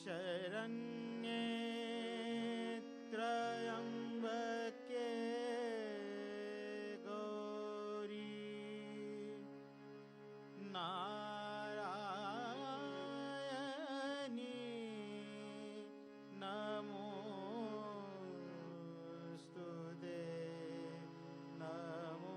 शरण्ये त्र्यम्बके गौरी नारायणी नमोस्तुते नमोस्तुते।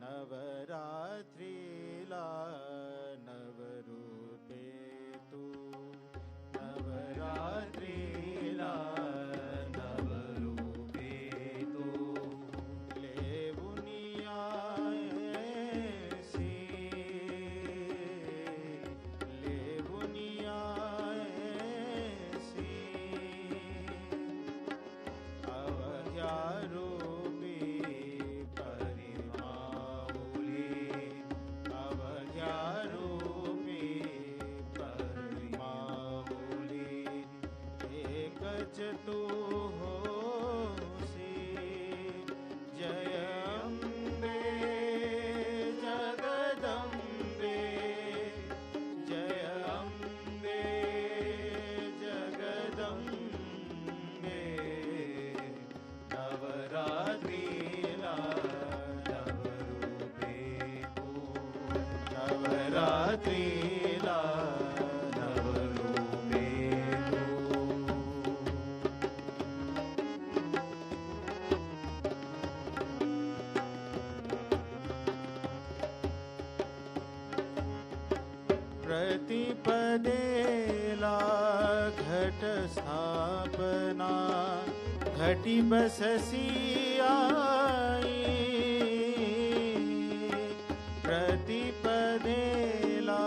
नवरात्रीला नवरूपे तू नवरात्रीला नवरूपे तू लेवुनियासी लेवुनियासी अवध्यारूपी तू होसी जय अम्बे जगदम्बे जय अम्बे जगदम्बे। नवरात्रीला नवरूपे तू नवरात्रीला प्रतिपदेला घट स्थापना घटी बससी आई प्रतिपदेला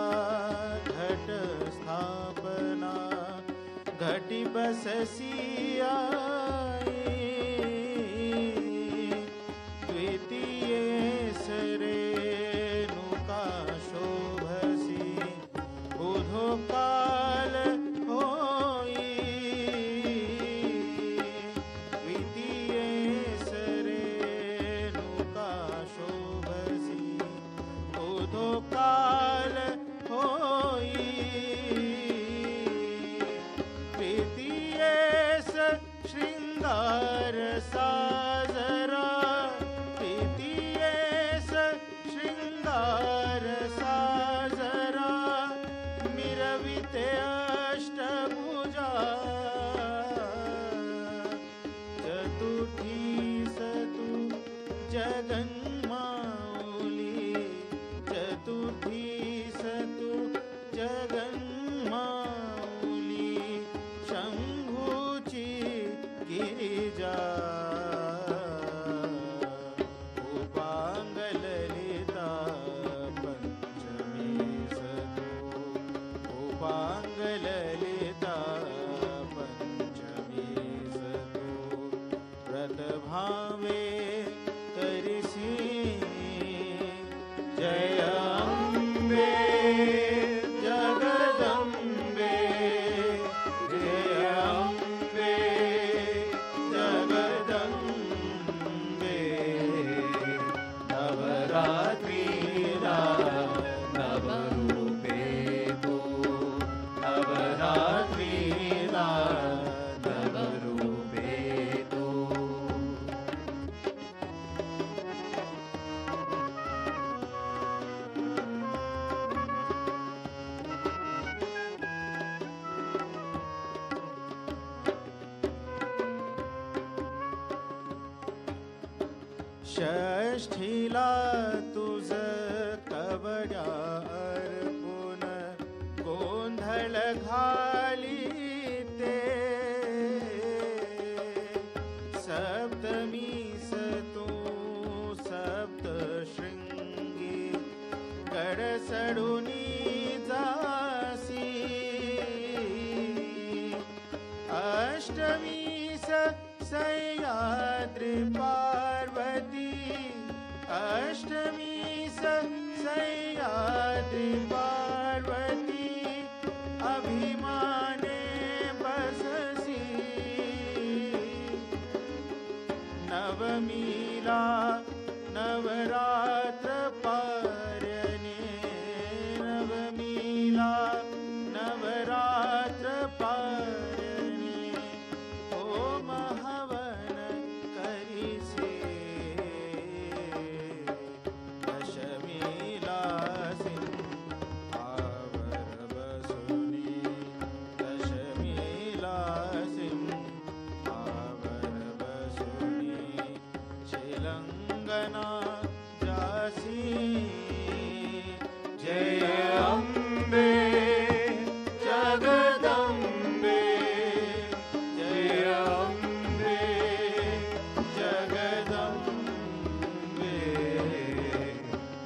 घट स्थापना घटी बससी आई द्वितीय सरेणुका शोभसी बुधो काल होई द्वितीय सरेणुका शोभसी बुधो काल होई तृतीय श्रृंगार साजरा तृतीय श्रृंगार साजरा मिरविते अष्टभुजा चतुर्थी सतु जगन्माऊली चतुर्थी सतु जगन्माऊली शंभूची गिरिजा उपांगललिता पंचमी सतु उपांगललिता पंचमी सतु व्रतभावे करिसी जय अम्बे जगदम्बे जय अम्बे जगदम्बे। नवरात्रीला नवरूपे तू नवरात्रीला नवरूपे तू। षष्ठीला तुझ कवड्या अर्पुन गोंधळ घालीते सप्तमीस तू सप्तशृंगी गडसडुनी जासी अष्टमीस सह्याद्री पार्वती अष्टमीस सह्याद्री पार्वती अभिमाने बससी नवमीला नवरात्र पारणे नवमीला नवरात्र पारणे होम हवन करिसे दशमीला आवर बसुनी दशमीला आवर बसुनी शिलंगना जासी जय अम्बे जगदम्बे जय अम्बे जगदम्बे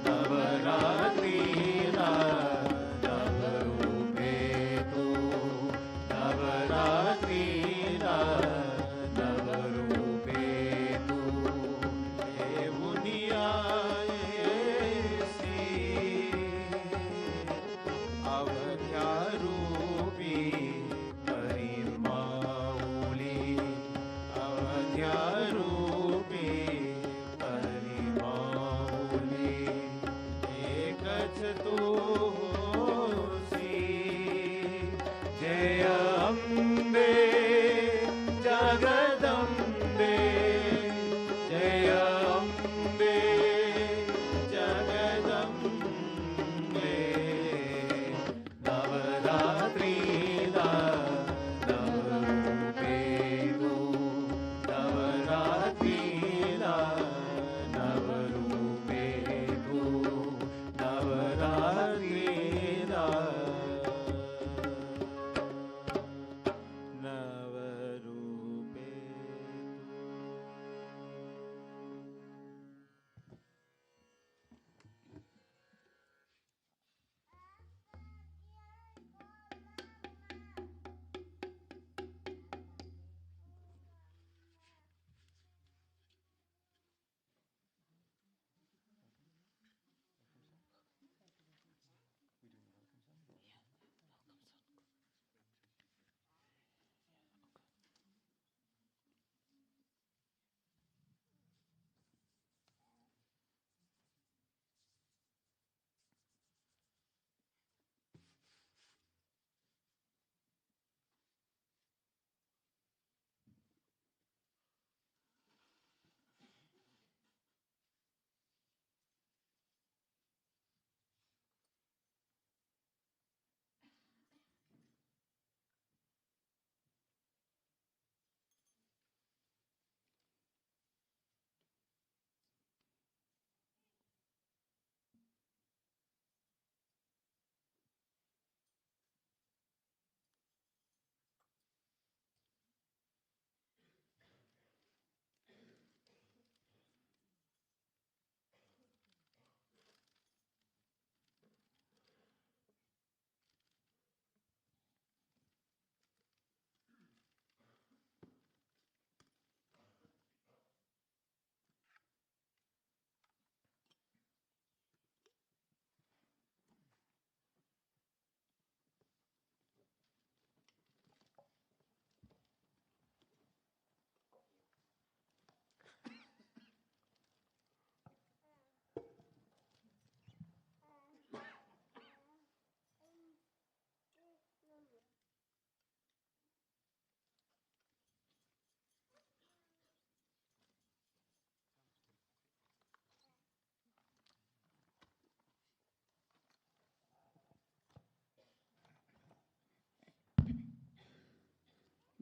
नवरात्रि नवरूपे तू नवरात्रि नवरूपे तू हे मुनियायसी अवध्यारूपी परिमाऊली अवध्यारूपी परिमाऊली एकच तू होसी जय अम्बे जगदम्बे जय अम्बे जगदम्बे नवरात्रि नवरूपे तू नवरात्रि नवरूपे तू Navratri नवरूपे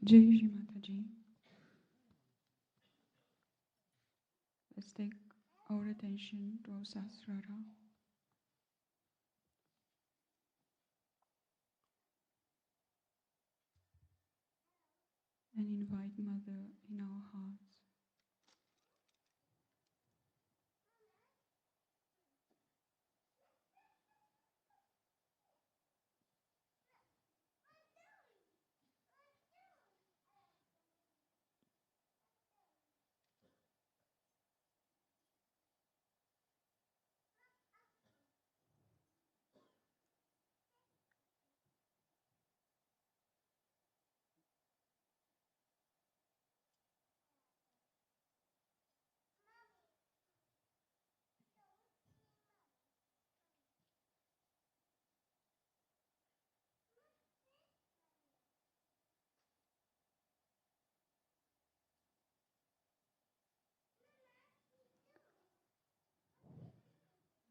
Jai Shri Mataji. Let's take our attention to our Sahasrara. And invite Mother in our hearts.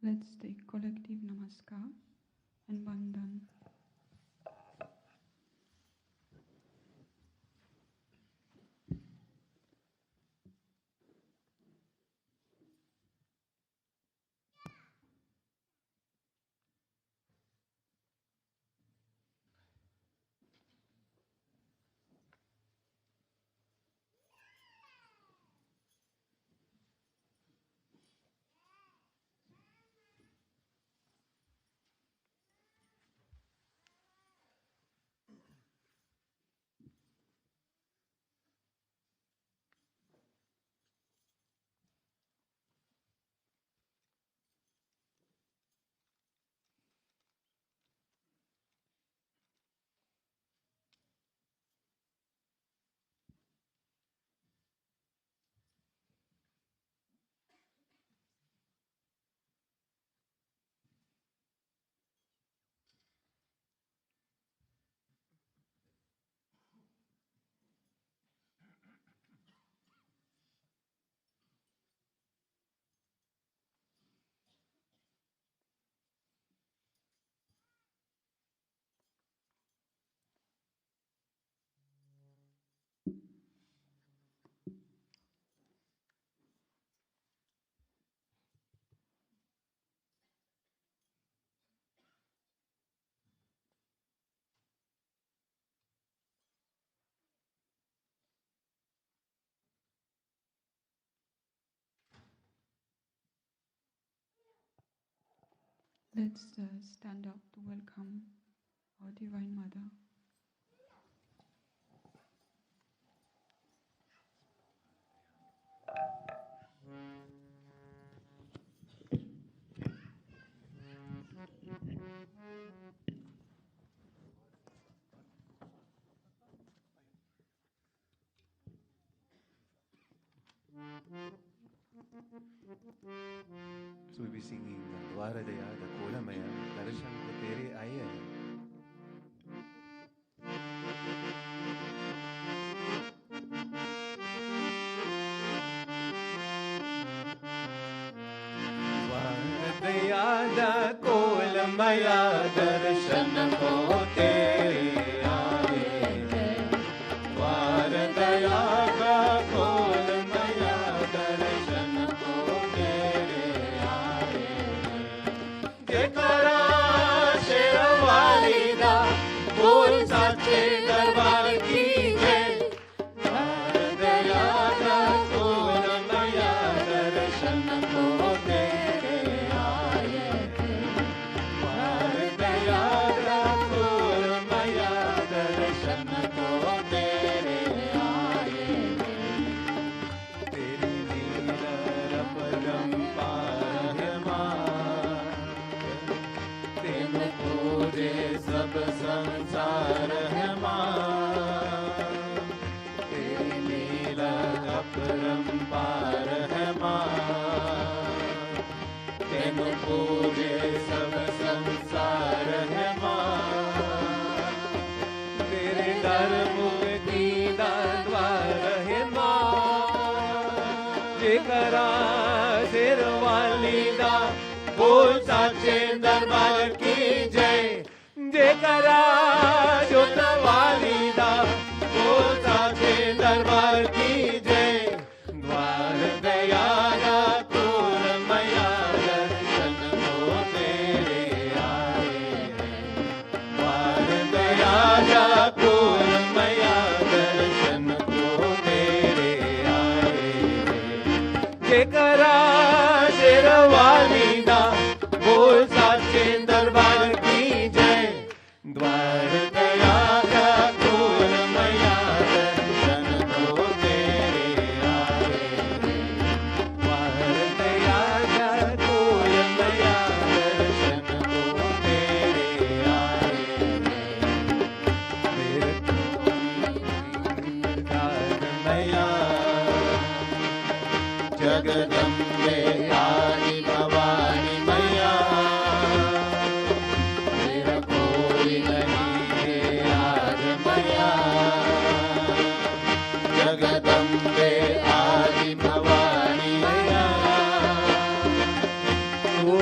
Let's take collective namaskar and vandan. Let's stand up to welcome our Divine Mother. So we'll be singing Dwaradaya, the Kolamaya, Darshan ko tere aaye hai. Dwaradaya, the Kolamaya, Darshan ko tere aaye hai. Dwaradaya, the Kolamaya, Darshan ko tere aaye hai. Jekara Sherawali da bol sache darbar ki jai. Dwaradaya, the Kolamaya, Darshan ko tere aaye hai. Dwaradaya, the Kolamaya, Darshan ko tere aaye hai. Teri leela parampar hai maan. Tenu pooje sab sansar hai maan. Teri leela parampar hai maan. Tenu pooje sab sansar hai maan. Tere dar mukti da dwar hai maan. Jekara Sherawali da bol sache darbar ki jai. Jekara Jotawali da bol sache darbar ki jai. Dwaradaya, the Kolamaya, darshan ko tere aaye hai. Dwaradaya, the Kolamaya, darshan ko tere aaye hai. Jekara Sherawali da bol sache darbar ki jai. Dwaradaya, the Kolamaya, darshan ko tere aaye hai. Dwaradaya, the Kolamaya, darshan ko tere aaye hai. Jagadambe Adi Bhavani Maya, Tera koi nahi hai aaj Maya. Jagadambe Adi Bhavani Maya, Tu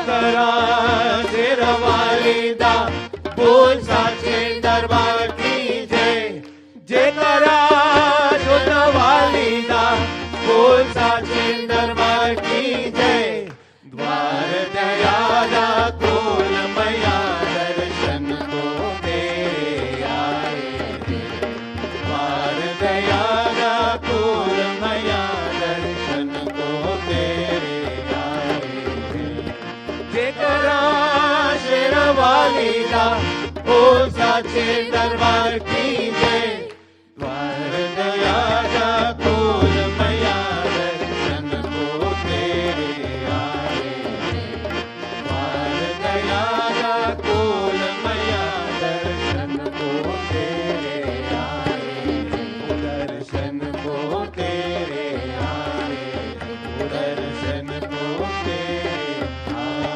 करा शेरवाली दा बोल साचे दरबार की जय जय करा वाली दा बोल साचे दरबार की जय द्वार दयाला कोल मैया दर्शन को तेरे आए द्वार दयाला कोल मैया दर्शन को तेरे आए जय करा शेरवाली दा बोल साचे दरबार की जय द्वार दयाला कोल मैया दर्शन को तेरे आए द्वार दयाला कोल मैया दर्शन को तेरे आए दर्शन को तेरे आए दर्शन को तेरे आए।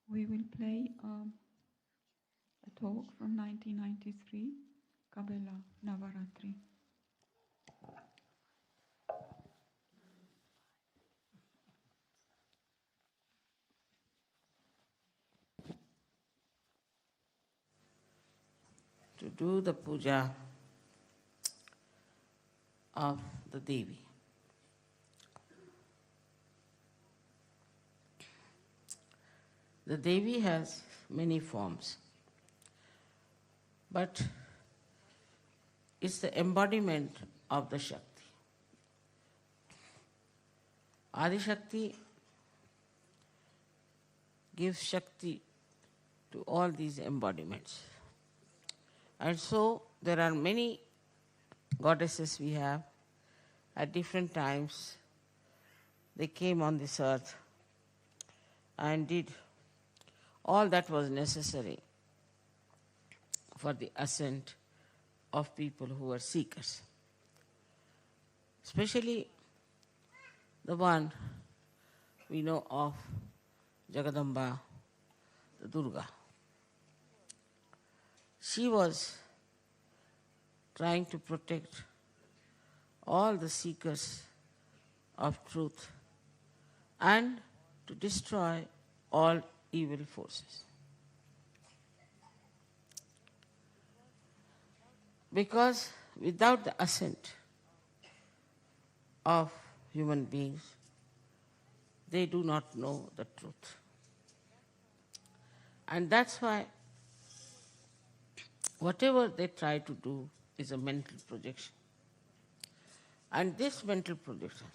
We will play a talk from 1993, Cabella, Navaratri. To do the puja of the Devi. The Devi has many forms, but it's the embodiment of the Shakti. Adi Shakti gives Shakti to all these embodiments. And so there are many goddesses we have. At different times they came on this earth and did all that was necessary for the ascent of people who were seekers. Especially the one we know of, Jagadamba, the Durga. She was trying to protect all the seekers of truth and to destroy all evil forces. Because without the ascent of human beings, they do not know the truth. And that's why whatever they try to do is a mental projection. And this mental projection,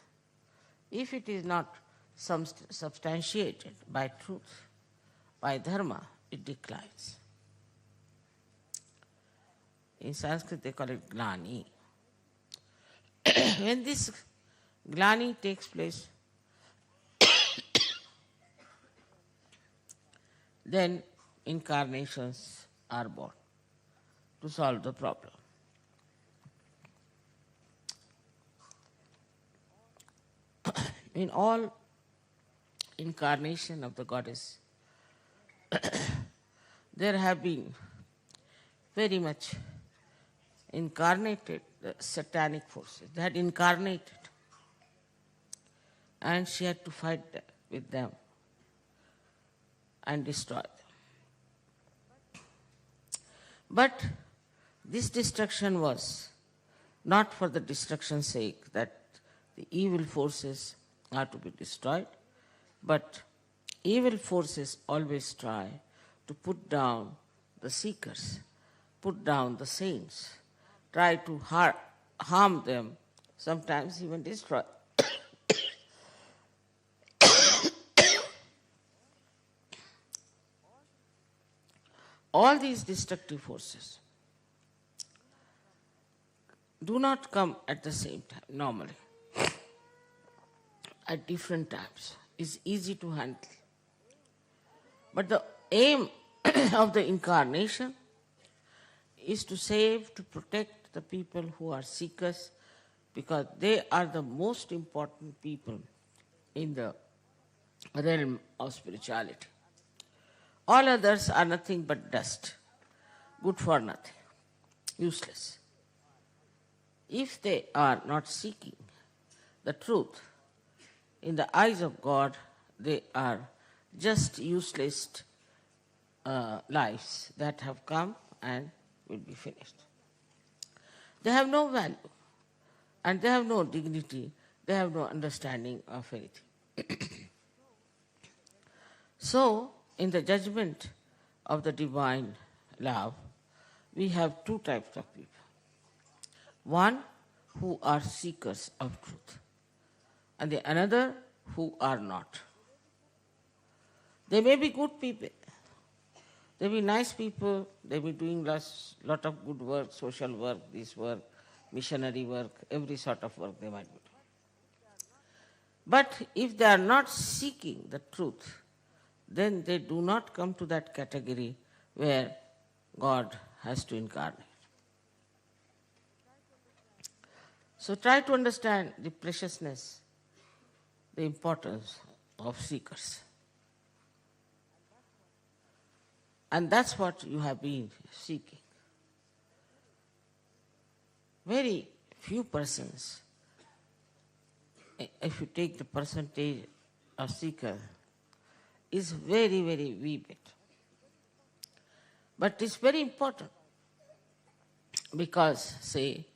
if it is not substantiated by truth, by dharma, it declines. In Sanskrit they call it glani. When this glani takes place, then incarnations are born to solve the problem. In all incarnation of the goddess, there have been very much incarnated satanic forces. They had incarnated and she had to fight with them and destroy them. But This destruction was not for the destruction's sake, that the evil forces are to be destroyed, but evil forces always try to put down the seekers, put down the saints, try to harm them, sometimes even destroy. All these destructive forces do not come at the same time, normally. At different times. It's easy to handle. But the aim of the incarnation is to save, to protect the people who are seekers, because they are the most important people in the realm of spirituality. All others are nothing but dust, good for nothing, useless. If they are not seeking the truth, in the eyes of God, they are just useless lives that have come and will be finished. They have no value, and they have no dignity, they have no understanding of anything. So, in the judgment of the divine love, we have two types of people. One who are seekers of truth, and the another who are not. They may be good people, they may be nice people, they may be doing lot of good work, social work, this work, missionary work, every sort of work they might be doing. But if they are not seeking the truth, then they do not come to that category where God has to incarnate. So try to understand the preciousness, the importance of seekers. And that's what you have been seeking. Very few persons, if you take the percentage of seeker, is very, very wee bit. But it's very important because, say,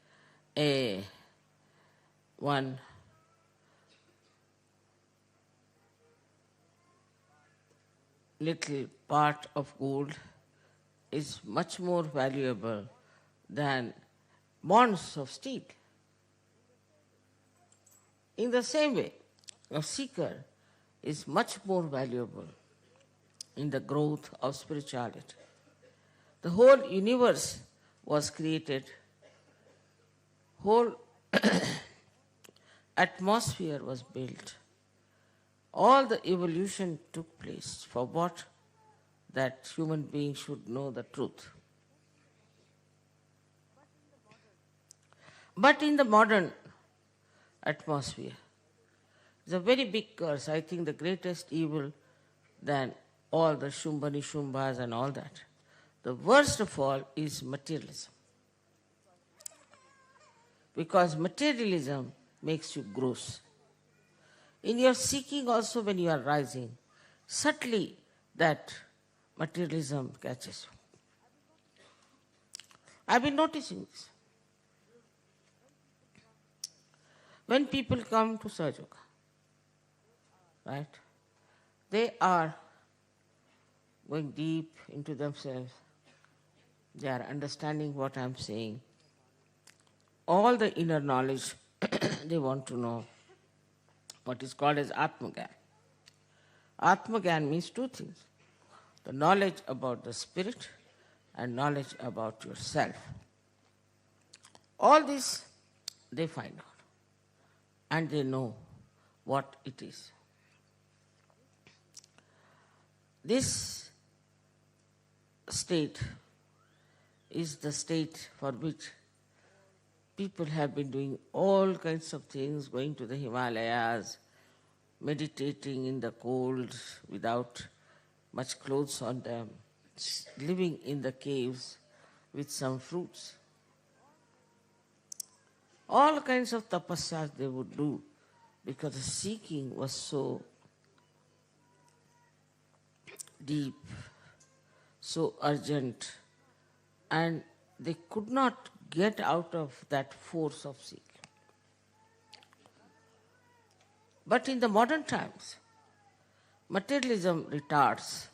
one little part of gold is much more valuable than bonds of steel. In the same way, a seeker is much more valuable in the growth of spirituality. The whole universe was created, whole atmosphere was built. All the evolution took place for what? That human beings should know the truth. But in the modern atmosphere, it's a very big curse. I think the greatest evil than all the Shumbani Shumbas and all that. The worst of all is materialism. Because materialism makes you gross. In your seeking also, when you are rising, subtly that materialism catches you. I've been noticing this. When people come to Sahaja, right, they are going deep into themselves. They are understanding what I'm saying. All the inner knowledge they want to know. What is called as Atmagyan. Atmagyan means two things. The knowledge about the spirit and knowledge about yourself. All this they find out. And they know what it is. This state is the state for which people have been doing all kinds of things, going to the Himalayas, meditating in the cold without much clothes on them, living in the caves with some fruits. All kinds of tapasyas they would do because the seeking was so deep, so urgent, and they could not get out of that force of seeking. But in the modern times, materialism retards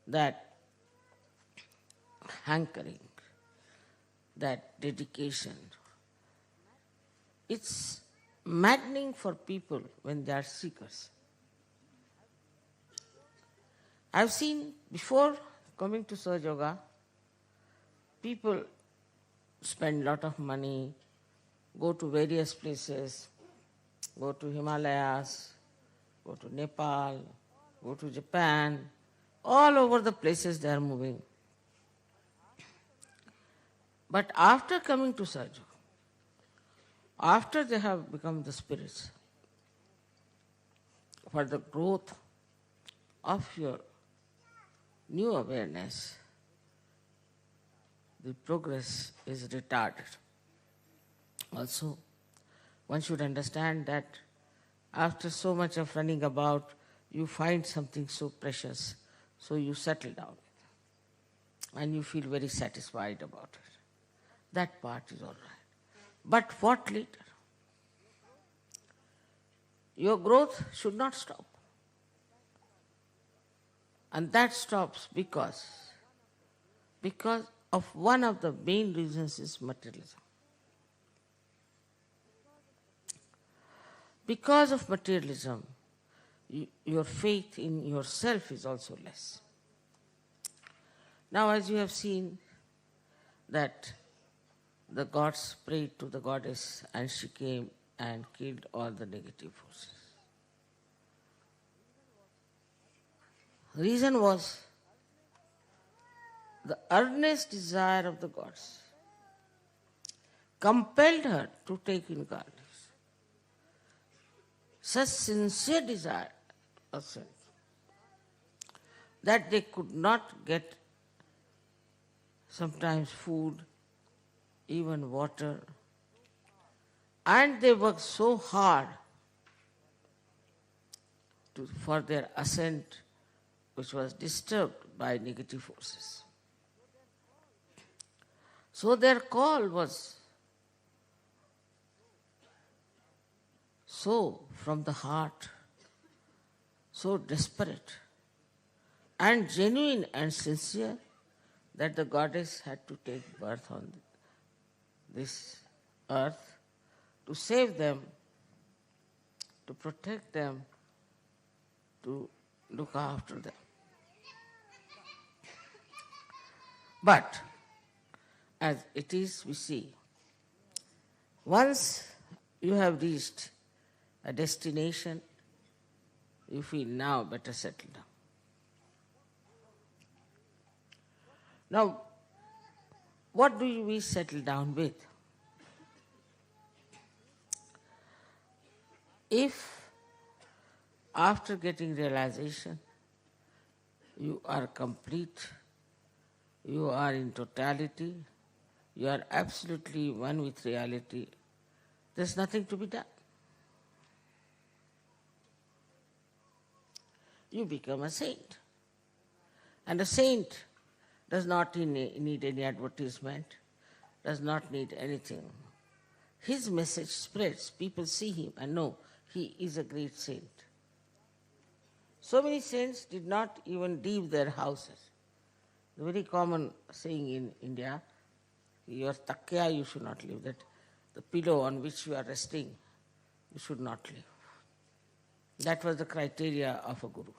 that hankering, that dedication. It's maddening for people when they are seekers. I've seen before coming to Sahaja Yoga, people spend a lot of money, go to various places, go to Himalayas, go to Nepal, go to Japan, all over the places they are moving. But after coming to Sahaja, after they have become the spirits, for the growth of your new awareness, the progress is retarded. Also, one should understand that after so much of running about, you find something so precious, so you settle down and you feel very satisfied about it. That part is all right. But what later? Your growth should not stop. And that stops because of one of the main reasons is materialism. Because of materialism, your faith in yourself is also less. Now, as you have seen that the gods prayed to the goddess and she came and killed all the negative forces. The reason was the earnest desire of the gods compelled her to take incarnation. Such sincere desire of self that they could not get sometimes food, even water, and they worked so hard for their ascent, which was disturbed by negative forces. So their call was so from the heart, so desperate and genuine and sincere that the goddess had to take birth on this earth to save them, to protect them, to look after them. But as it is, we see, once you have reached a destination, you feel now better settle down. Now, what do we settle down with? If after getting realization, you are complete, you are in totality, you are absolutely one with reality, there's nothing to be done. You become a saint. And a saint does not need any advertisement, does not need anything. His message spreads. People see him and know he is a great saint. So many saints did not even leave their houses. The very common saying in India, your takya you should not leave, that the pillow on which you are resting, you should not leave. That was the criteria of a guru.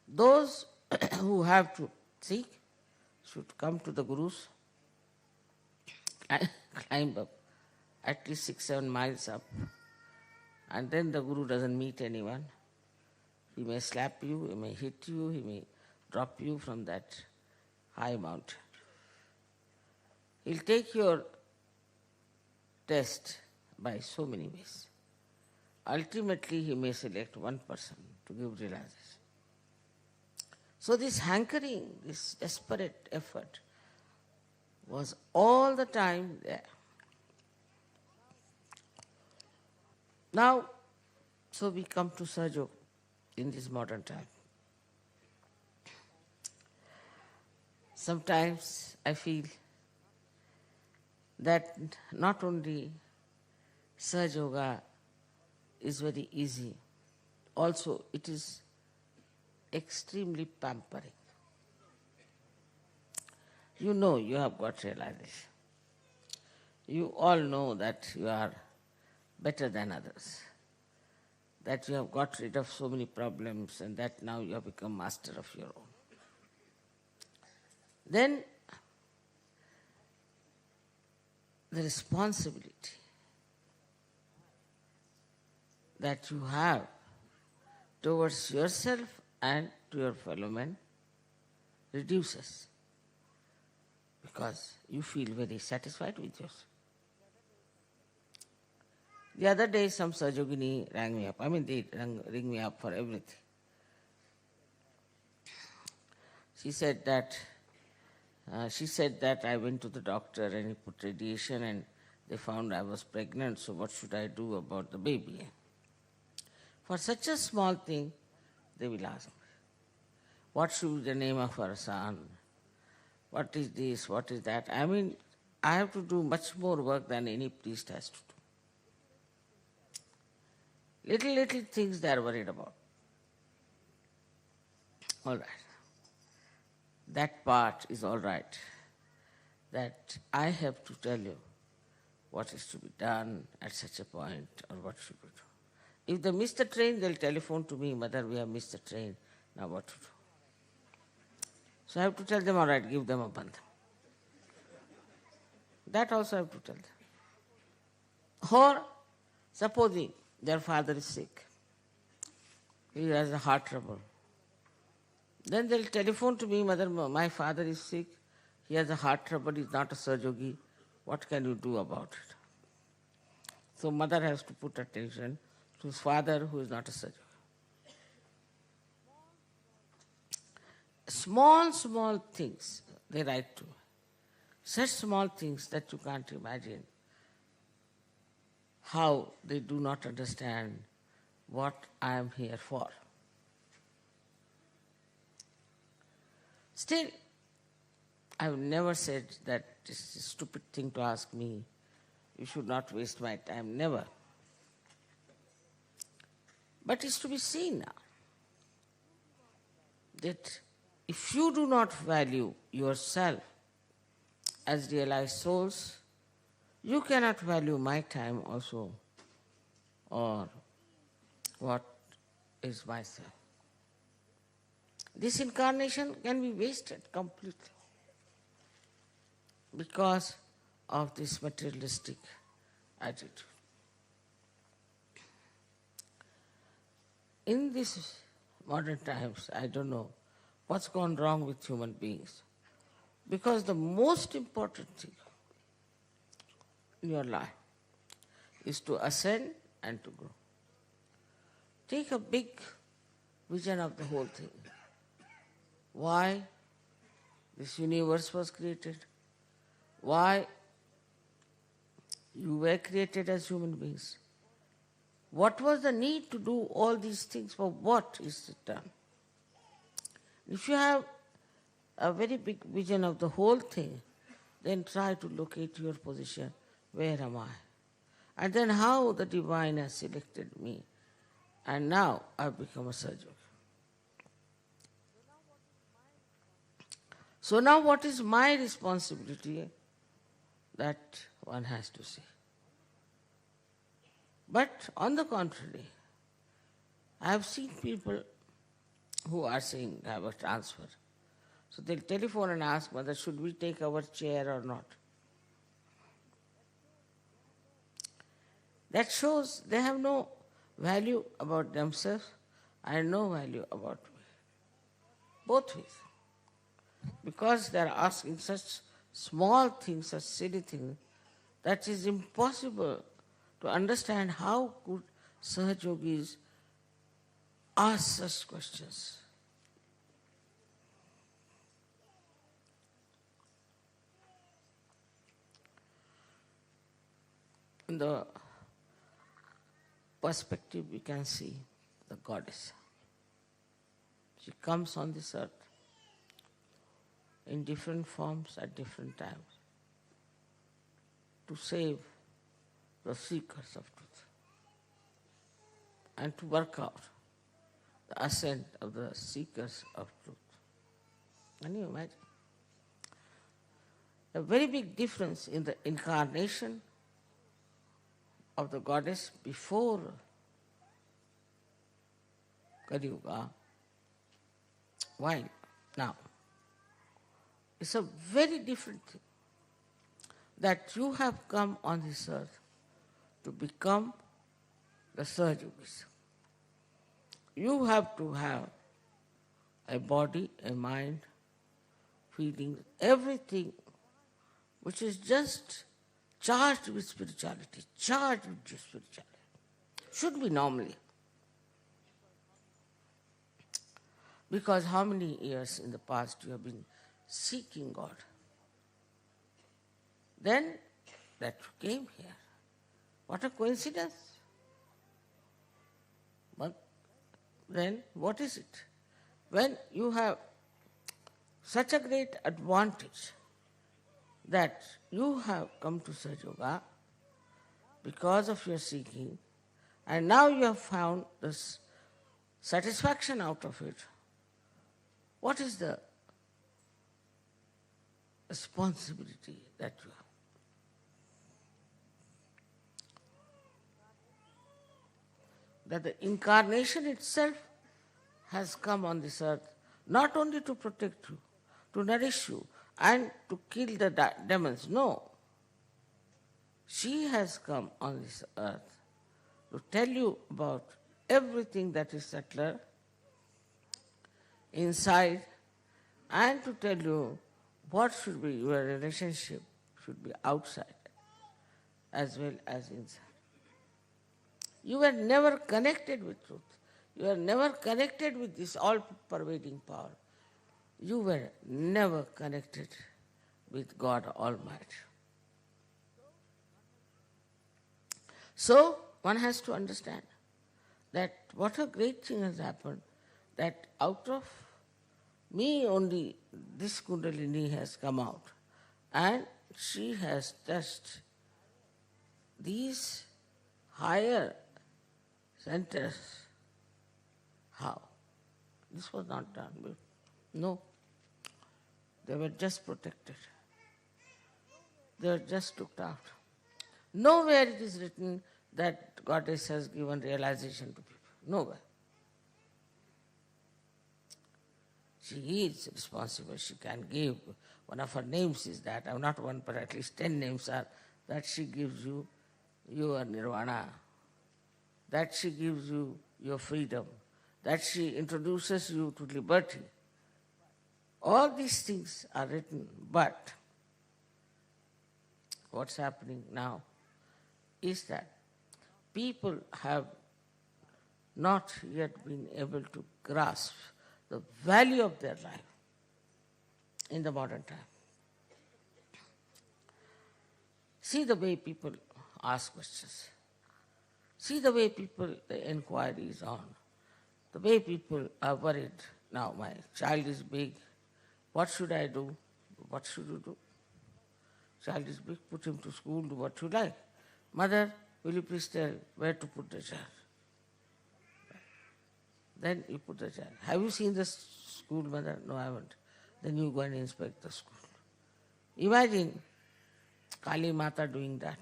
Those who have to seek should come to the gurus and climb up at least 6-7 miles up. And then the guru doesn't meet anyone. He may slap you, he may hit you, he may drop you from that high mountain. He'll take your test by so many ways. Ultimately, he may select one person to give realization. So this hankering, this desperate effort was all the time there. Now, so we come to Sahaja in this modern time. Sometimes I feel that not only Sahaja Yoga is very easy, also it is extremely pampering. You know you have got realization. You all know that you are better than others, that you have got rid of so many problems and that now you have become master of your own. Then the responsibility that you have towards yourself and to your fellow men reduces, because you feel very satisfied with yourself. The other day some Sajogini rang me up. They ring me up for everything. She said that I went to the doctor and he put radiation and they found I was pregnant, so what should I do about the baby? For such a small thing, they will ask me, what should be the name of our son? What is this? What is that? I have to do much more work than any priest has to do. Little things they are worried about. All right. That part is all right. That I have to tell you what is to be done at such a point or what should we do. If they miss the train, they'll telephone to me, Mother, we have missed the train, now what to do? So I have to tell them, all right, give them a bandha. That also I have to tell them. Or supposing their father is sick, he has a heart trouble. Then they'll telephone to me, Mother, my father is sick, he has a heart trouble, he's not a Sahaja, what can you do about it? So mother has to put attention to his father who is not a Sahaja. Small things they write to me. Such small things that you can't imagine how they do not understand what I am here for. Still, I have never said that this is a stupid thing to ask me. You should not waste my time. Never. But it's to be seen now that if you do not value yourself as realized souls, you cannot value my time also, or what is myself. This incarnation can be wasted completely because of this materialistic attitude. In these modern times, I don't know what's gone wrong with human beings, because the most important thing in your life is to ascend and to grow. Take a big vision of the whole thing. Why this universe was created, why you were created as human beings. What was the need to do all these things? For what is it done? If you have a very big vision of the whole thing, then try to locate your position. Where am I? And then how the divine has selected me. And now I've become a Sahaja. So now what is my responsibility? That one has to see. But on the contrary, I have seen people who are saying have a transfer. So they'll telephone and ask, Mother, should we take our chair or not? That shows they have no value about themselves and no value about me. Both ways. Because they are asking such small things, such silly things, that is impossible to understand how could Sahajogis ask such questions. In the perspective we can see the goddess. She comes on this earth in different forms at different times to save the seekers of truth and to work out the ascent of the seekers of truth. Can you imagine? A very big difference in the incarnation of the goddess before Kali Yuga. Why now? It's a very different thing that you have come on this earth to become the Sahajogis. You have to have a body, a mind, feelings, everything which is just charged with spirituality, charged with just spirituality. Should be normally. Because how many years in the past you have been seeking God? Then that you came here. What a coincidence. But then what is it? When you have such a great advantage that you have come to Sahaja Yoga because of your seeking, and now you have found this satisfaction out of it, what is the responsibility that you have? That the incarnation itself has come on this earth not only to protect you, to nourish you, and to kill the demons. No. She has come on this earth to tell you about everything that is subtler inside and to tell you what should be your relationship, should be outside as well as inside. You were never connected with truth. You were never connected with this all-pervading power. You were never connected with God Almighty. So, one has to understand that what a great thing has happened, that out of me only this Kundalini has come out, and she has touched these higher centers. How? This was not done before. No. They were just protected. They were just looked after. Nowhere it is written that Goddess has given realization to people. Nowhere. She is responsible. She can give. One of her names is that, not one, but at least 10 names are that she gives you your nirvana, that she gives you your freedom, that she introduces you to liberty. All these things are written, but what's happening now is that people have not yet been able to grasp the value of their life in the modern time. See the way people ask questions. See the way people, the inquiry is on. The way people are worried. Now my child is big. What should I do? What should you do? Child is big, put him to school, do what you like. Mother, will you please tell where to put the child? Then you put the child. Have you seen the school, mother? No, I haven't. Then you go and inspect the school. Imagine Kali Mata doing that.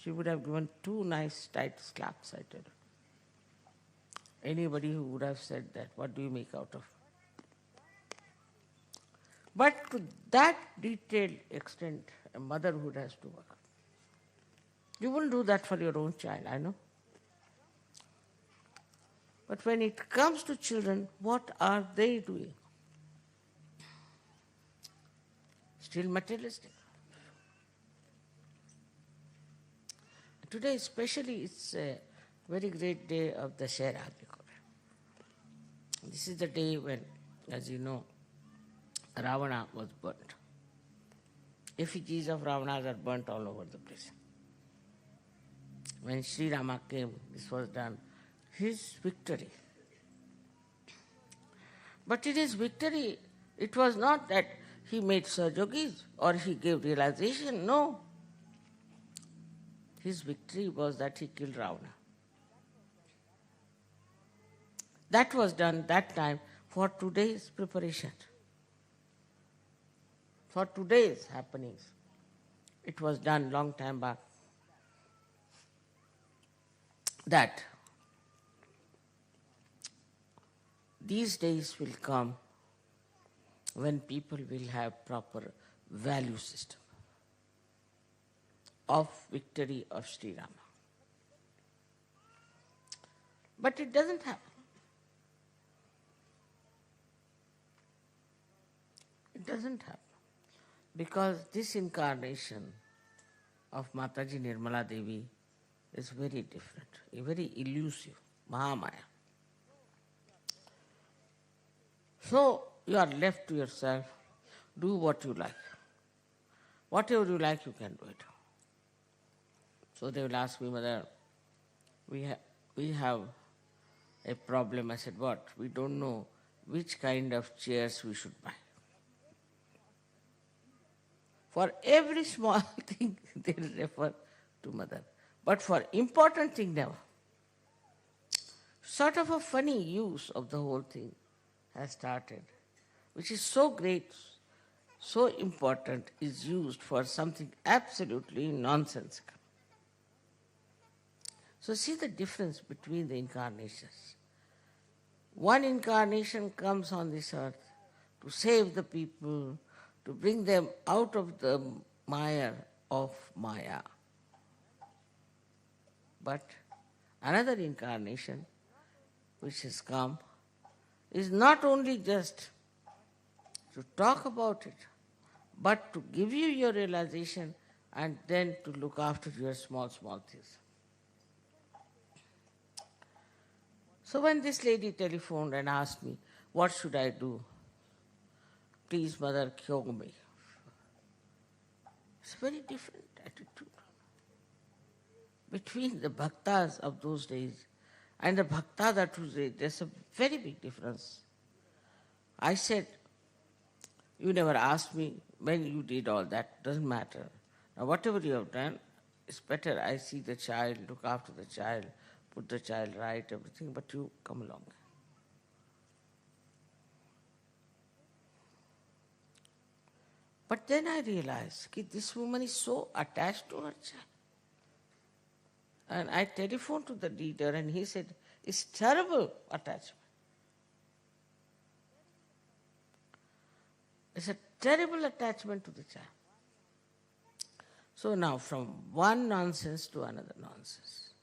She would have given 2 nice tight slaps, I tell you. Anybody who would have said that, what do you make out of? But to that detailed extent, a motherhood has to work. You wouldn't do that for your own child, I know. But when it comes to children, what are they doing? Still materialistic. Today especially, it's a very great day of the Dashera. This is the day when, as you know, Ravana was burnt. Effigies of Ravanas are burnt all over the place. When Sri Rama came, this was done. His victory. But it is victory It was not that he made Sahajogis or he gave realization, no. His victory was that he killed Ravana. That was done that time for today's preparation, for today's happenings. It was done long time back. That these days will come when people will have proper value system of victory of Sri Rama. But it doesn't happen. It doesn't happen. Because this incarnation of Mataji Nirmala Devi is very different, very elusive, Mahamaya. So you are left to yourself, do what you like. Whatever you like, you can do it. So they will ask me, Mother, we have a problem. I said, what? We don't know which kind of chairs we should buy. For every small thing, they refer to Mother. But for important thing, never. Sort of a funny use of the whole thing has started, which is so great, so important, is used for something absolutely nonsensical. So see the difference between the incarnations. One incarnation comes on this earth to save the people, to bring them out of the mire of Maya. But another incarnation which has come is not only just to talk about it, but to give you your realization and then to look after your small things. So when this lady telephoned and asked me, what should I do? Please, Mother, cure me. It's a very different attitude between the bhaktas of those days and the bhakta that today. There's a very big difference. I said, you never asked me when you did all that, doesn't matter. Now whatever you have done, it's better. I see the child, look after the child, put the child right, everything, but you come along. But then I realized that this woman is so attached to her child. And I telephoned to the leader and he said, it's terrible attachment. It's a terrible attachment to the child. So now from one nonsense to another nonsense.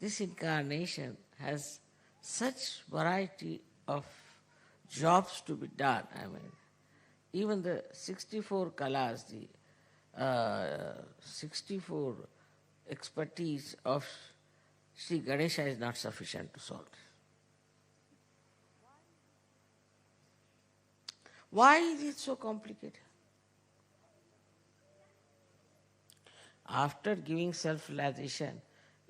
This incarnation has such variety of jobs to be done. I mean, even the 64 kalas, the 64 expertise of Sri Ganesha is not sufficient to solve this. Why is it so complicated? After giving self-realization,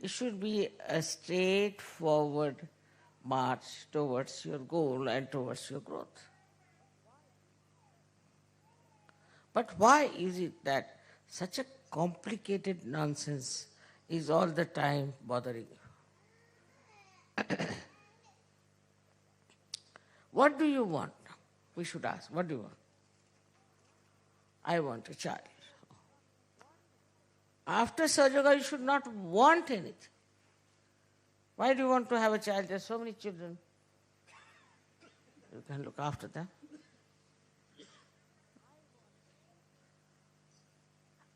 it should be a straightforward march towards your goal and towards your growth. But why is it that such a complicated nonsense is all the time bothering you? What do you want? We should ask, what do you want? I want a child. After Sahaja, you should not want anything. Why do you want to have a child? There are so many children. You can look after them.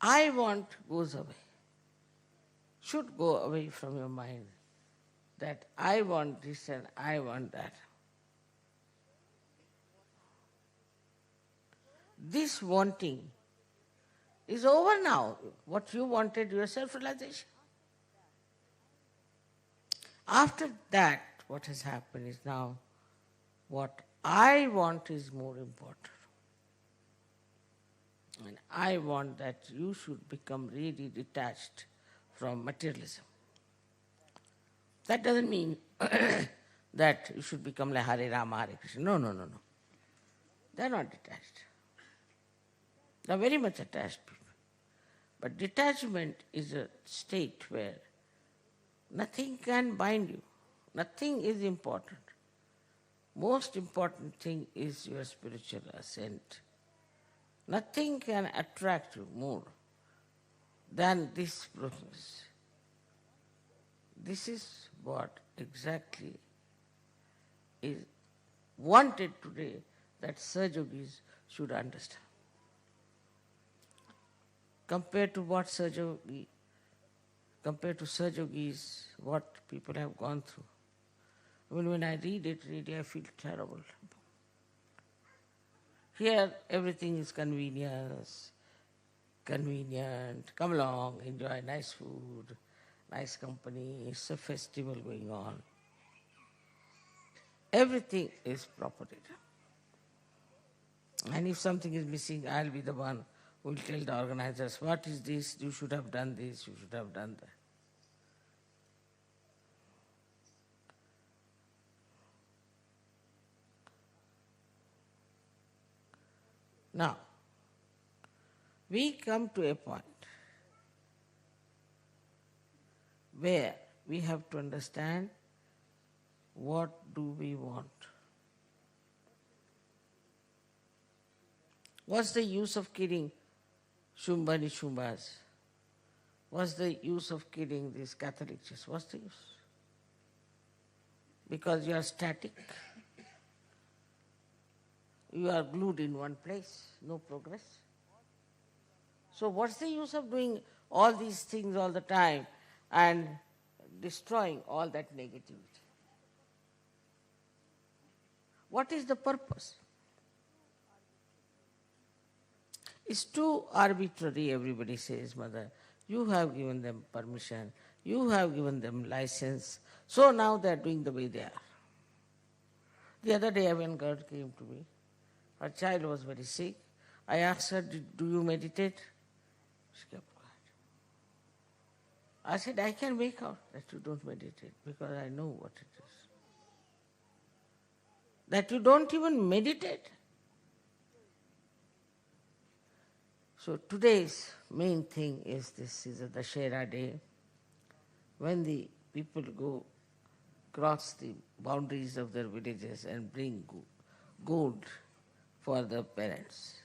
I want goes away. Should go away from your mind. That I want this and I want that. This wanting is over now. What you wanted, your self-realization. After that, what has happened is now what I want is more important. And I want that you should become really detached from materialism. That doesn't mean that you should become like Hare Rama, Hare Krishna. No, no, no, no. They are not detached. They are very much attached people. But detachment is a state where nothing can bind you. Nothing is important. Most important thing is your spiritual ascent. Nothing can attract you more than this process. This is what exactly is wanted today that Sahajogis should understand. Compared to Sahajogis, what people have gone through. When I read it, I feel terrible. Here everything is convenience, convenient, come along, enjoy nice food, nice company, it's a festival going on. Everything is property. And if something is missing, I'll be the one who will tell the organizers, what is this, you should have done this, you should have done that. Now, we come to a point where we have to understand what do we want. What's the use of killing Shumba Nishumbas? What's the use of killing these Catholic churches? What's the use? Because you are static. You are glued in one place, no progress. So what's the use of doing all these things all the time and destroying all that negativity? What is the purpose? It's too arbitrary, everybody says, Mother. You have given them permission, you have given them license, so now they are doing the way they are. The other day when God came to me, her child was very sick. I asked her, do you meditate? She kept quiet. I said, I can make out that you don't meditate because I know what it is. That you don't even meditate. So today's main thing is this is a Dashera day when the people go cross the boundaries of their villages and bring gold for the parents.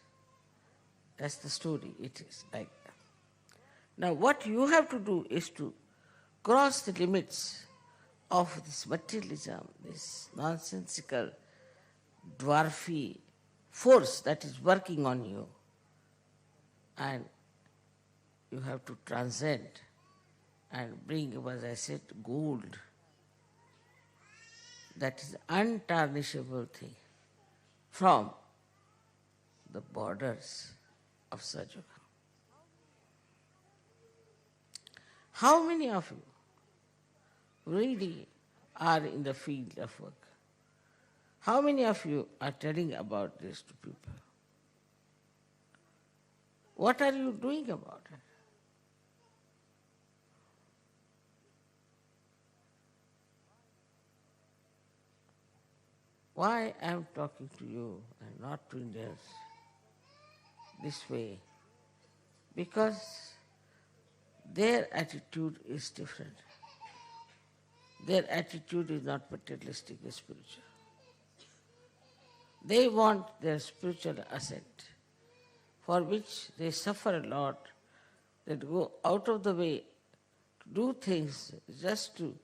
That's the story, it is like that. Now what you have to do is to cross the limits of this materialism, this nonsensical, dwarfy force that is working on you. And you have to transcend and bring, as I said, gold. That is untarnishable thing from the borders of Sahaja. How many of you really are in the field of work? How many of you are telling about this to people? What are you doing about it? Why I am talking to you and not to Indians this way? Because their attitude is different. Their attitude is not materialistic, it's spiritual. They want their spiritual ascent, for which they suffer a lot, that go out of the way to do things just to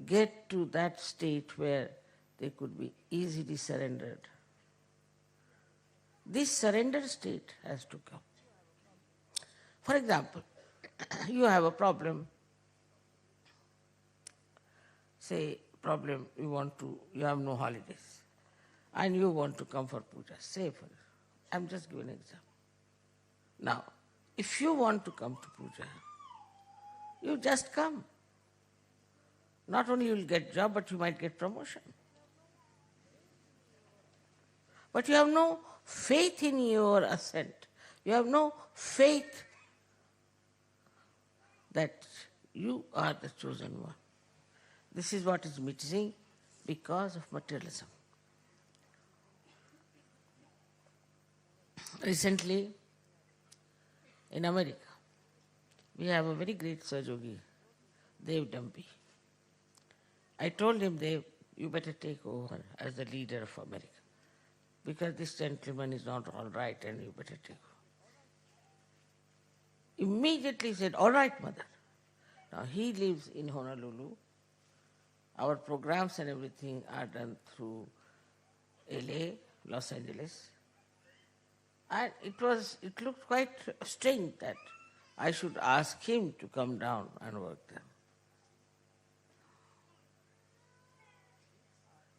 get to that state where they could be easily surrendered. This surrender state has to come. For example, you have a problem, say problem, you have no holidays, and you want to come for puja, say for it. I'm just giving an example. Now, if you want to come to puja, you just come. Not only you will get job, but you might get promotion. But you have no faith in your ascent. You have no faith that you are the chosen one. This is what is missing because of materialism. Recently, in America, we have a very great Sahaja, Devi. I told him, Dev, you better take over as the leader of America, because this gentleman is not all right and you better take over. Immediately said, all right, Mother. Now he lives in Honolulu. Our programs and everything are done through LA, Los Angeles. And it looked quite strange that I should ask him to come down and work there.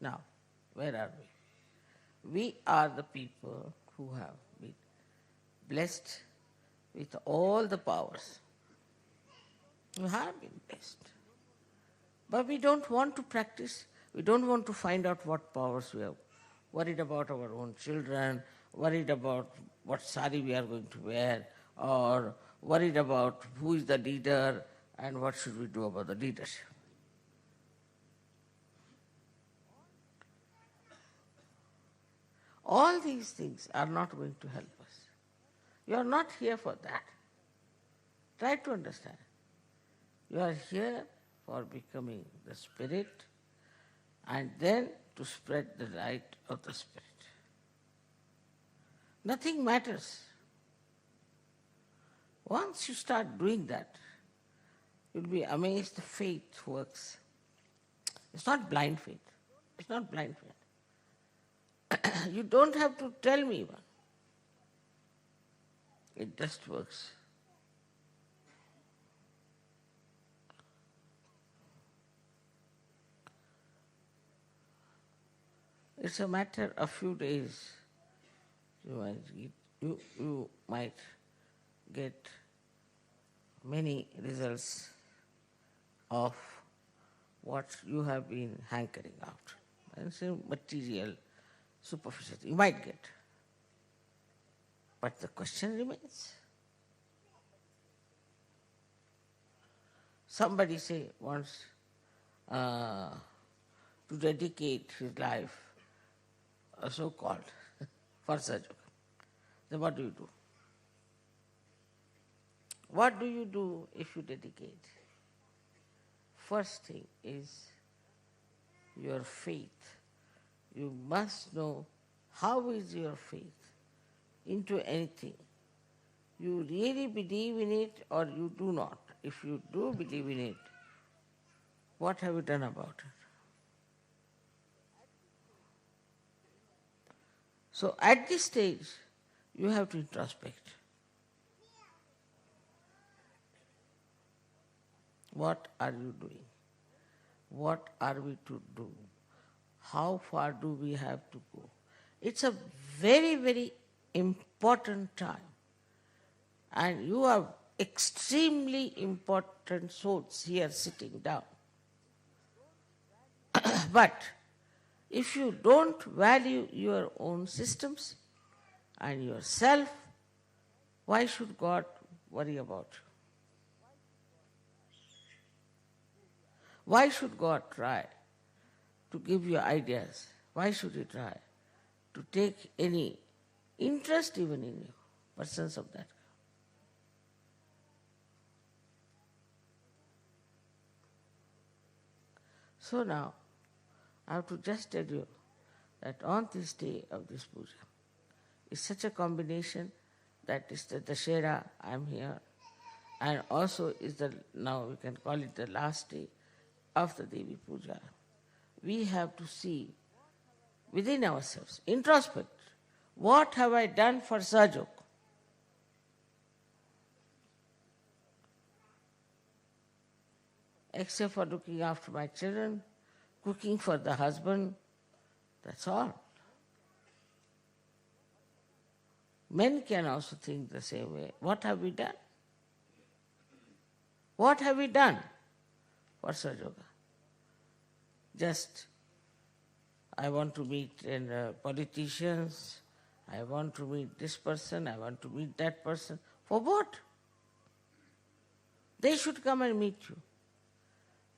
Now, where are we? We are the people who have been blessed with all the powers. We have been blessed. But we don't want to practice. We don't want to find out what powers we have. Worried about our own children, worried about what sari we are going to wear, or worried about who is the leader and what should we do about the leadership. All these things are not going to help us. You are not here for that. Try to understand. You are here for becoming the spirit and then to spread the light of the spirit. Nothing matters. Once you start doing that, you'll be amazed the faith works. It's not blind faith. It's not blind faith. You don't have to tell me one. It just works. It's a matter of few days. You might get many results of what you have been hankering out. And some material, superficial, you might get. But the question remains. Somebody wants to dedicate his life, so-called, for Sahaja. Then what do you do? What do you do if you dedicate? First thing is your faith. You must know how is your faith into anything. You really believe in it or you do not. If you do believe in it, what have you done about it? So at this stage, you have to introspect. What are you doing? What are we to do? How far do we have to go? It's a very, very important time. And you are extremely important souls here sitting down. But if you don't value your own systems and yourself, why should God worry about you? Why should God try to give you ideas? Why should He try to take any interest even in you, persons of that? So now, I have to just tell you that on this day of this puja, it's such a combination that is the Dashera, I'm here, and also is now we can call it the last day of the Devi Puja. We have to see within ourselves, introspect, what have I done for Sahaja? Except for looking after my children, cooking for the husband, that's all. Men can also think the same way. What have we done? What have we done for Sahaja? Just, I want to meet politicians, I want to meet this person, I want to meet that person. For what? They should come and meet you.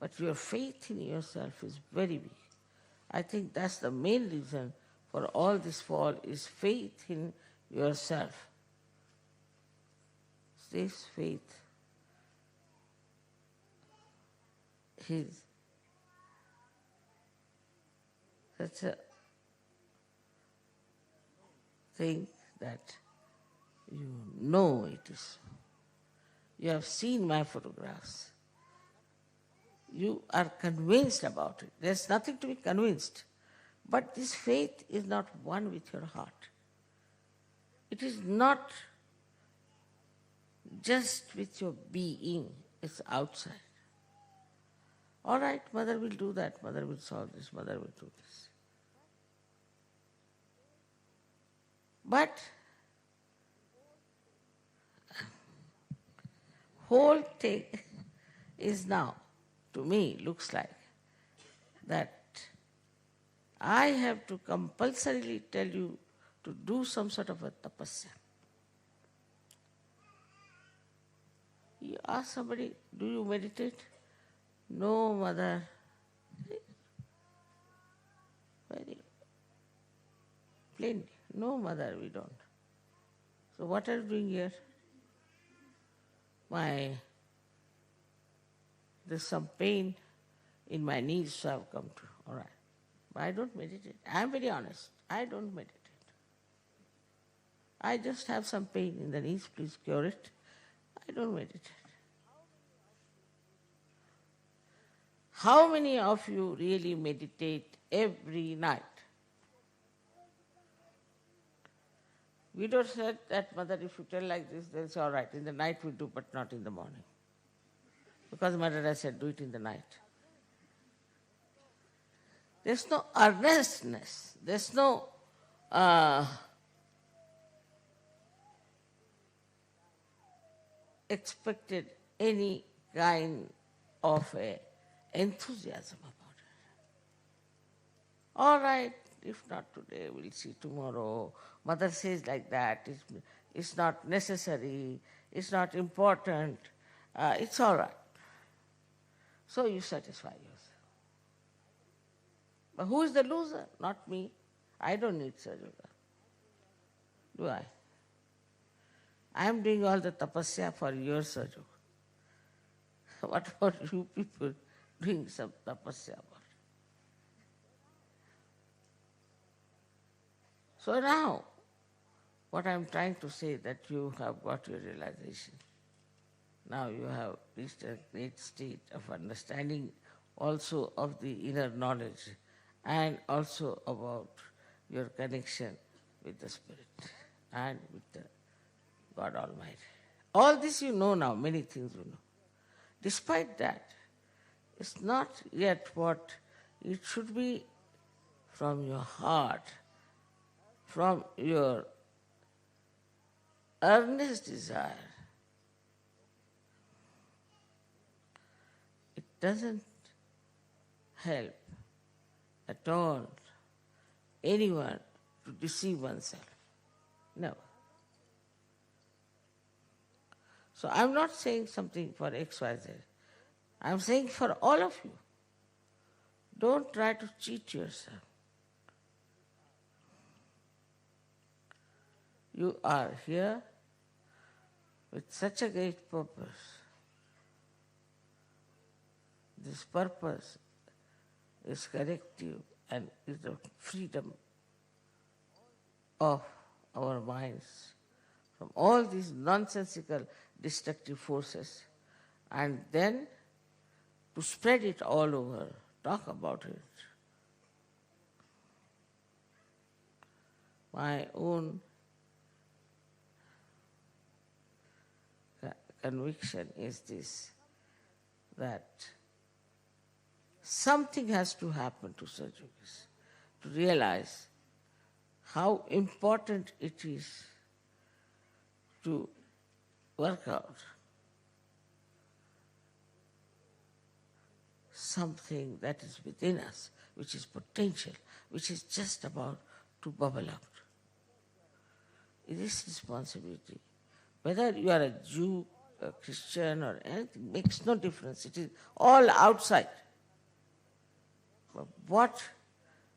but your faith in yourself is very weak. I think that's the main reason for all this fall is faith in yourself. This faith is such a thing that you know it is so. You have seen my photographs. You are convinced about it. There's nothing to be convinced. But this faith is not one with your heart. It is not just with your being, it's outside. All right, Mother will do that, Mother will solve this, Mother will do this. But whole thing is now, to me, looks like that I have to compulsorily tell you to do some sort of a tapasya. You ask somebody, do you meditate? No, Mother. Very plain. No, Mother, we don't. So what are you doing here? There's some pain in my knees, so I've come to. All right. But I don't meditate. I'm very honest. I don't meditate. I just have some pain in the knees, please cure it. I don't meditate. How many of you really meditate every night? We don't say that, Mother, if you tell like this, they'll say, all right, in the night we do, but not in the morning. Because Mother has said, do it in the night. There's no earnestness. There's no expected any kind of a enthusiasm about it. All right, if not today, we'll see tomorrow. Mother says like that, it's not necessary, it's not important, it's all right. So you satisfy yourself. But who is the loser? Not me. I don't need Sahaja. Do I? I am doing all the tapasya for your Sahaja. What about you people doing some tapasya about it? So now, what I am trying to say that you have got your realization. Now you have reached a great state of understanding also of the inner knowledge and also about your connection with the Spirit and with the God Almighty. All this you know now, many things you know. Despite that, it's not yet what it should be from your heart, from your earnest desire. It doesn't help at all anyone to deceive oneself. No. So I'm not saying something for XYZ. I'm saying for all of you. Don't try to cheat yourself. You are here with such a great purpose. This purpose is corrective and is the freedom of our minds from all these nonsensical destructive forces, and then to spread it all over, talk about it. My own conviction is this, that something has to happen to Sahajas to realize how important it is to work out something that is within us, which is potential, which is just about to bubble out. It is responsibility. Whether you are a Jew a Christian or anything, makes no difference. It is all outside. But what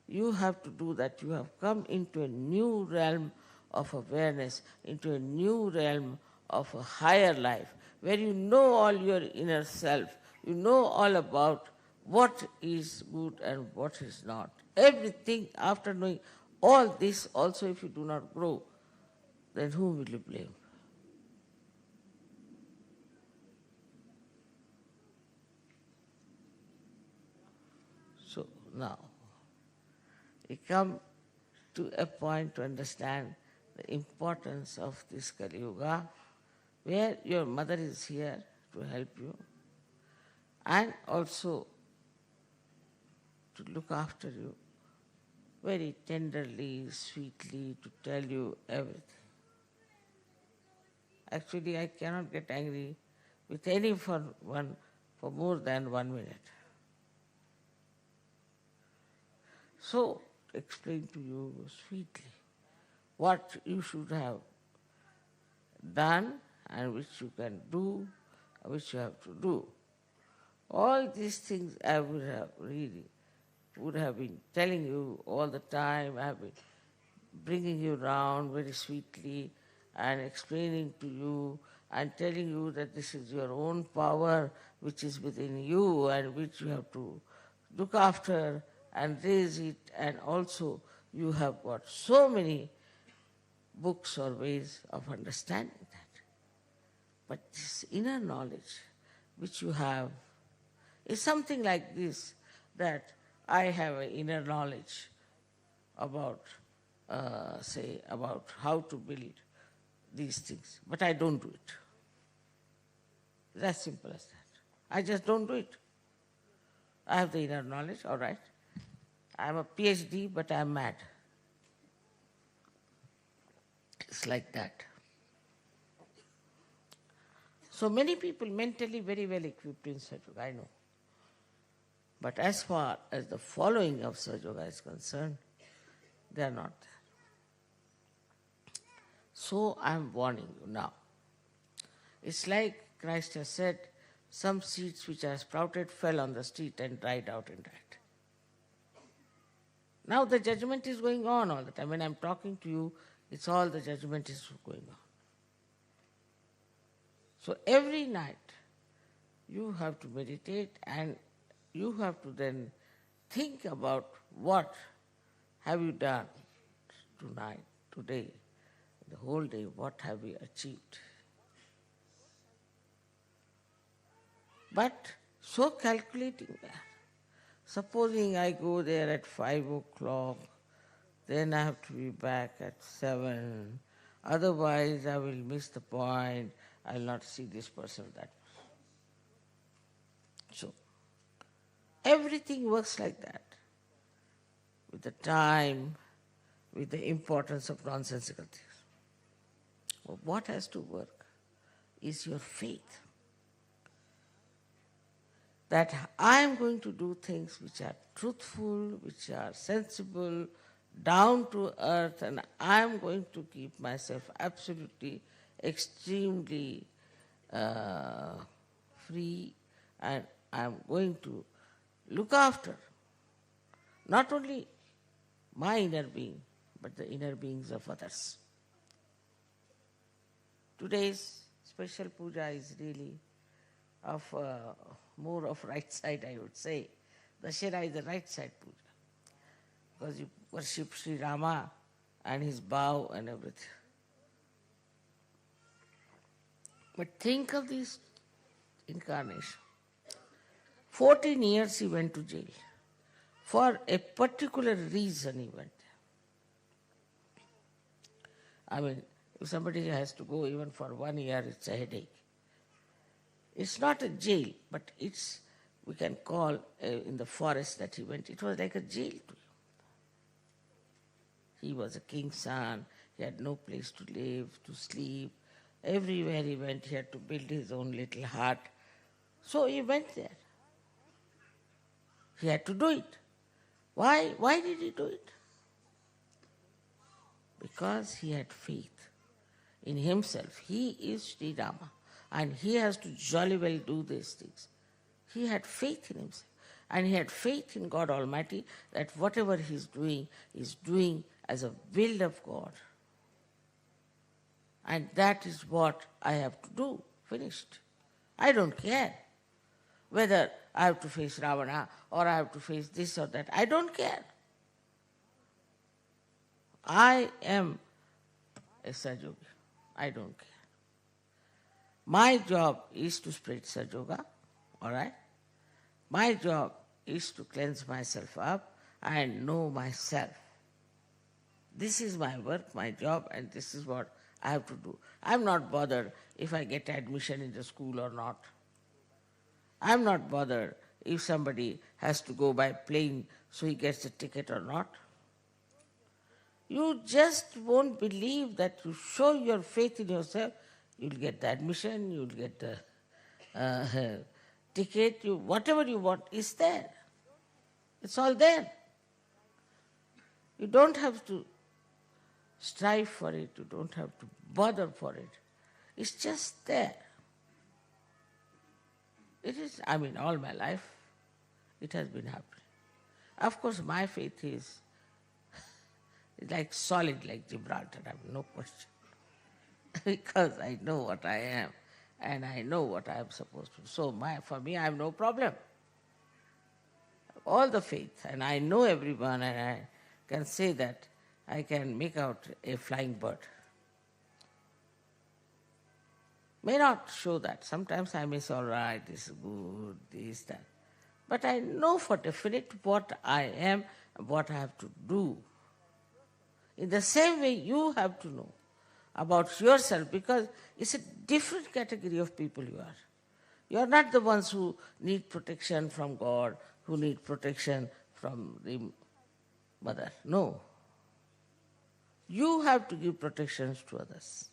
you have to do, that you have come into a new realm of awareness, into a new realm of a higher life, where you know all your inner self, you know all about what is good and what is not. Everything, after knowing all this, also if you do not grow, then whom will you blame? So now, we come to a point to understand the importance of this Kali Yuga, where your mother is here to help you and also to look after you very tenderly, sweetly, to tell you everything. Actually, I cannot get angry with anyone for more than 1 minute. So, explain to you sweetly what you should have done and which you can do, which you have to do. All these things I would have been telling you all the time. I have been bringing you round very sweetly and explaining to you and telling you that this is your own power which is within you and which you have to look after and raise it, and also you have got so many books or ways of understanding that. But this inner knowledge which you have is something like this, that I have an inner knowledge about, about how to build these things, but I don't do it. It's as simple as that. I just don't do it. I have the inner knowledge, all right. I'm a PhD, but I'm mad. It's like that. So many people mentally very well equipped in Sahaja Yoga, I know. But as far as the following of Sahaja Yoga is concerned, they are not there. So I am warning you now. It's like Christ has said, some seeds which are sprouted fell on the street and dried out and died. Now the judgment is going on all the time. When I'm talking to you, it's all the judgment is going on. So every night you have to meditate and you have to then think about what have you done tonight, today, the whole day, what have you achieved. But so calculating that. Supposing I go there at 5 o'clock, then I have to be back at 7. Otherwise I will miss the point. I will not see this person or that person. So, everything works like that. With the time, with the importance of nonsensical things. But what has to work is your faith. That I am going to do things which are truthful, which are sensible, down to earth, and I am going to keep myself absolutely, extremely free, and I am going to look after not only my inner being, but the inner beings of others. Today's special puja is really of more of right side, I would say. Dashera is the right side puja, because you worship Sri Rama and his bow and everything. But think of this incarnation. 14 years he went to jail. For a particular reason he went there. I mean, if somebody has to go even for 1 year, it's a headache. It's not a jail, but it's, we can call in the forest that he went, it was like a jail to him. He was a king's son, he had no place to live, to sleep. Everywhere he went, he had to build his own little hut. So he went there. He had to do it. Why? Why did he do it? Because he had faith in himself. He is Sri Rama. and he has to jolly well do these things. He had faith in himself, and he had faith in God Almighty that whatever he's doing as a will of God. And that is what I have to do. Finished. I don't care whether I have to face Ravana or I have to face this or that. I don't care. I am a Sahaja. I don't care. My job is to spread Sahaja, all right? My job is to cleanse myself up and know myself. This is my work, my job, and this is what I have to do. I'm not bothered if I get admission in the school or not. I'm not bothered if somebody has to go by plane so he gets a ticket or not. You just won't believe that you show your faith in yourself, you'll get the admission, you'll get the ticket, whatever you want is there. It's all there. You don't have to strive for it, you don't have to bother for it. It's just there. It is, all my life, it has been happening. Of course, my faith is like solid like Gibraltar, I have no question. Because I know what I am and I know what I am supposed to do. So for me, I have no problem. All the faith, and I know everyone, and I can say that I can make out a flying bird. May not show that. Sometimes I may say, all right, this is good, this, that. But I know for definite what I am and what I have to do. In the same way, you have to know about yourself, because it's a different category of people you are. You are not the ones who need protection from God, who need protection from the mother. No. You have to give protections to others.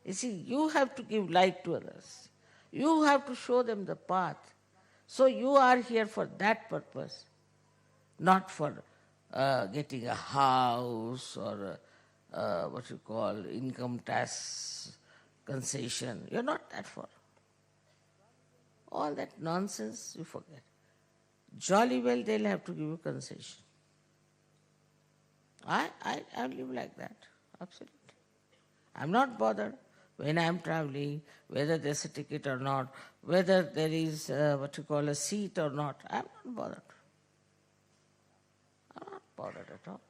You see, you have to give light to others. You have to show them the path. So you are here for that purpose, not for getting a house or what you call income tax concession. You're not that for. All that nonsense you forget. Jolly well they'll have to give you concession. I live like that, absolutely. I'm not bothered when I'm traveling, whether there's a ticket or not, whether there is what you call a seat or not. I'm not bothered. I'm not bothered at all.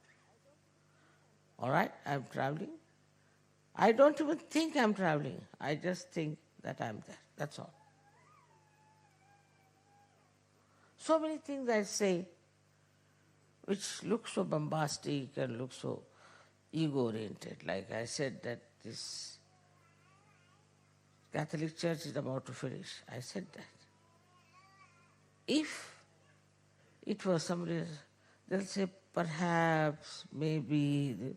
All right, I'm traveling. I don't even think I'm traveling. I just think that I'm there. That's all. So many things I say which look so bombastic and look so ego-oriented. Like I said that this Catholic Church is about to finish. I said that. If it was somebody else, they'll say perhaps, maybe.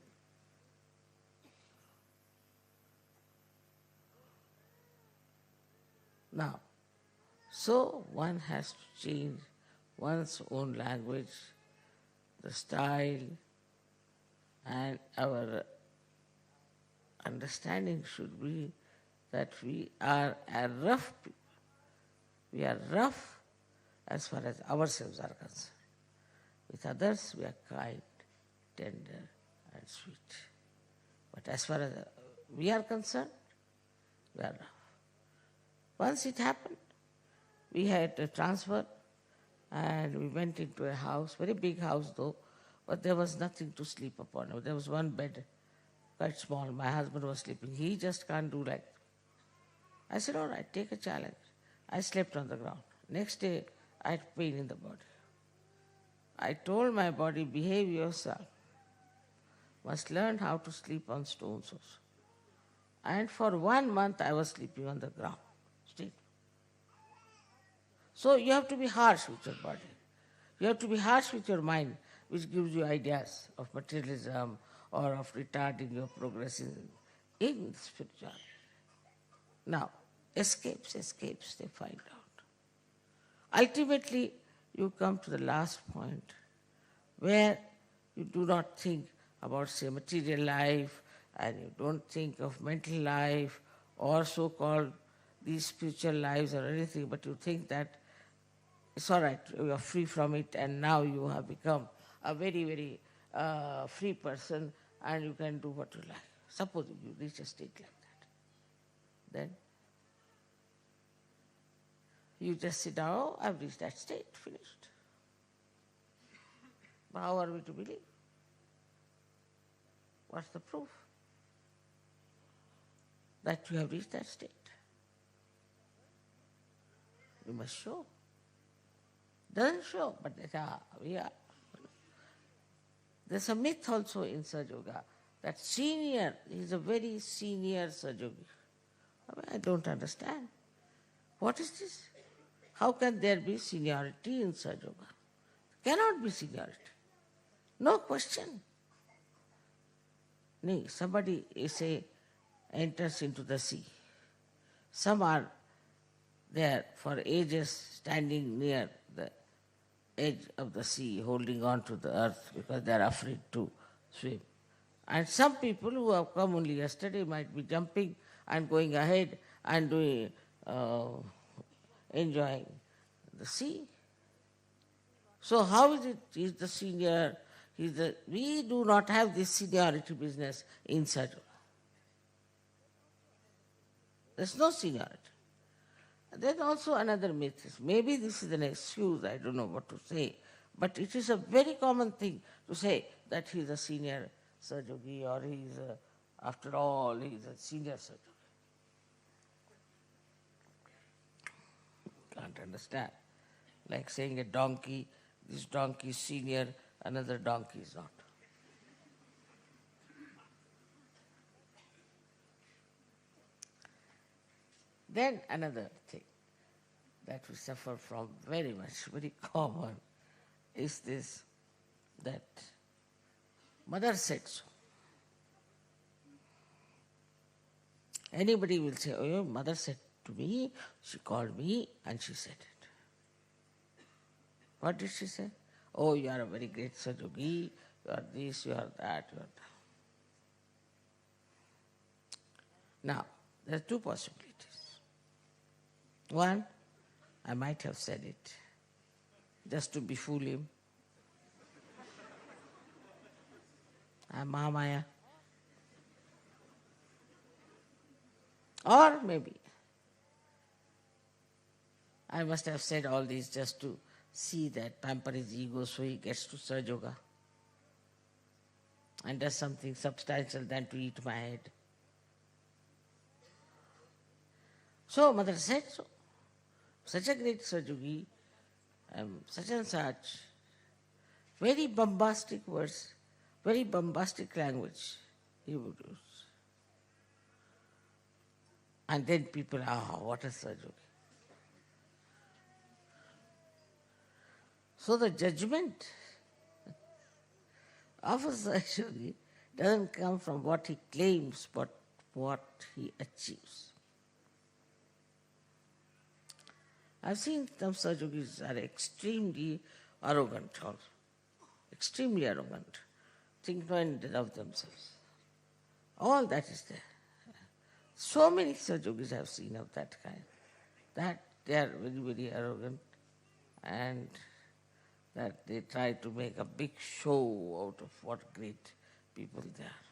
Now, so one has to change one's own language, the style, and our understanding should be that we are a rough people. We are rough as far as ourselves are concerned. With others, we are kind, tender, and sweet. But as far as we are concerned, we are rough. Once it happened, we had a transfer and we went into a house, very big house though, but there was nothing to sleep upon. There was one bed, quite small. My husband was sleeping. He just can't do like that. I said, all right, take a challenge. I slept on the ground. Next day, I had pain in the body. I told my body, behave yourself. Must learn how to sleep on stones also. And for 1 month, I was sleeping on the ground. Still. So you have to be harsh with your body. You have to be harsh with your mind, which gives you ideas of materialism or of retarding your progress in spirituality. Now, escapes, they find out. Ultimately, you come to the last point where you do not think about, say, material life, and you don't think of mental life or so-called these spiritual lives or anything, but you think that it's all right, you are free from it, and now you have become a very, very free person, and you can do what you like. Suppose you reach a state like that. Then you just sit down, oh, I've reached that state, finished. But how are we to believe? What's the proof that you have reached that state? You must show. Doesn't show, but we are. There's a myth also in Sahaja Yoga that senior, he's a very senior Sahaja Yogi. I don't understand. What is this? How can there be seniority in Sahaja Yoga? Cannot be seniority. No question. No, somebody, say, enters into the sea. Some are there for ages standing near the edge of the sea, holding on to the earth because they are afraid to swim. And some people who have come only yesterday might be jumping and going ahead and doing, enjoying the sea. So how is it he's the senior? We do not have this seniority business in Sahaja Yoga. There's no seniority. Then also another myth is, maybe this is an excuse, I don't know what to say, but it is a very common thing to say that he is a senior Sahaja Yogi, or he is, after all, he is a senior Sahaja Yogi. Can't understand. Like saying a donkey, this donkey is senior, another donkey is not. Then another thing that we suffer from very much, very common, is this, that mother said so. Anybody will say, oh, your mother said to me, she called me and she said it. What did she say? Oh, you are a very great Sahaja Yogi, you are this, you are that, you are that. Now, there are two possibilities. One, I might have said it just to befool him. I'm Mahamaya. Or maybe I must have said all this just to see that pamper his ego so he gets to Sahaja Yoga and does something substantial than to eat my head. So mother said so. Such a great Sahaja Yogi, such and such, very bombastic words, very bombastic language he would use. And then people, what a Sahaja Yogi. So the judgment of a Sahaja Yogi doesn't come from what he claims, but what he achieves. I've seen some Sahaja Yogis are extremely arrogant also. Extremely arrogant. Think no end of themselves. All that is there. So many Sahaja Yogis I have seen of that kind. That they are very, very arrogant, and that they try to make a big show out of what great people they are.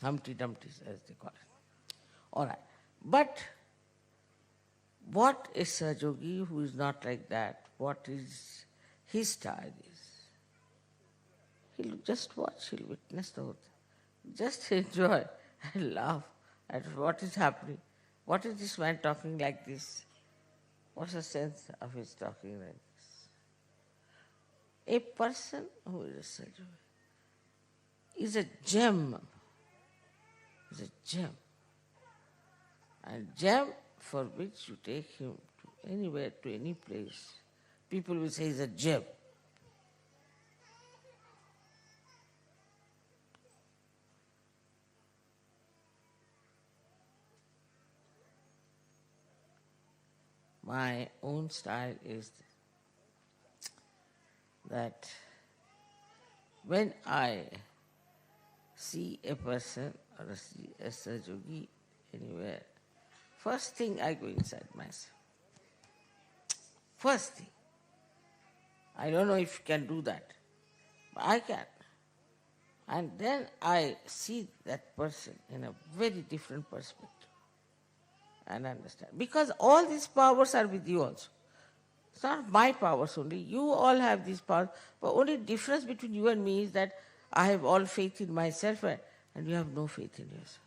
Humpty Dumptys, as they call it. All right. But what is Sahaja Yogi who is not like that? What is his style is? He'll just watch, he'll witness the whole thing. Just enjoy and laugh at what is happening. What is this man talking like this? What's the sense of his talking like this? A person who is a Sahaja Yogi is a gem. Is a gem. And gem for which you take him to anywhere, to any place, people will say he's a gem. My own style is that when I see a person or see a Sahaja Yogi anywhere, First thing I go inside myself. First thing. I don't know if you can do that, but I can. And then I see that person in a very different perspective and understand. Because all these powers are with you also. It's not my powers only. You all have these powers. But only difference between you and me is that I have all faith in myself and you have no faith in yourself.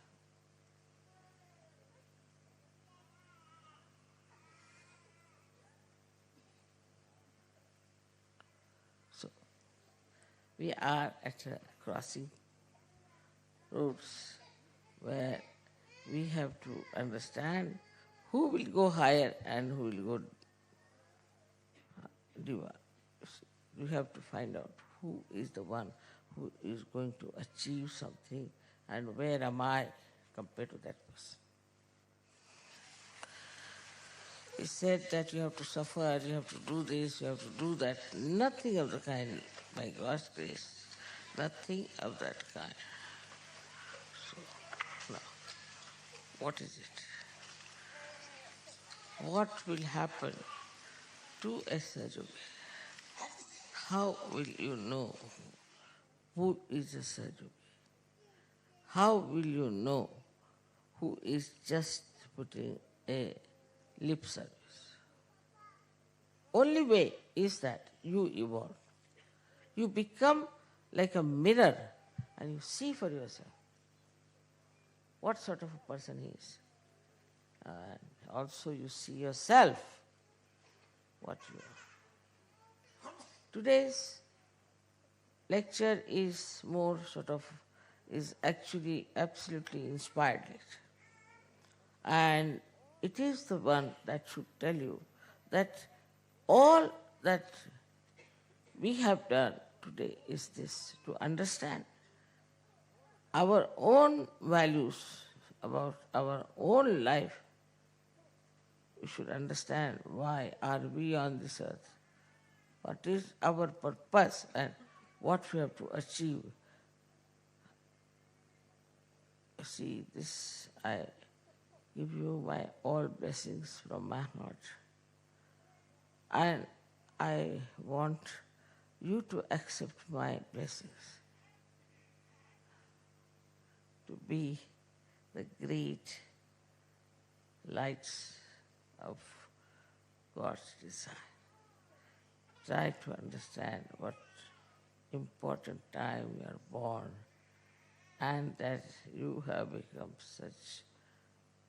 So, we are at a crossing roads where we have to understand who will go higher and who will go deeper. You have to find out who is the one who is going to achieve something and where am I compared to that person. He said that you have to suffer, you have to do this, you have to do that. Nothing of the kind, by God's grace. Nothing of that kind. So, now, what is it? What will happen to a Sahaja? How will you know who is a Sahaja? How will you know who is just putting a lip service? Only way is that you evolve. You become like a mirror and you see for yourself what sort of a person he is. And also you see yourself what you are. Today's lecture is more is actually absolutely inspired lecture. And it is the one that should tell you that all that we have done today is this, to understand our own values, about our own life. We should understand why are we on this earth, what is our purpose and what we have to achieve. See, this I give you my all blessings from my heart. And I want you to accept my blessings, to be the great lights of God's design. Try to understand what important time you are born and that you have become such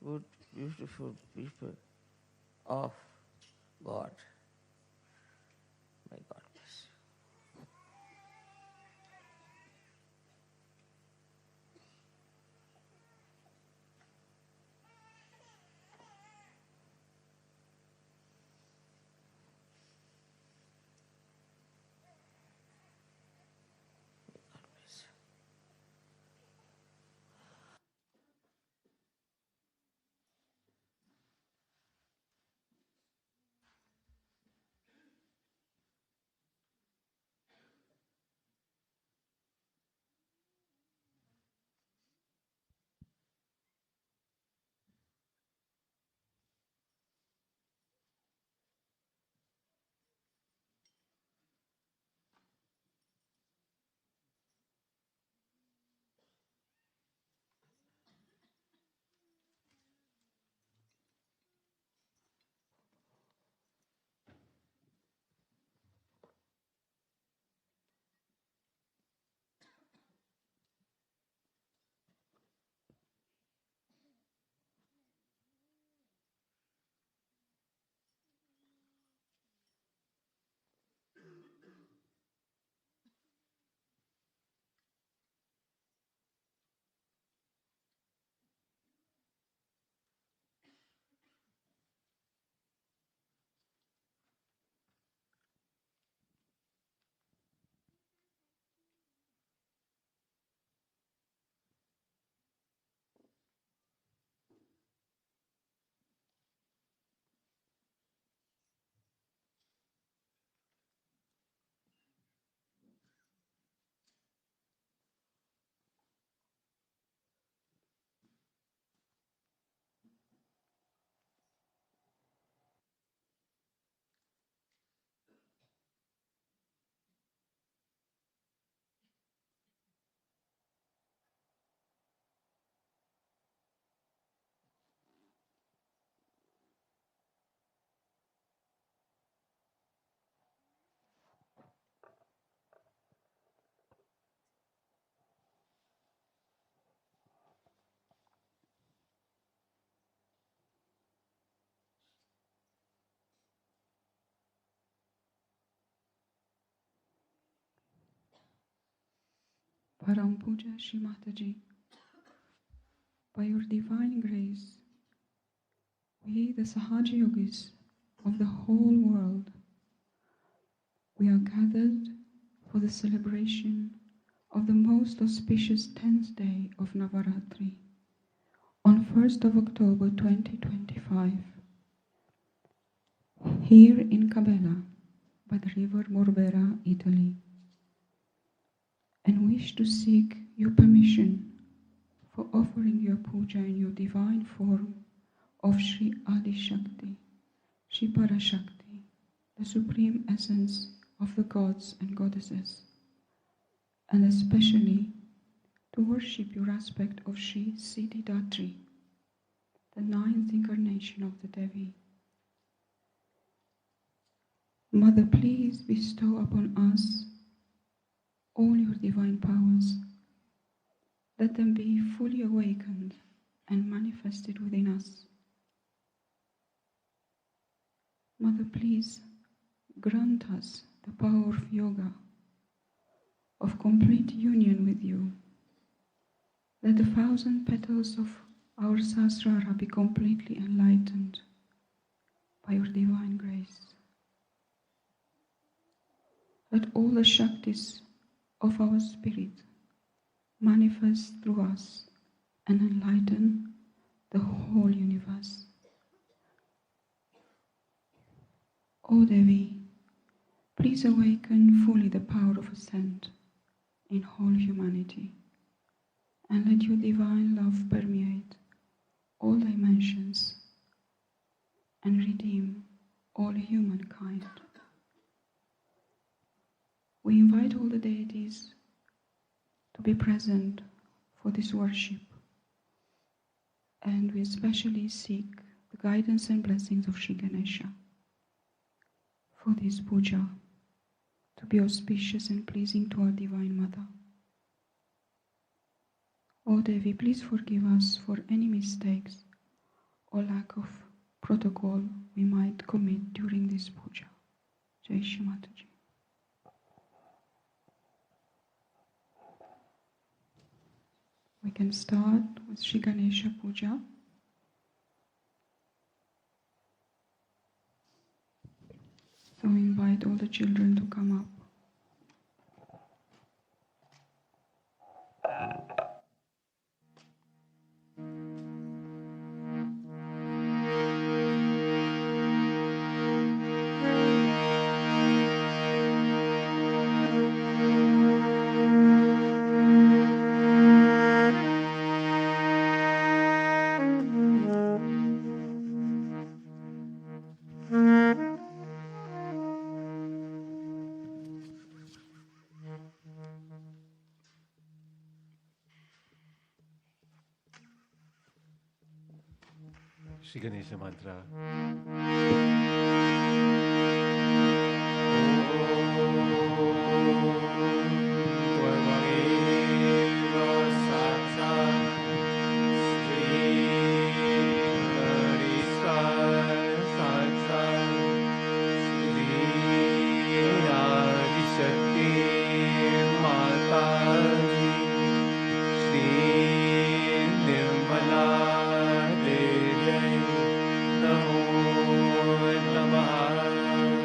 good, beautiful people of God. May God bless you. Param Puja Shri Mataji, by your divine grace, we, the Sahaja yogis of the whole world, we are gathered for the celebration of the most auspicious 10th day of Navaratri, on 1st of October 2025, here in Cabella, by the river Borbera, Italy, and wish to seek your permission for offering your puja in your divine form of Shri Adi Shakti, Shri Parashakti, the supreme essence of the gods and goddesses, and especially to worship your aspect of Shri Siddhidatri, the 9th incarnation of the Devi. Mother, please bestow upon us all your divine powers. Let them be fully awakened and manifested within us. Mother, please grant us the power of yoga, of complete union with you. Let the 1,000 petals of our Sahasrara be completely enlightened by your divine grace. Let all the Shaktis of our spirit manifest through us and enlighten the whole universe. O Devi, please awaken fully the power of ascent in whole humanity, and let your divine love permeate all dimensions and redeem all humankind. We invite all the deities to be present for this worship, and we especially seek the guidance and blessings of Shri Ganesha for this puja to be auspicious and pleasing to our Divine Mother. O Devi, please forgive us for any mistakes or lack of protocol we might commit during this puja. Jai Shri Mataji. We can start with Shri Ganesha Puja. So we invite all the children to come up. Shri Ganesha Mantra. Namo Namah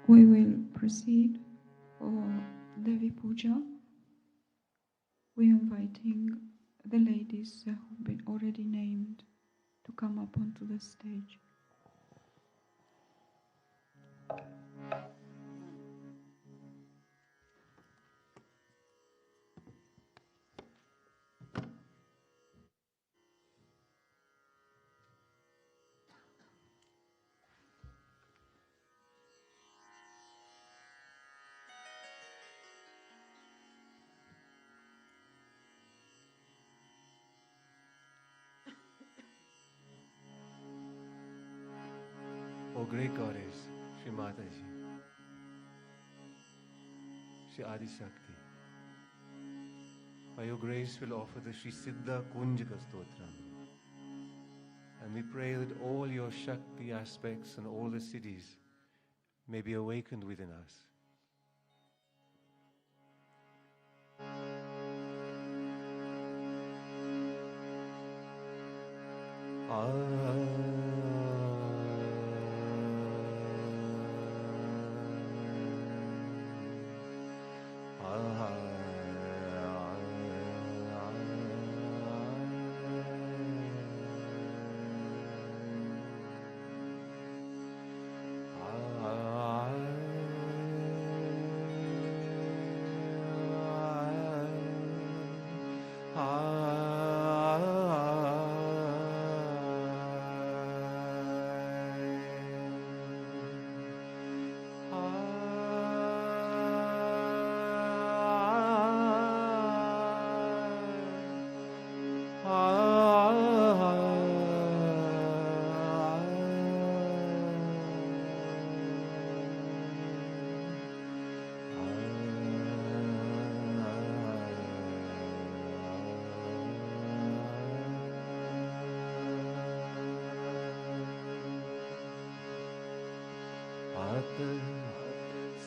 We will proceed for Devi Puja. We are inviting the ladies who've been already named to come up onto the stage. O great goddess, Shri Mataji, Shri Adi Shakti, by your grace we'll offer the Shri Siddha Kunjaka Stotram. And we pray that all your Shakti aspects and all the siddhis may be awakened within us.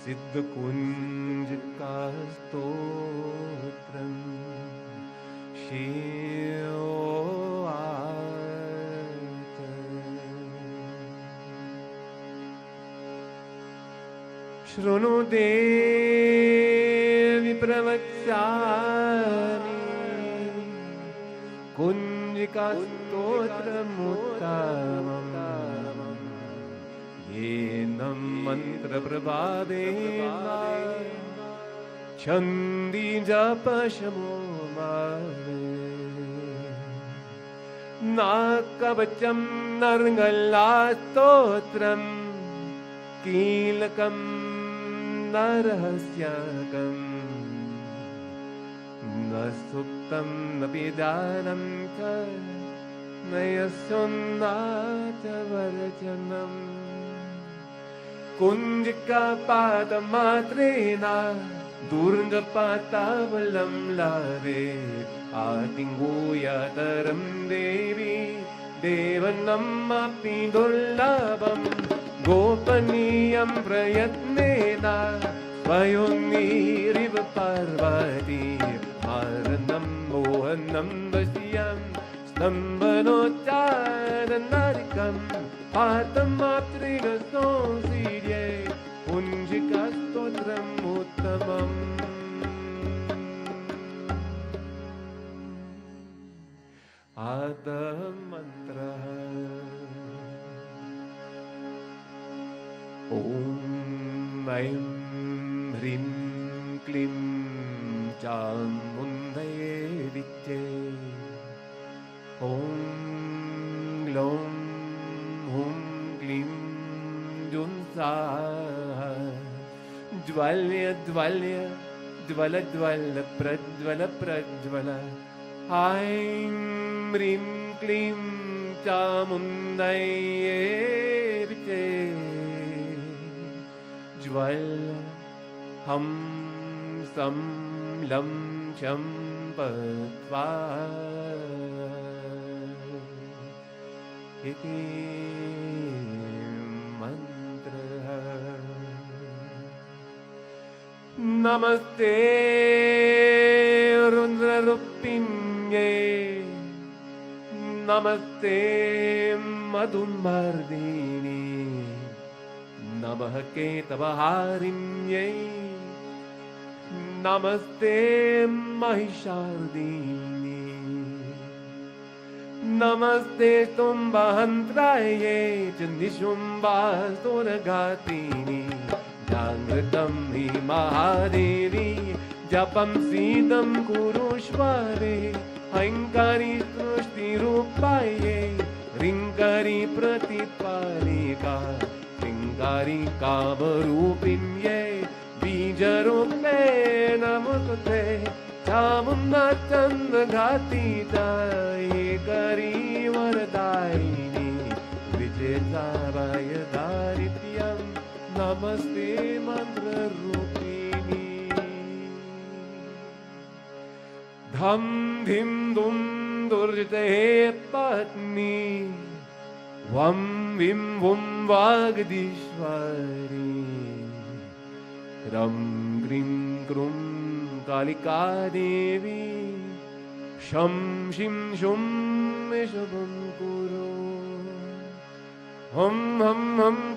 Siddha Kunjaka Stotram Shrunu Devi Pravakshami Kunjaka Stotram Uttamam Yenam Mantra Prabhavena Chandi Japashamo Mave Nakavacham Narngala Stotram Kilakam Narahasyakam Nasuktam Napidanam Ka Nayasunnacha Varjanam Kunjika Pada Matrena Durga Patavalam Lave Atinguya Taram Devi Devanam Apidulabam Gopaniyam Prayatnena Svayuniriva Parvati Maranam Mohanam Vasyam Stambanocharanarikam Atamatrina Sonsidye Kunjika Stotram Uttamam Adamantra Om Aim Hrim Klim Chamundaye Viche Om Glom Hum Glim Junsa Dvalya Dvalya Dvala Dvala Pradvala Pradvala Aim Rim Klim Chamundaye Viche Jval Ham Sam Lam Champatva Iti Mantra Namaste Rundra Rupinye Namaste Madhumardini नमः केतवहारिण्यै नमस्ते महिषार्दिन्यै नमस्ते तुम्बहन्त्रायै च निशुम्भासुरघातिनि जागृतं हि महादेवी जपं सीदं कुरुष्वरे अहङ्कारी सृष्टिरूपायै ह्रीङ्कारी प्रतिपालिका ह्रीङ्कारी कामरूपिण्यै बीजरूपे नमस्ते चामुण्डचन्द्रघातितायै करी वरदायिनी विजयताराय दारित्यं नमस्ते मन्त्ररूपिणी धम धिम दुम दुर्जते पत्नी वम विम वुम वागदीश्वरी क्रम ग्रीं क्रूं कालिका देवी शं शिं शुं शुभं कुरु हम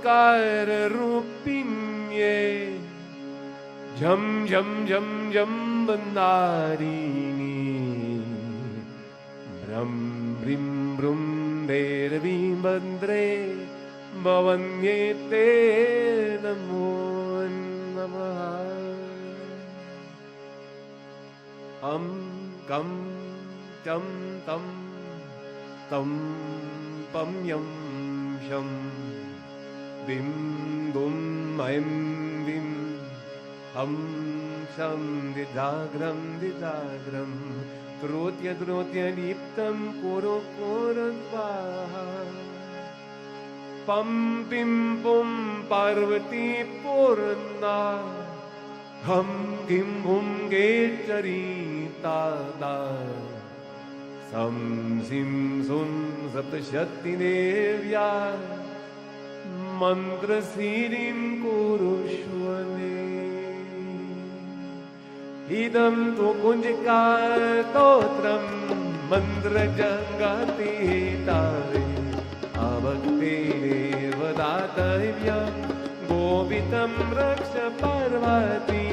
काररूपिण्ये झम झम झम झम बन्दारिणी ब्रह्म ब्रीं ब्रूं भैरवीं भद्रे भवन्ये ते नमो नमः हम कम चम तम तम पम यम शम बिम बुम ऐं बिम हम शम दिजाग्रम दिजाग्रम त्रोत्य त्रोत्य दीप्तं कुरु कुरु स्वाहा पम पिम पुम पार्वती पूर्णा हम किं हुं गेचरी तादा सं सिं सुं सप्तशक्तिदेव्या मन्त्रसिद्धिं कुरुष्वमे इदं तु कुञ्जिकास्तोत्रं मन्त्रजगतीतारे अभक्तेरेव दातव्यं गोवितं रक्ष पार्वती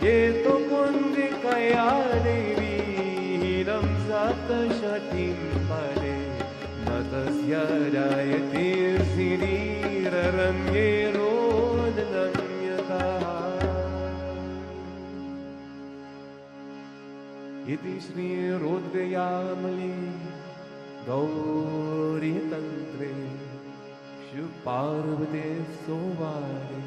ये तु कुञ्जिकया देवी हीनं सप्तशतीं पदे न तस्य जायते श्रीररण्ये रोदनं यथा इति श्रीरुद्रयामले गौरीतन्त्रे शिवपार्वते सोवारे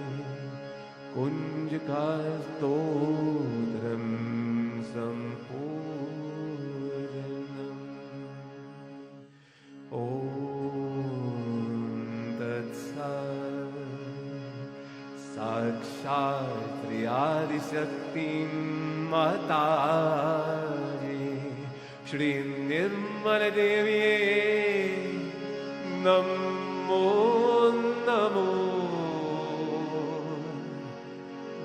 कुञ्जकास्तोत्रं सम्पूर्णम् ॐ तत्सत् साक्षात् श्री आदिशक्तिं माताये श्री निर्मलदेव्ये नमो नमो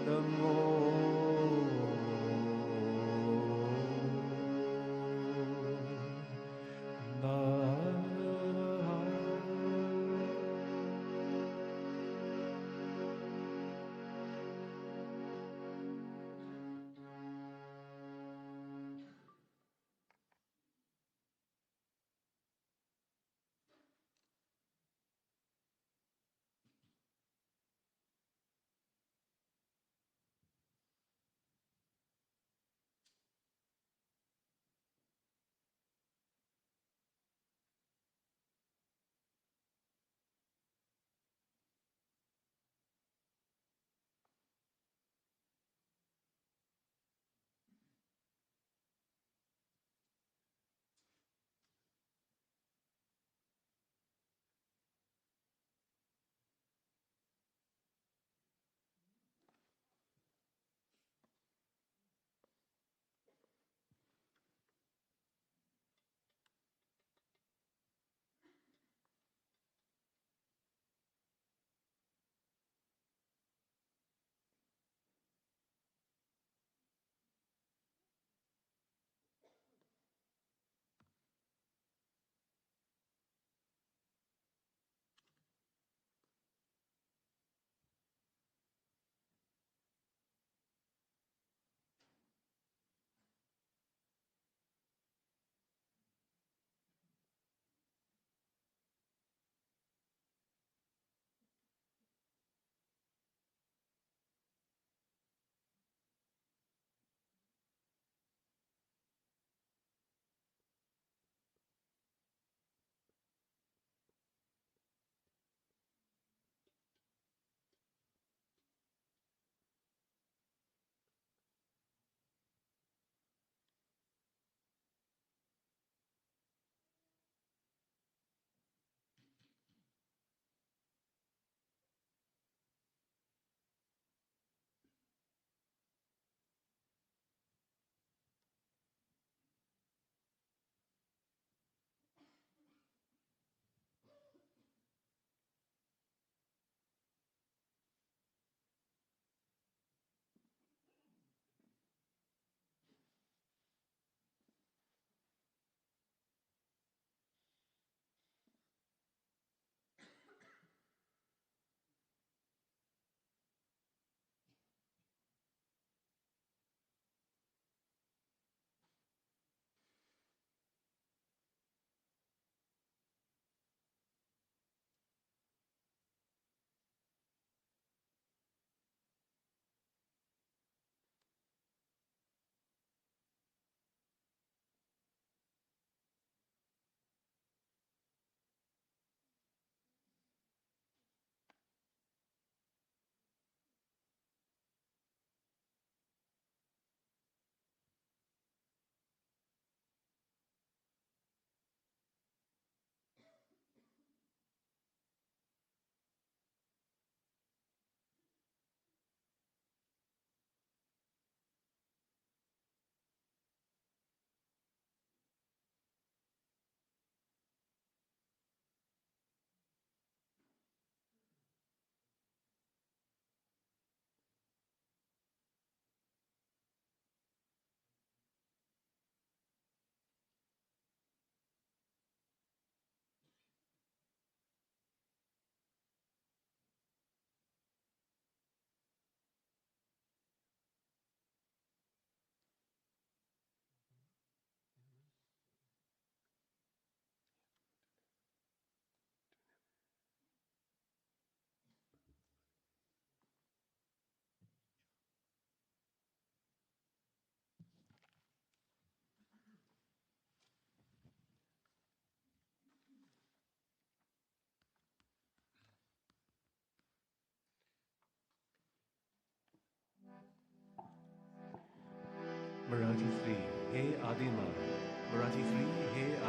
नमो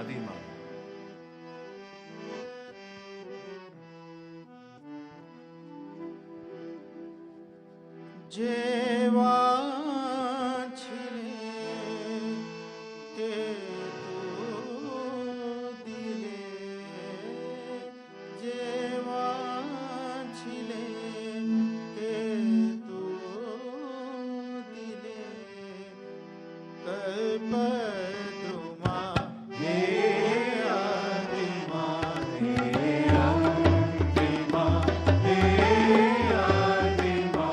Adima. जेवा छिले के तू दिले जेवा छिले के तू दिले कल्पद्रुमा हे आदिमा हे आदिमा हे Adima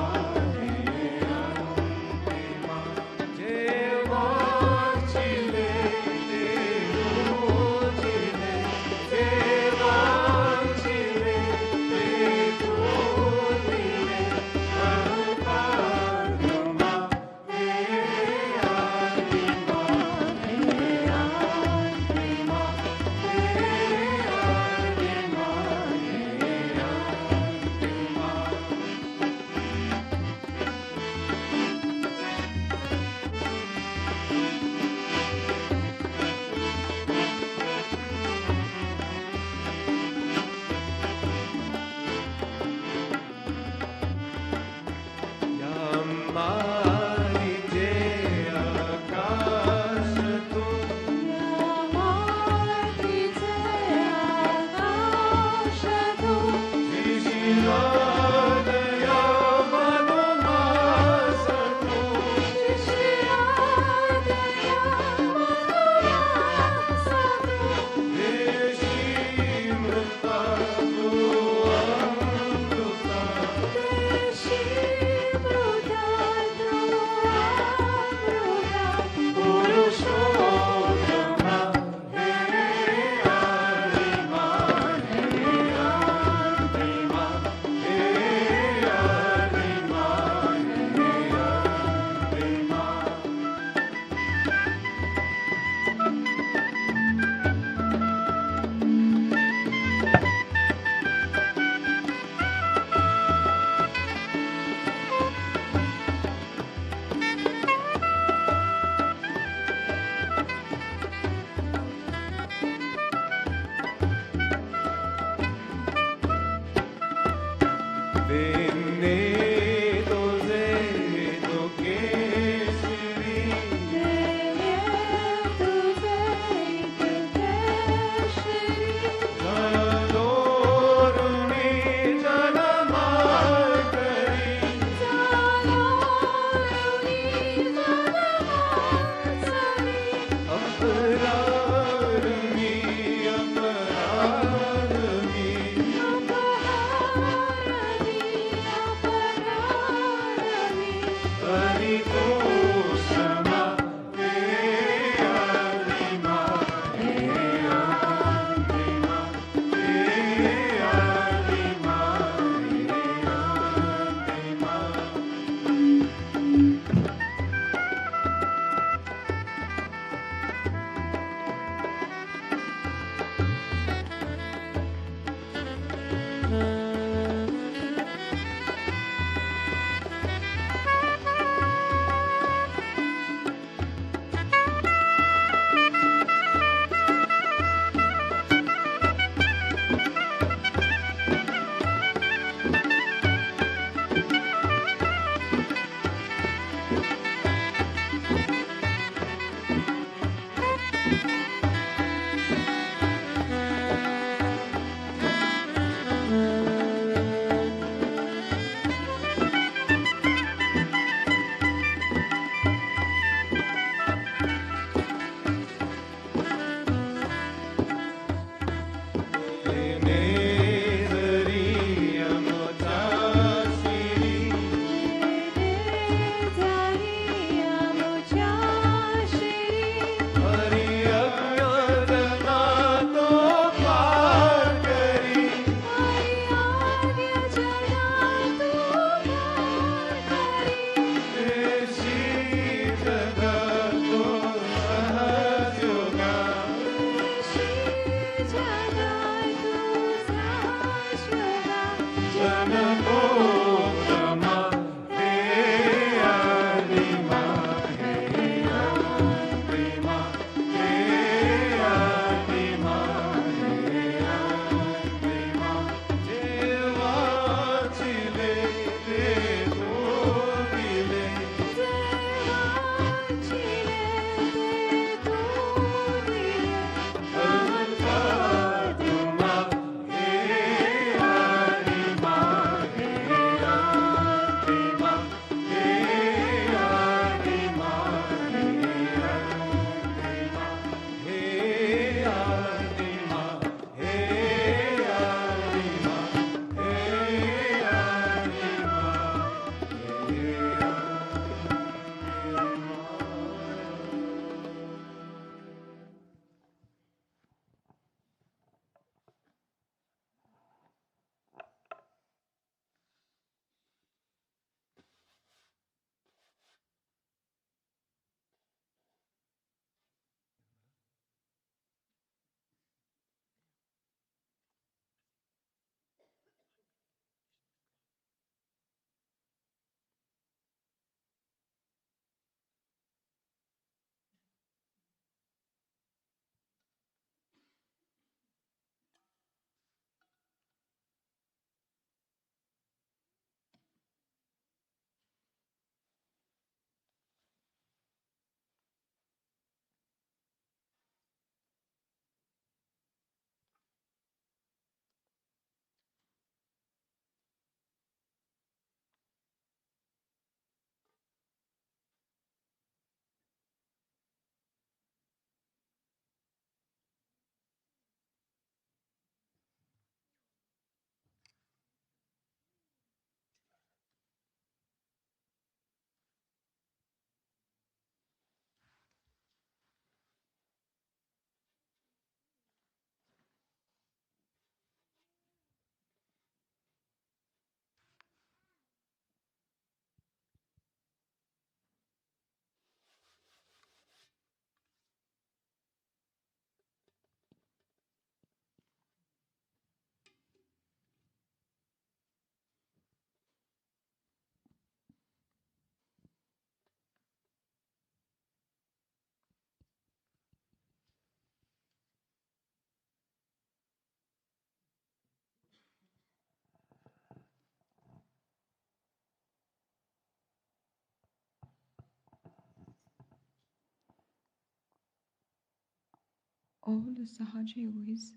all the Sahaja yogis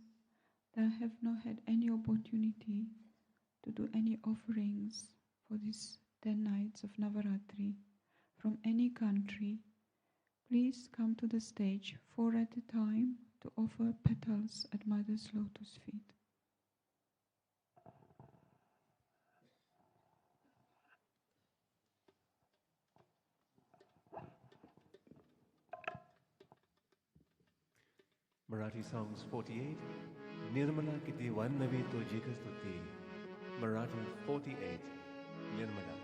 that have not had any opportunity to do any offerings for these 10 nights of Navaratri from any country, please come to the stage 4 at a time to offer petals at Mother's lotus feet. Marathi songs 48, Nirmala Kiti Vannavi Tojika Stuti. Marathi 48, Nirmala.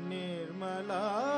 Nirmala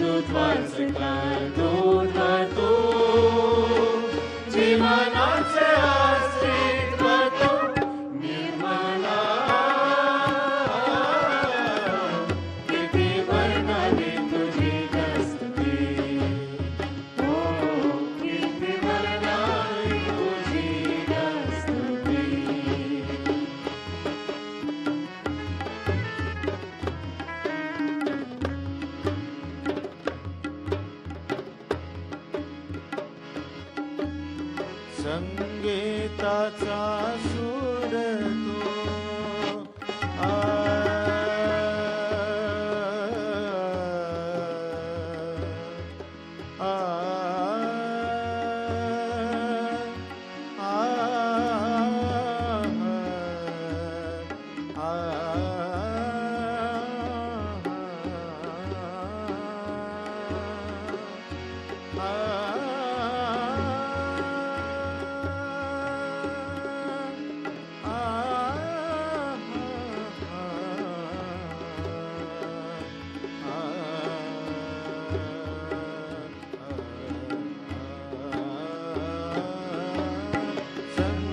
दूत वाचता दूत तू जीवनाचे अस्तित्व तू निर्मला किती वर्णावी तुझी स्तुती ओ किती वर्णावी तुझी स्तुती संगीताचा सूर तू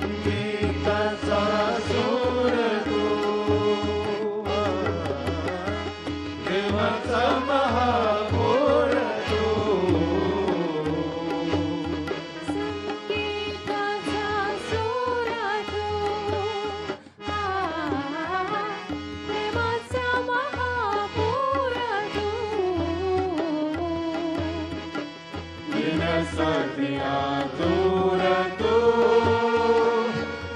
संगीताचा सूर तू देवाचा महापूर तू संगीताचा सूर तू प्रेमाचा महापूर तू दिनसाठी आतुर तू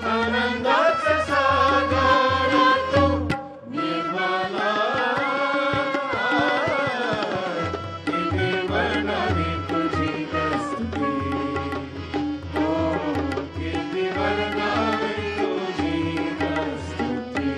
आनंदाचा सागर तू निर्मला किती वर्णावी तुझी स्तुती ओ किती वर्णावी तुझी स्तुती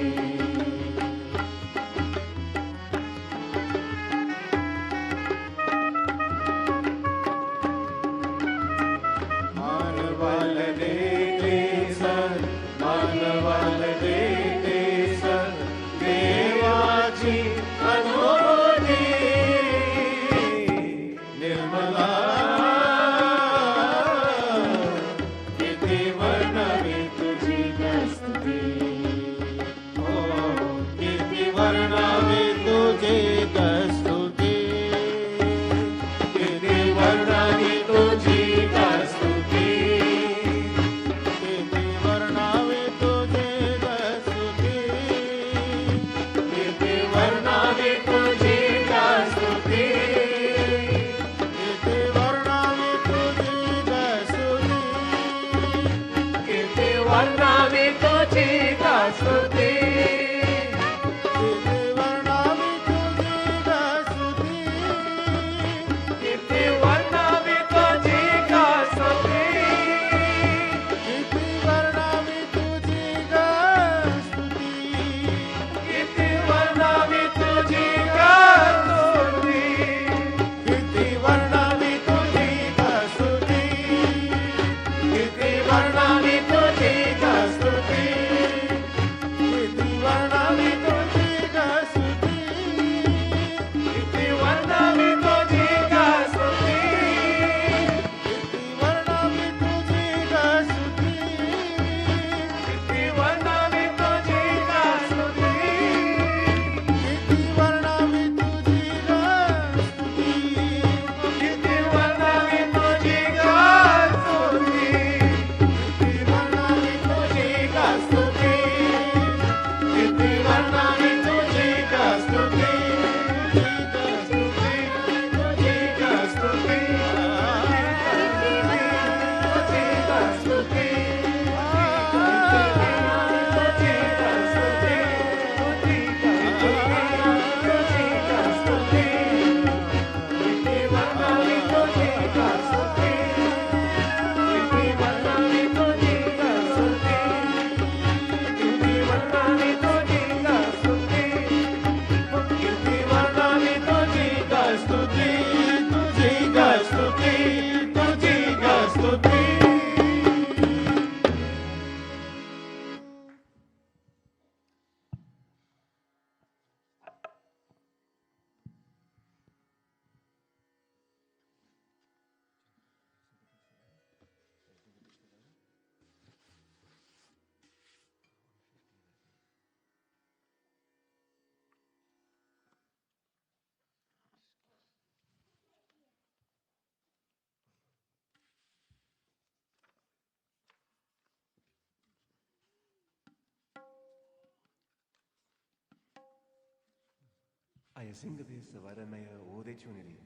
Ayasingabe Savaramaya Ode Chuniri.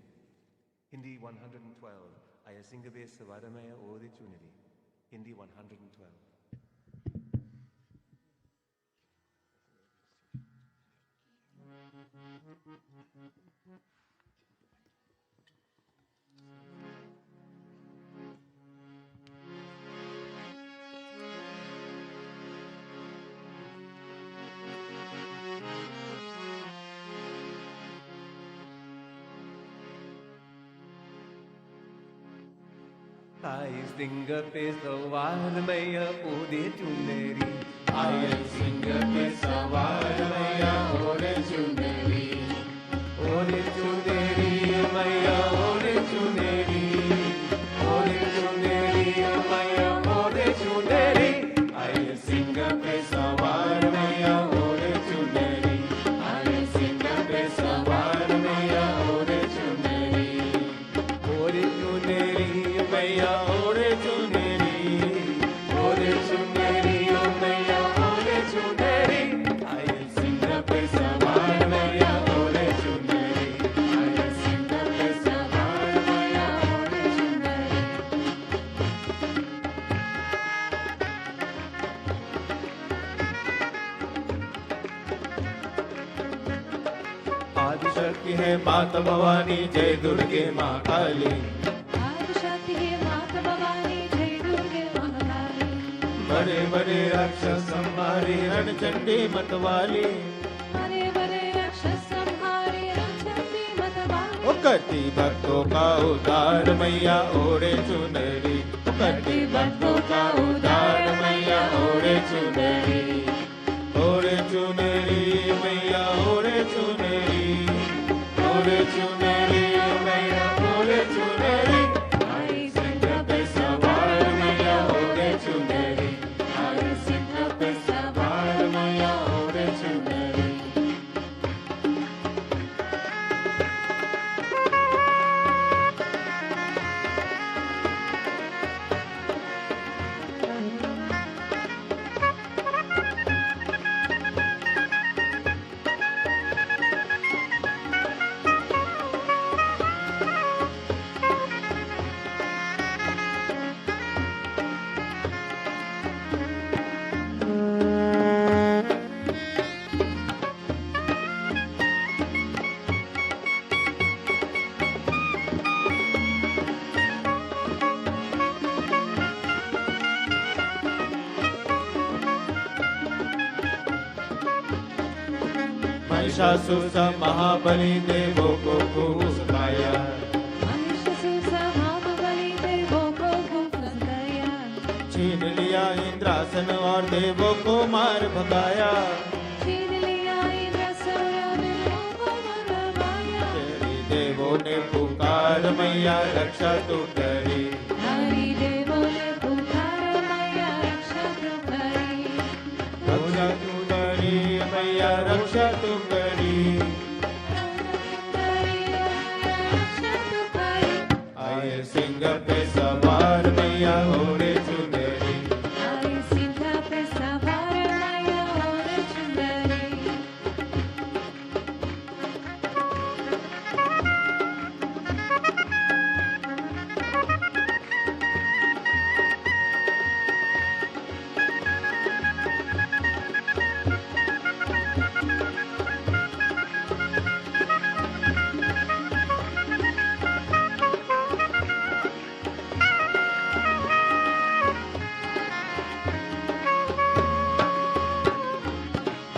Hindi 112. Ayasingabe Savaramaya Ode Chuniri. Hindi 112. Ayasingabe Savaramaya Ode Chuniri. Ayasingabe Savaramaya Ode Chuniri. Ode Chuniri Maya Ode Chuniri. Ode Chuniri Maya Ode Chuniri. Ayasingabe Savaramaya Ode Chuniri. Ayasingabe Savaramaya Ode Chuniri. Ode Chuniri Maya Ode Chuniri. Ode Chuniri Maya Ode Chuniri. Ayasingabe Savaramaya Ode Chuniri. Ayasingabe Savaramaya Ode Chuniri. Adishakti है माता भवानी जय दुर्गे माँ काली। आदिशक्ति है माता भवानी जय दुर्गे महाकाली। बड़े बड़े राक्षस संहारी रणचंडी मतवाली। बड़े बड़े राक्षस संहारी रणचंडी मतवाली। ओ करती भक्तों का उद्धार मैया ओढ़े चुनरी। ओ करती भक्तों का उद्धार मैया ओढ़े चुनरी। ओढ़े चुनरी मैया ओढ़े चुनरी। ओढ़े चुनरी मैया ओढ़े चुनरी। आई सिंह पे सवार मैया ओढ़े चुनरी। आई सिंह पे सवार मैया ओढ़े चुनरी। महिषासुर सा महाबली देवों को खूब सताया। महिषासुर सा महाबली देवों को खूब सताया। छीन लिया इंद्रासन और देवों को मार भगाया। छीन लिया इंद्रासन और देवों को मार भगाया। तेरी देवों ने पुकार मैया रक्षा तू करी। हरि देवों ने पुकार मैया रक्षा तू करी। रक्षा तू करी मैया रक्षा तू करी। आए सिंह पे सवार मैया ओढ़े चुनरी। आए सिंह पे सवार मैया ओढ़े चुनरी।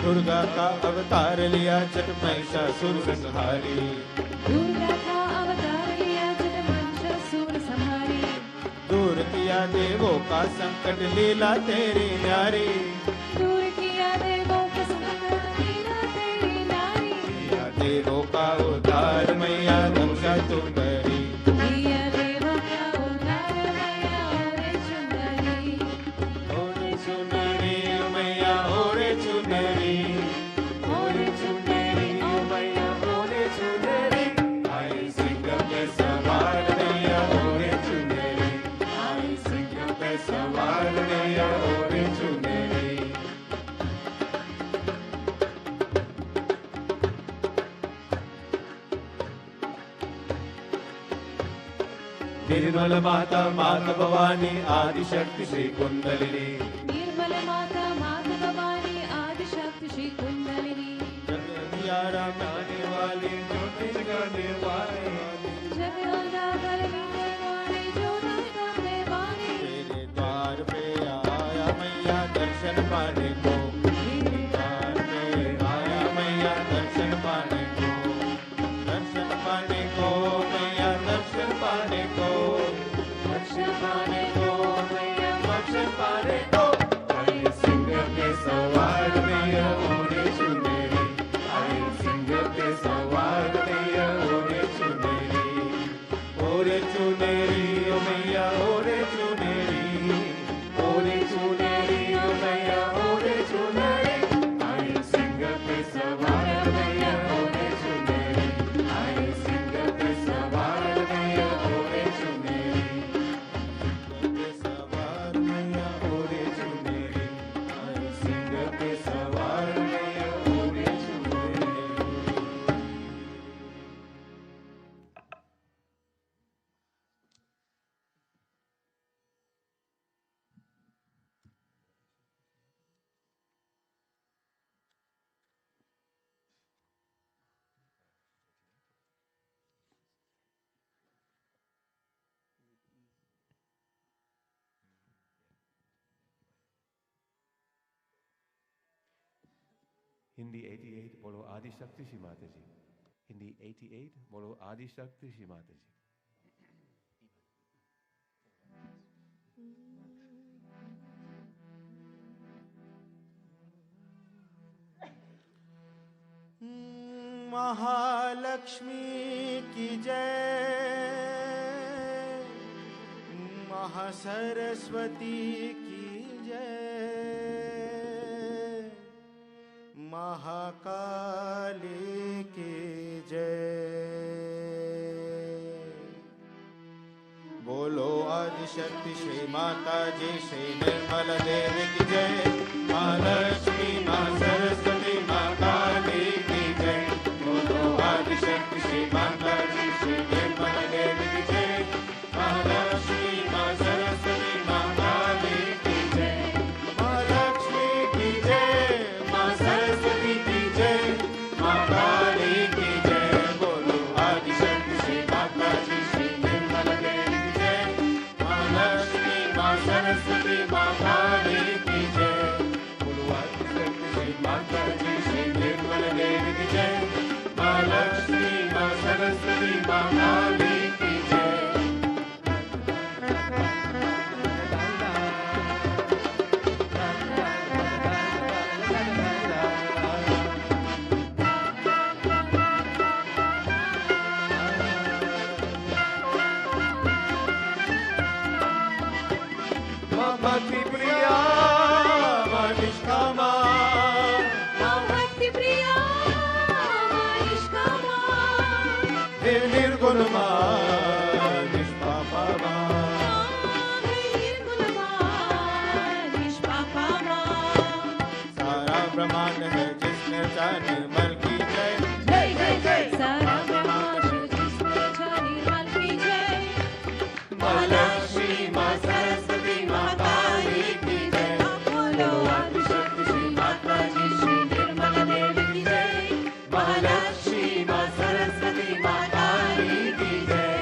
दुर्गा का अवतार लिया चट महिषासुर संहारी। दुर्गा का अवतार लिया जट महिषासुर संहारी। दूर किया देवों का संकट लीला तेरी न्यारी। दूर किया देवों का संकट लीला तेरी नारी। किया देवों का उद्धार मैया रक्षा तू करी। किया देवों का उद्धार मैया ओढ़े चुनरी। ओढ़े चुनरी मैया ओढ़े चुनरी। ओढ़े चुनरी मैया ओढ़े चुनरी। आई सिंह पे सवार मैया ओढ़े चुनरी। आई सिंह पे सवार मैया ओढ़े चुनरी। निर्मल माता माता भवानी आदि शक्ति श्री कुंडलिनी निर्मल माता माता भवानी आदि शक्ति श्री कुंडलिनी जगदियारा गाने वाली ज्योति जगाने वाली जब उजागर बिखरे वाली ज्योति जगाने वाली तेरे द्वार पे आया मैया दर्शन पाने को तेरे द्वार पे आया मैया दर्शन पाने को मैया दर्शन पाने को मैया दर्शन पाने को आए सिंह पे सवार मैया ओढ़े चुनरी आए सिंह पे सवार मैया ओढ़े चुनरी ओ मैया ओढ़े चुनरी ओ मैया ओढ़े चुनरी आए सिंह पे सवार मैया ओढ़े चुनरी आए सिंह पे सवार मैया ओढ़े चुनरी पे सवार मैया ओढ़े चुनरी आए सिंह पे सवार मैया ओढ़े चुनरी Hindi 88, bolo Adi Shakti Shri Mataji. Hindi 88, bolo Adi Shakti Shri Mataji. Mahalakshmi की जय महासरस्वती की जय महाकाली की जय बोलो आदिशक्ति श्री माता जी श्री निर्मल देवी की जय महालक्ष्मी माँ सरस्वती माँ काली की जय बोलो आदिशक्ति श्री माता जी श्री निर्मल देवी की जय महालक्ष्मी माँ सरस्वती माँ काली की जय महालक्ष्मी की जय माँ सरस्वती की जय माँ काली की जय बोलो आदिशक्ति श्री माता जी श्री निर्मल देवी की जय महालक्ष्मी माँ सरस्वती माँ काली की जय बोलो आदिशक्ति श्री माता जी श्री निर्मल देवी की जय महालक्ष्मी माँ सरस्वती माँ काली की जय भक्ति प्रिया निष्कामा भक्ति प्रिया निष्कामा निर्गुण निष्पापा निष्पापा सारा ब्रह्मांड है जिसने चाहे निर्मल की जय जय जय जय सारा ब्रह्मांड जिसने चाहे निर्मल की जय महालक्ष्मी माँ सरस्वती माँ काली की जय बोलो आदिशक्ति श्री माता जी श्री निर्मल देवी की जय महालक्ष्मी माँ सरस्वती माँ काली की जय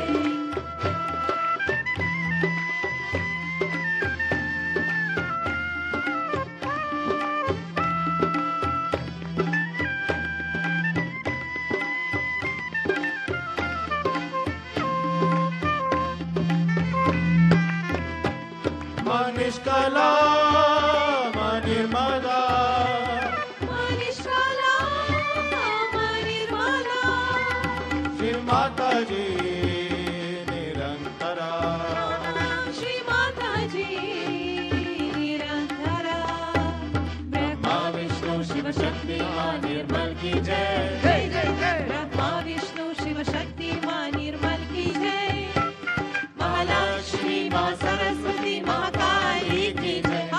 माँ निष्कला माँ निर्मला निष्काला निर्मला श्री माता जी निरंतरा श्री माता जी निरंतरा ब्रह्मा विष्णु शिव शक्ति माँ निर्मल की जय जय जय जय ब्रह्मा विष्णु शिव शक्ति माँ निर्मल की जय महालक्ष्मी माँ सरस्वती माँ काली की जय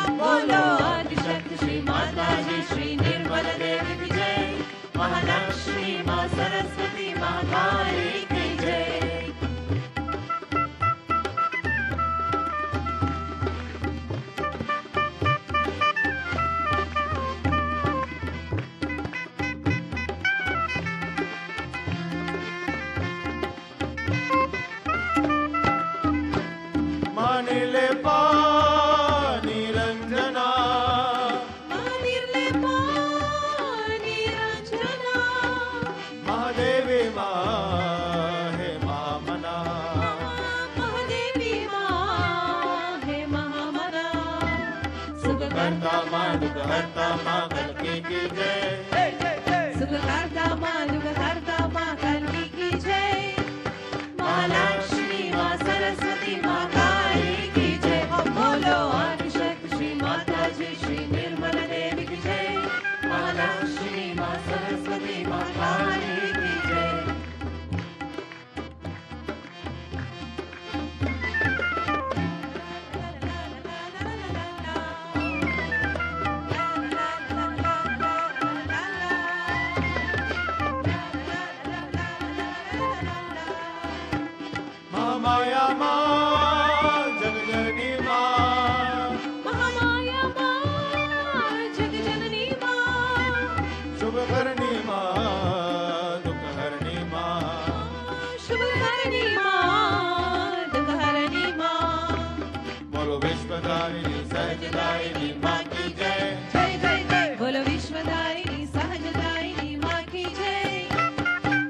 हरता माँ दुख हरता माँ कल्की की जय सुख हरता माँ दुख हरता माँ कल्की की जय माँ लक्ष्मी माँ सरस्वती माँ काली की जय बोलो आदिशक्ति श्री माता जी श्री निर्मला देवी की जय माँ लक्ष्मी माँ सरस्वती माँ काली की जय महामाया माँ जगजननी माँ महामाया माँ जग जननी माँ शुभ करनी माँ दुख हरनी माँ शुभ करनी माँ दुख हरनी माँ बोलो विश्वधारिणी सहजदारिणी माँ की जय जय जय जय बोलो विश्वदारिणी सहजदारिणी माँ की जय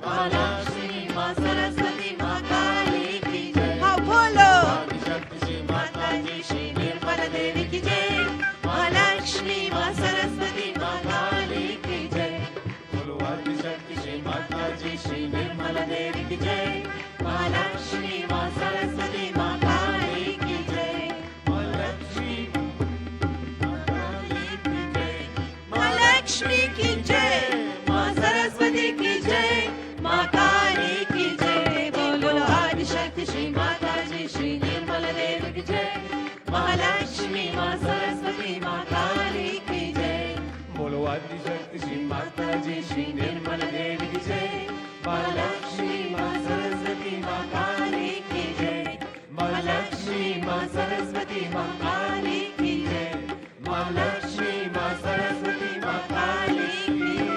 माँ लक्ष्मी माँ सरस्वती माँ काली की जय हाँ बोलो आदिशक्ति श्री माता जी श्री निर्मला देवी की जय माँ लक्ष्मी माँ सरस्वती माँ काली की जय बोलो आदिशक्ति श्री माता जी श्री निर्मला देवी की जय माँ लक्ष्मी माँ सरस्वती माँ काली की जय माँ लक्ष्मी माँ लक्ष्मी की जय माँ सरस्वती की जय माँ काली की जय बोलो आदिशक्ति श्री माता जी श्री निर्मला देवी की जय माँ लक्ष्मी माँ सरस्वती माँ काली की जय बोलो आदिशक्ति श्री माता जी श्री निर्मला देवी की जय माँ लक्ष्मी माँ सरस्वती माँ काली की जय माँ लक्ष्मी माँ सरस्वती माँ काली की जय माँ लक्ष्मी माँ सरस्वती माँ काली की जय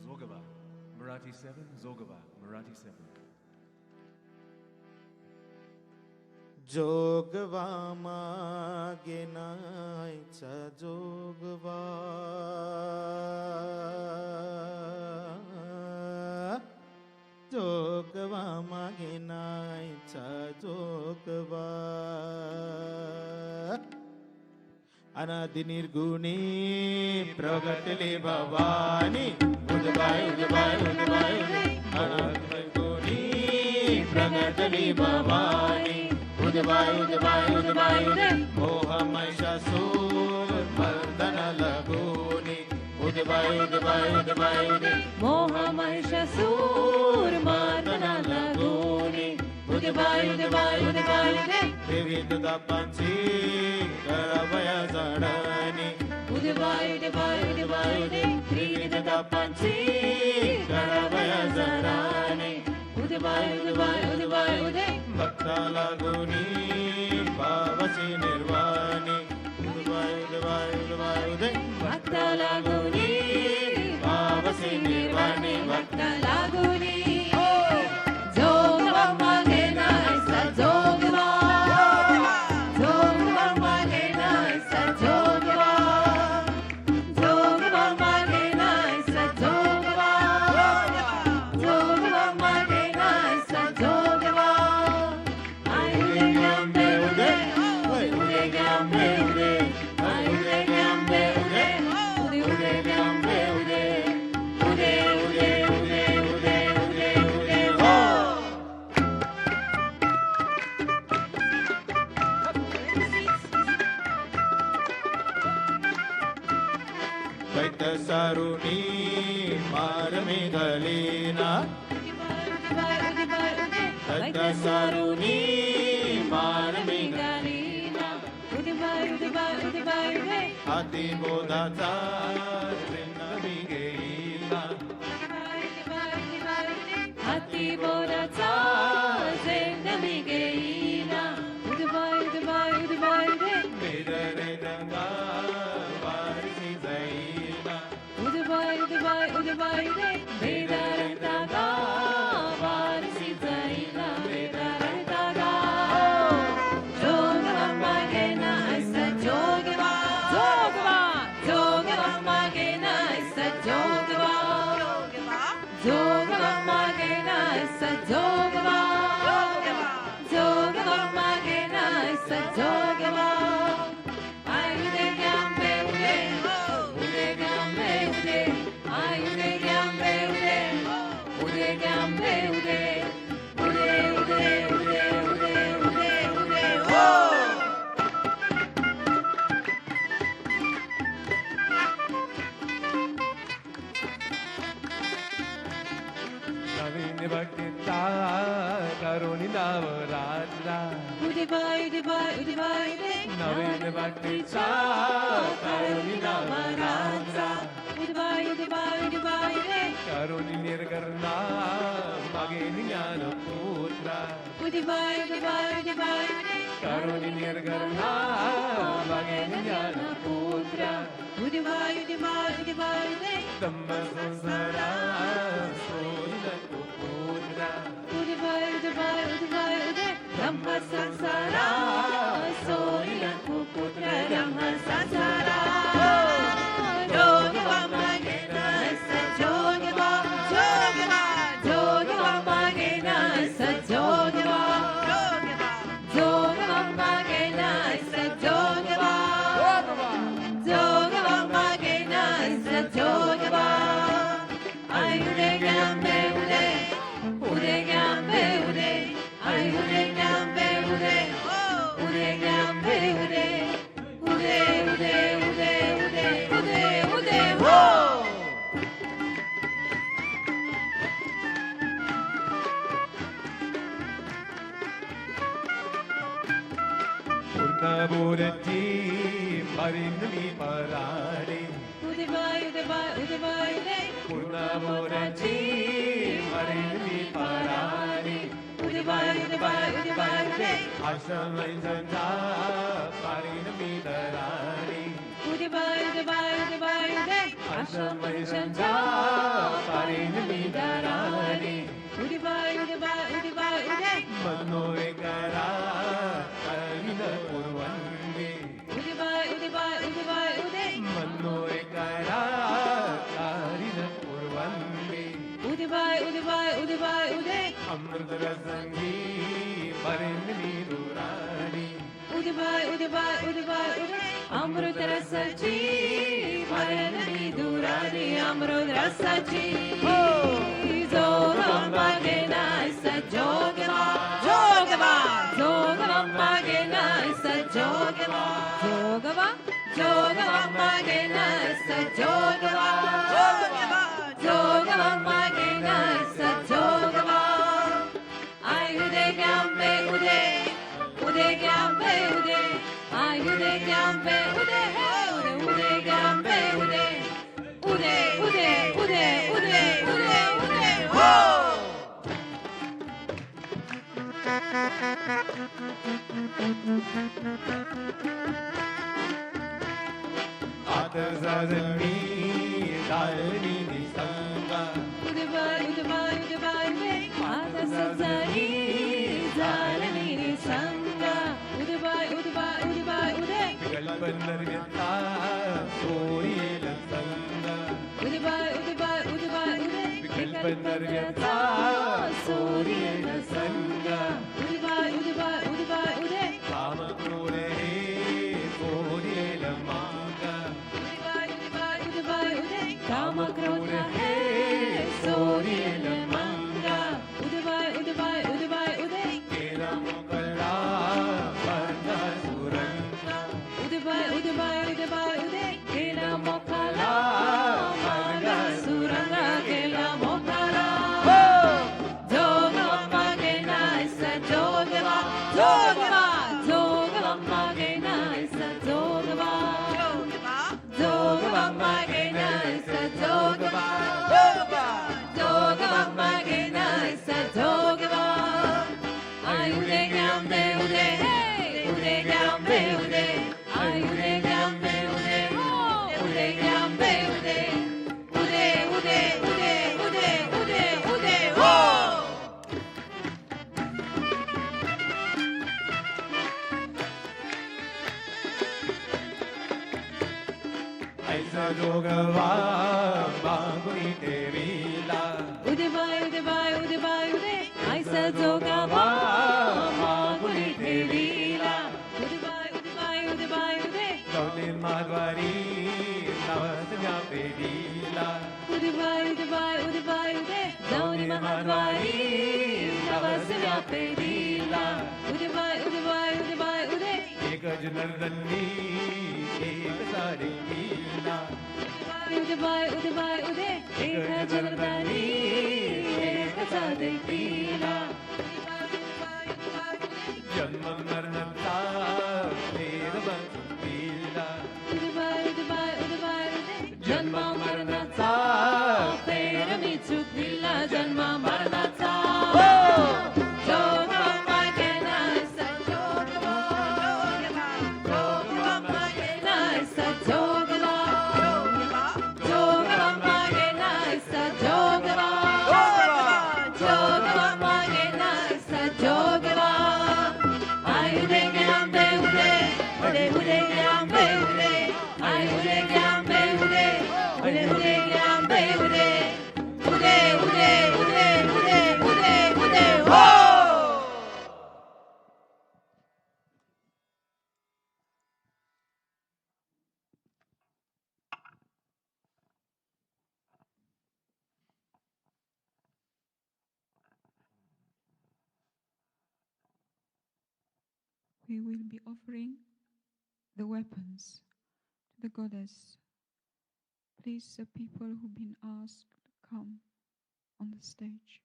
Zogava, Marathi 7, Zogava, Marathi 7. जोगवा मागे नायचा जोगवा जोगवा मागे नायचा जोगवा अनादि निर्गुणी प्रगटले भवानी उदबाय उदबाय उदबाय अनादि निर्गुणी प्रगटले भवानी उदबाय उदबाय उदबाय मोह महिषासूर मर्दन लगोनी उदबाय उदबाय उदबाय मोह महिषासूर मर्दन लगोनी उदबाय उदबाय उदबाय विविध दापांची करावया झाडानी उदबाय उदबाय उदबाय विविध दापांची करावया झाडानी उदबाय उदबाय उदबाय भक्ता लागोनी पावसी निर्वाणी उदबाय उदबाय उदबाय भक्ता लागोनी पावसी निर्वाणी भक्ता लागोनी जोगवा मागे नायचा जोगवा जोगवा मागे नायचा जोगवा जोगवा मागे नायचा जोगवा जोगवा मागे नायचा दैत्य सारुणी मार्मिगलीना दैत्य सारुणी मार्मिगलीना हाती बोधाचा नवी घेईना हाती बोराचा नवी घेईना बेदरे दंगा वारसी जाईना बेदारंगा वारसी जाईना बेदारंगा जोगवा मागेना ऐसा जोगवा जोगवा जोगवा मागेना ऐसा जोगवा जोगवा मागेना ऐसा जोगवा जोगवा मागेना ऐसा जोगवा आयुधे ग्याम्बे उदे उदे ग्याम्बे उदे आयुधे ग्याम्बे उदे उदे ग्याम्बे उदे उदे उदे उदे उदे उदे उदे ओ नवीन भक्तीचा करुणी नवरात्रा उदे बाय उदे नवीन भक्तीचा करुणी नवरात्रा उदे बाय करुणी निर्गरणा मागे ज्ञान पुत्रा उदे बाय करुणी निर्गरणा मागे ज्ञान पुत्रा उदे बाय तम्म संसारा सोयीन तू पुत्रा उदे बाय ब्रह्म संसारा सोयीन पुत्र ब्रह्म संसारा जोगवा मागेना सजोगवा जोगवा जोगवा मागेना सजोगवा जोगवा मागेना सजोगवा जोगवा मागेना सजोगवा आयुधे ग्याम्बे उदे उदे ग्याम्बे उदे आयुधे ग्याम्बे उदे उदे ग्याम्बे उदे उदे उदे उदे उदे उदे उदे हो पूर्णबोधची परिणमी पराडी उदे बाय पूर्णबोधची परिणमी पराडी उदे बाय आश्रम संजा परिणमी दराडी उदे बाय आश्रम संजा परिणमी दराडी उदे बाय मनो एकरा करीन पूर्वंगे उदे बाय मनो एकरा करीन पूर्वंगे उदे बाय अमृत रसंगी परिणमी दुराडी उदे बाय अमृत रसाची परिणमी दुरारी अमृत रसाची जोगवा मागेना सजोगवा जोगवा जोगवा मागेना सजोगवा जोगवा जोगवा मागेना सजोगवा जोगवा जोगवा मागेना सजोगवा आयुधे ग्याम्बे उदे उदे ग्याम्बे उदे आयुधे ग्याम्बे उदे उदे ग्याम्बे उदे उदे उदे उदे उदे उदे उदे हो आता जाजमी दालनी दिसंगा उदे बाय आता सजारी झालनी रे संगा उदे बाय उदे कल्पनर्यता सोयेल संगा उदे बाय कल्पनर्यता सोयेल संगा उदे काम क्रोरे सोयेल मागा काम क्रोध है सोयेल मंगा उदे केला मोकला पर्दा सुरंगा उदे केला मोकला जोगवा मागुनी देवीला उदे बाय उदे बाय उदे बाय उदे ऐसा जोगावा मागुनी देवीला उदे बाय उदे बाय उदे बाय उदे गौली माधवारी नवसव्या पेरीला उदे बाय उदे बाय उदे बाय उदे गौरी महाद्वारी नवसव्या पेरीला उदे बाय उदे बाय उदे बाय उदे एक जनार्दनी एक सारी लीला उदे बाय उदे बाय उदे एक जनार्दनी एक सारी लीला जन्म मरणचा भेद बसुलीला उदे बाय उदे बाय उदे बाय उदे जन्म मरणाचा फेर मी चुकविला जन्म मरणाचा जोगवा गेला सजोगवा जोगवा गेला सजोगवा जोगवा गेला सजोगवा जोगवा गेला सजोगवा आयुधे ग्याम्बे उदे उदे उदे ग्याम्बे उदे आयुधे ग्याम्बे उदे उदे उदे ग्याम्बे उदे उदे उदे उदे उदे उदे उदे हो We will be offering the weapons to the goddess. Please, the people who've been asked, come on the stage.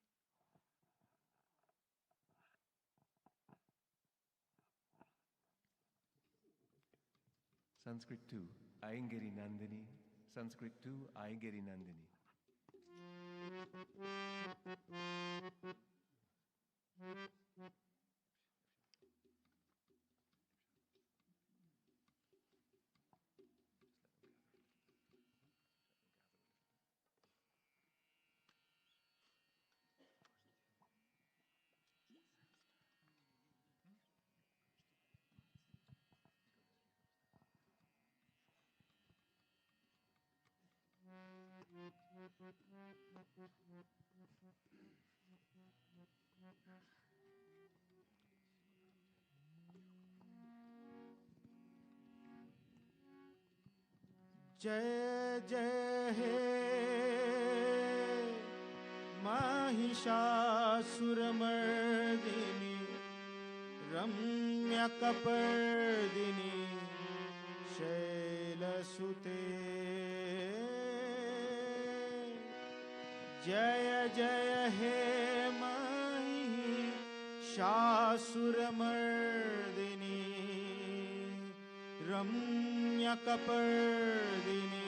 Sanskrit 2, Aingeri Nandini. Sanskrit 2, Aingeri Nandini. जय जय हे महिषासुरमर्दिनी रम्यकपर्दिनी शैलसुते जय जय हे महिषासुरमर्दिनी रम्यकपर्दिनी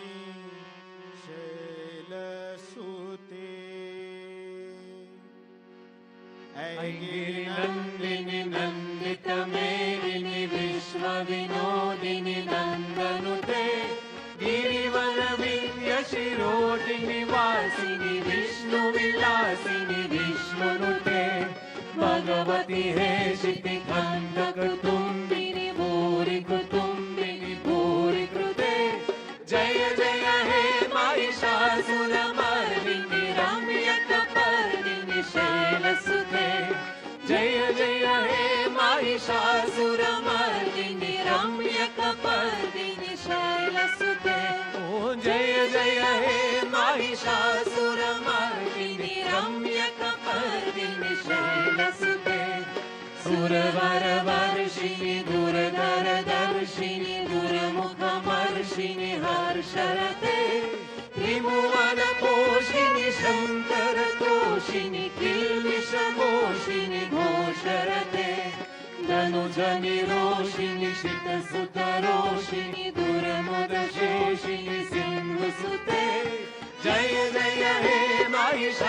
शैलसुते ऐगिरि नन्दिनि नन्दितमेदिनि विश्वविनोदिनि नन्दनुते गिरिवरविन्द्यशिरोदिनि वासिनि विष्णुविलासिनि विष्णुनुते भगवति हे शितिखण्डकतुम्बिनि भूरिकुटुम्बिनि भूरिकृते जय जय हे महिषासुरमर्दिनि रम्यकपर्दिनि शैलसुते जय जय हे महिषासुरमर्दिनि रम्यकपर्दिनि शैलसुते ओ जय जय हे महिषासुरमर्दिनि रम्यकपर्दिनि शैलसुते सुरवरवर्षिणि दुरधरदर्शिनि दुर्मुखमर्षिणि हर्षरते त्रिभुवनपोषिणि शङ्करतोषिणि किल्बिषमोषिणि घोषरते धनुजनिरोषिणि शितसुतरोषिणि दुर्मुदशेषिणि सिन्धुसुते जय जय हे महिषासुरमर्दिनि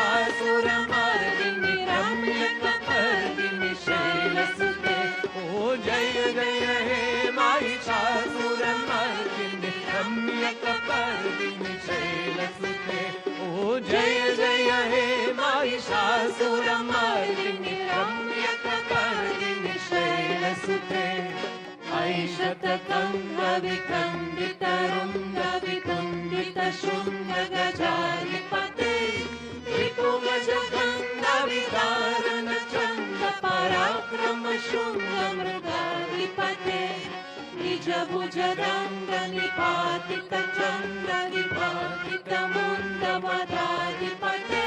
रम्यकपर्दिनि शैलसुते ओ जय जय हे महिषासुरमर्दिनि रम्यकपर्दिनि शैलसुते ओ जय जय हे महिषासुरमर्दिनि रम्यकपर्दिनि ऐशतकङ्गविकण्डितरुण्डविकुण्ड शून्य गजाधिपते त्रिपुगज गंगाविदारण चंद पराक्रम शून्य मृगाधिपते निज भुज दंड निपातित चंद्र निपातित मुंड मदाधिपते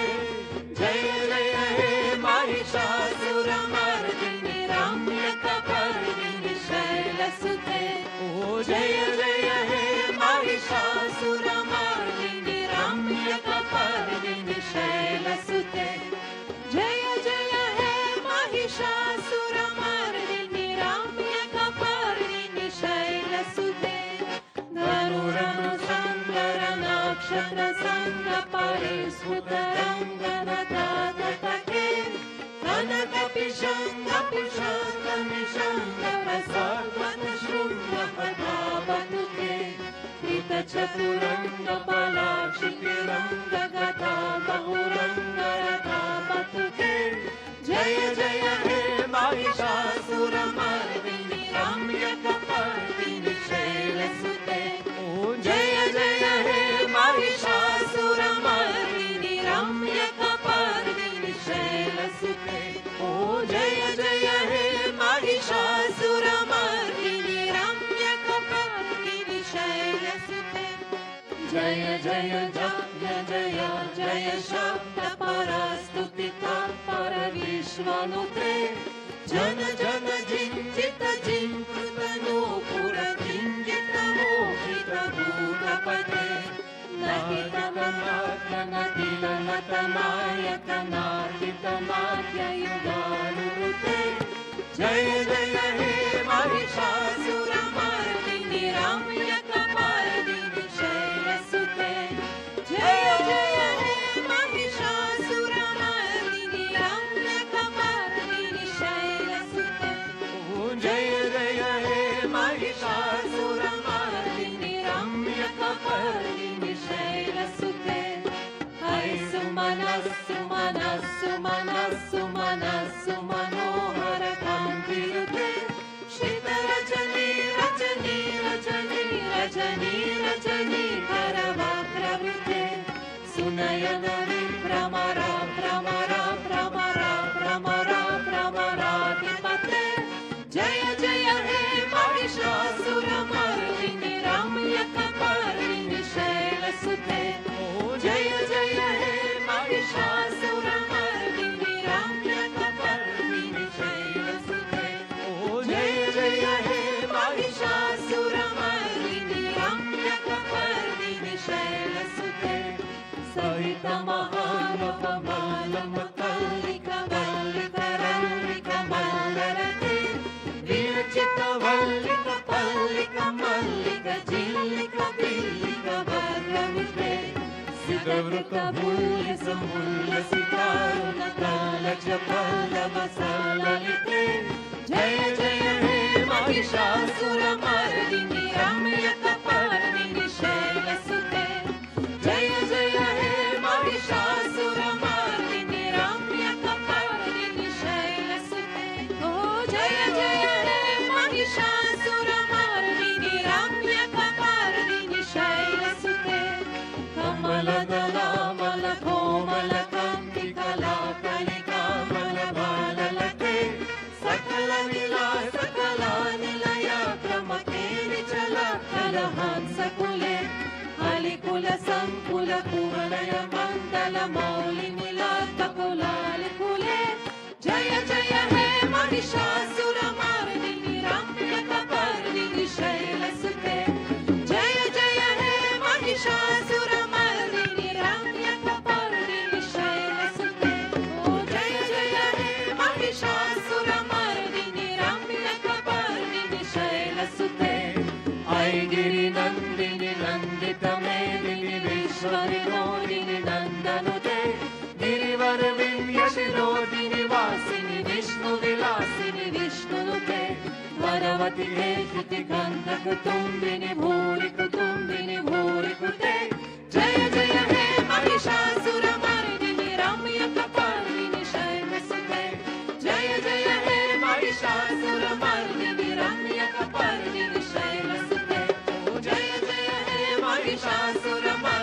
जय जय हे महिषासुरमर्दिनि रम्यकपर्दिनि शैलसुते जय जय हे महिषासुरमर्दिनि रम्यकपर्दिनि शैलसुते जय जय हे महिषासुरमर्दिनि रम्यकपर्दिनि शैलसुते धनुरनुसंगर नक्षत्र संग परिस्फुतरङ्गनदातके कनकपिशङ्ग पिशङ्ग निशङ्ग प्रसाद्वत शृङ्ग पदावतुके कृतचतुरङ्ग बलाक्षितिरङ्ग गदा बहुरङ्गरथावतुके जय जय हे महिषासुरमर्दिनि रम्यकपर्दिनि शैलसुते जय जय हे महिषासुरमर्दिनि रम्यकपर्दिनि शैलसुते जय जय हे महिषासुरमर्दिनि रम्यकपर्दिनि शैलसुते जय जय जय जय जय शब्द परस्तुतिता पर विश्वनुते जन जन जिञ्जित जिङ्कृतनूपुर जिञ्जित मोहित भूतपते नहितनायकनार्दितनाट्ययुगानुते जय जय हे महिषासुरमर्दिनि रम्यकपर्दिनि शैलसुते जय जय हे महिषासुरमर्दिनि रम्यकपर्दिनि शैलसुते जय जय हे महिषासुरमर्दिनि रम्यकपर्दिनि शैलसुते हय सुमनस्सु मनस्सु मनस्सु मनस्सु मनोहर कान्तियुते श्रितरजनी रजनी रजनी रजनी रजनी करवक्त्रवृते सुनयन विभ्रमरा भ्रमरा भ्रमरा भ्रमरा भ्रमराधिपते जय जय हे महिषासुरमर्दिनि रम्यकपर्दिनि शैलसुते जय जय हे महिषासुरमर्दिनि रम्यकपर्दिनि शैलसुते जय जय हे महिषासुरमर्दिनि रम्यकपर्दिनि शैलसुते सहित महानवमालम कल्लिक वल्लिक रल्लिक मल्लरते विरचित वल्लिक पल्लिक मल्लिक जिल्लिक बिल्लिक वर्गमिते सिद्धवृत भूल्लिस मुल्लसितारुण कलच पल्लव सल्ललिते जय जय हे महिषासुरमर्दिनि रम्यकपर्दिनि शैलसुते जय जय हे महिषासुरमर्दिनि रम्यकपर्दिनि शैलसुते जय जय हे महिषासुरमर्दिनि रम्यकपर्दिनि शैलसुते कमलदलामल कोमल कान्ति कला कलिकामल बाललते सकल लीला सकला निलया क्रमकेलि चला कलहंसकुले अलिकुल संकुल कुवलय मण्डल मौलि निलातकुलालिकुले जय जय हे महिषासुरमर्दिनि रम्यकपर्दिनि शैलसुते जय जय हे महिषासुरमर्दिनि रम्यकपर्दिनि शैलसुते जय जय हे महिषासुरमर्दिनि रम्यकपर्दिनि शैलसुते ऐगिरि नन्दिनि नन्दित मेदिनि विश्वविनोदिनि नन्दनुते गिरिवर विन्यशिरोदिनि वासिनि विष्णुविलासिनि विष्णुनुते वरवति हेशिति गन्धकुतुम्बिनि भूरि कुतुम्बिनि भूरि कुते जय जय हे महिषासुरमर्दिनि रम्यकपर्दिनि शैलसुते जय जय हे महिषासुरमर्दिनि रम्यकपर्दिनि शैलसुते जय जय हे Mahishasuramardini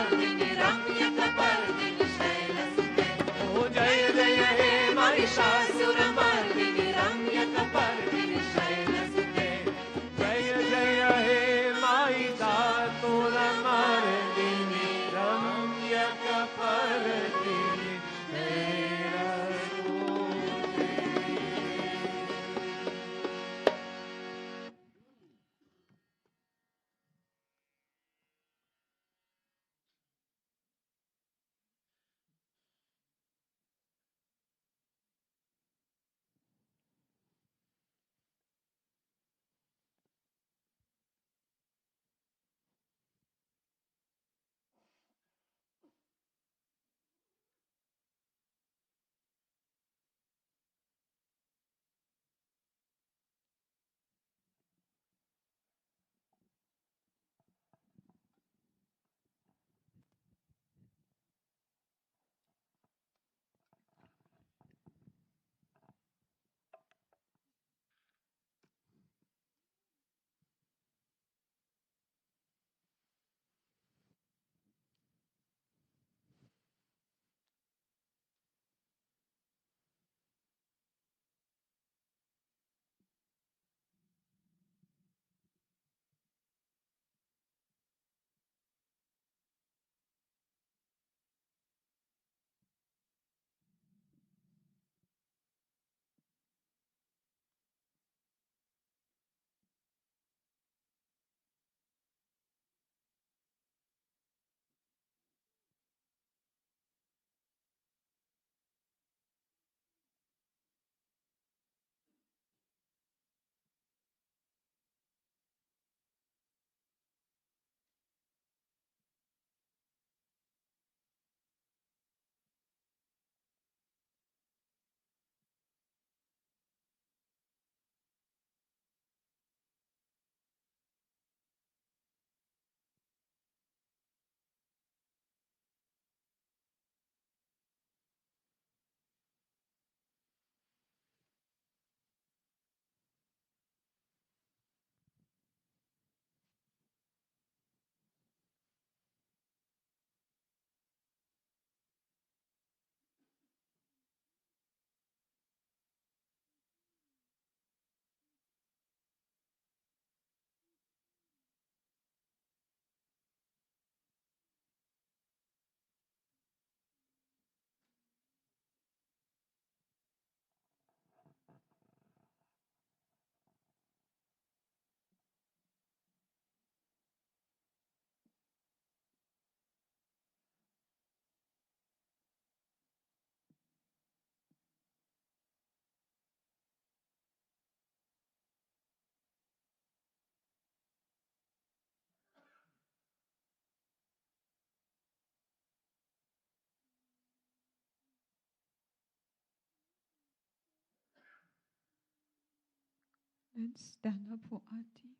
Let's stand up for Arati.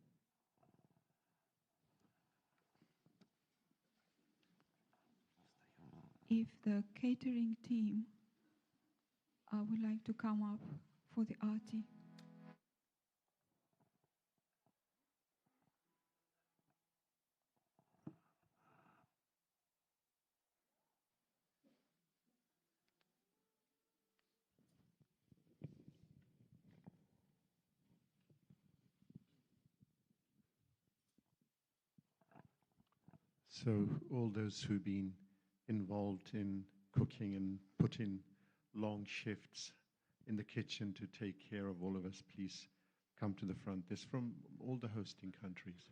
If the catering team would like to come up for the Arati. So all those who've been involved in cooking and put in long shifts in the kitchen to take care of all of us, please come to the front. This from all the hosting countries.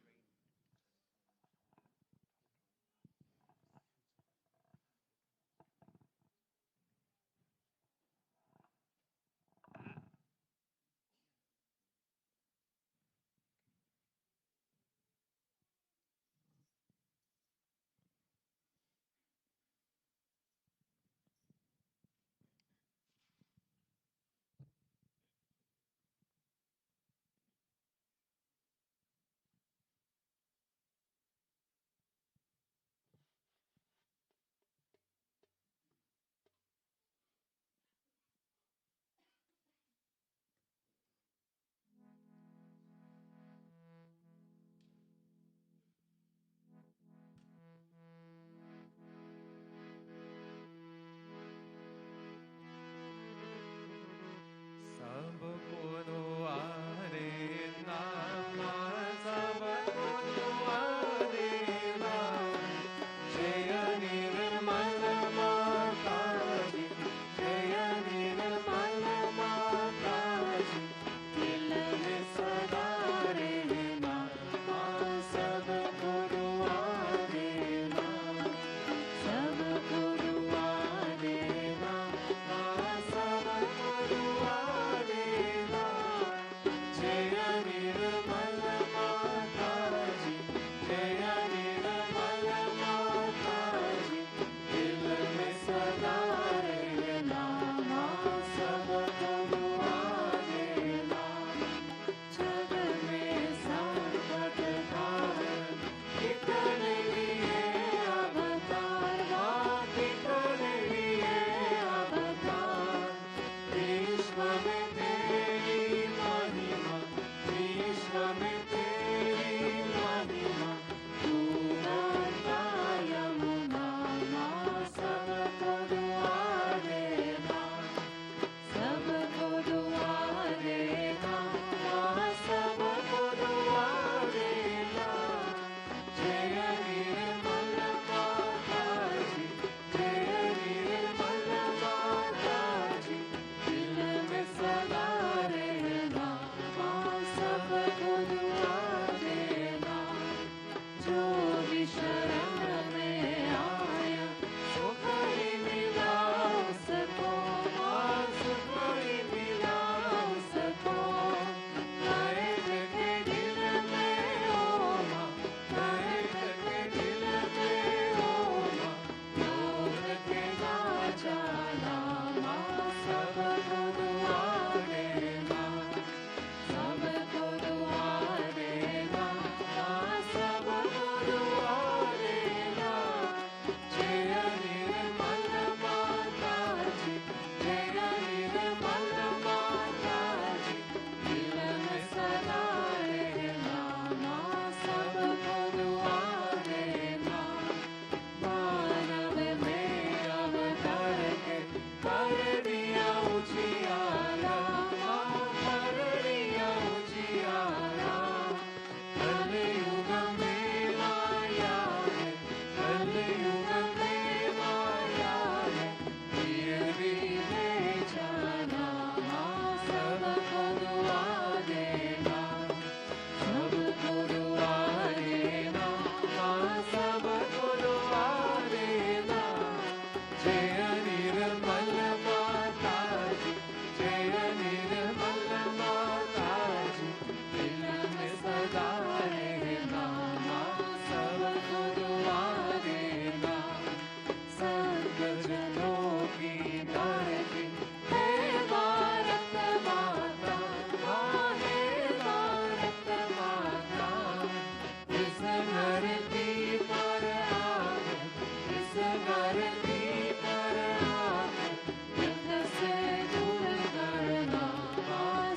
करती कर आकर युद्ध से दूर करना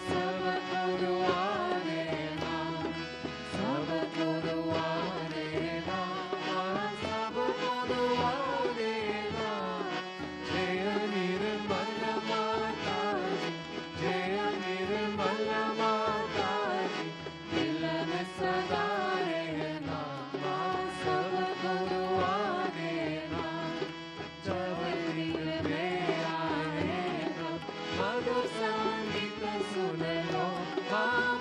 सबको दुआ देना सबको दुआ देना सबको दुआ देना जय निर्मल माता जी जय निर्मल माता जी दिल में सदा रहना सबको दुआ देना जब दिल में आए मधुर संगीत सुन लो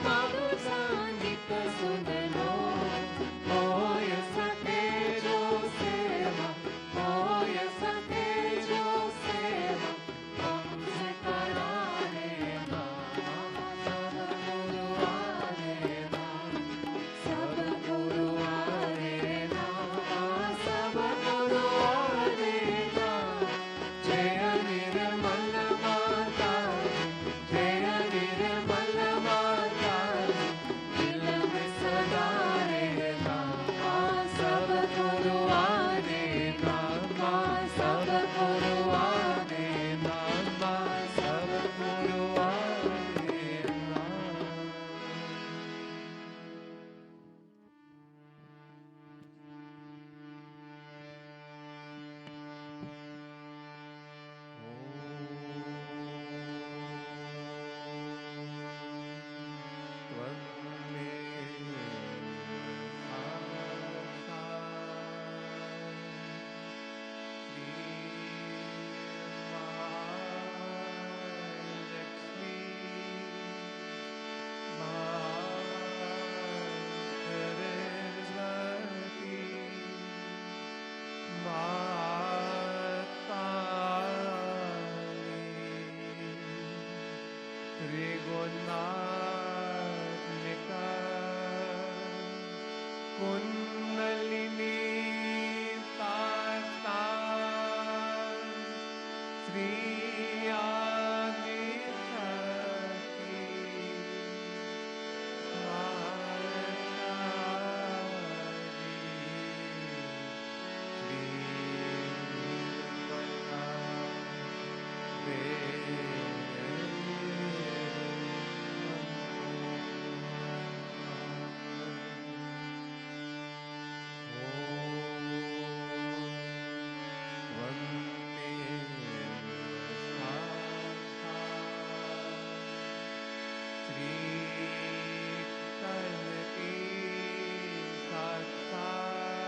मधुर संगीत सुन लो होय सके जो सेवा होय सके जो सेवा हमसे करा लेना सबको दुआ देना सबको दुआ देना सबको दुआ देना जय निर्मल माता जय निर्मल माता दिल में सदा रहना सबको दुआ देना सबको दुआ देना सबको दुआ देना त्रिगुणात्मिका कुंडलिनी ताता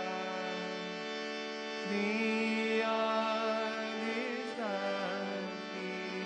Shri Adishakti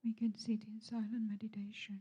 We can sit in silent meditation.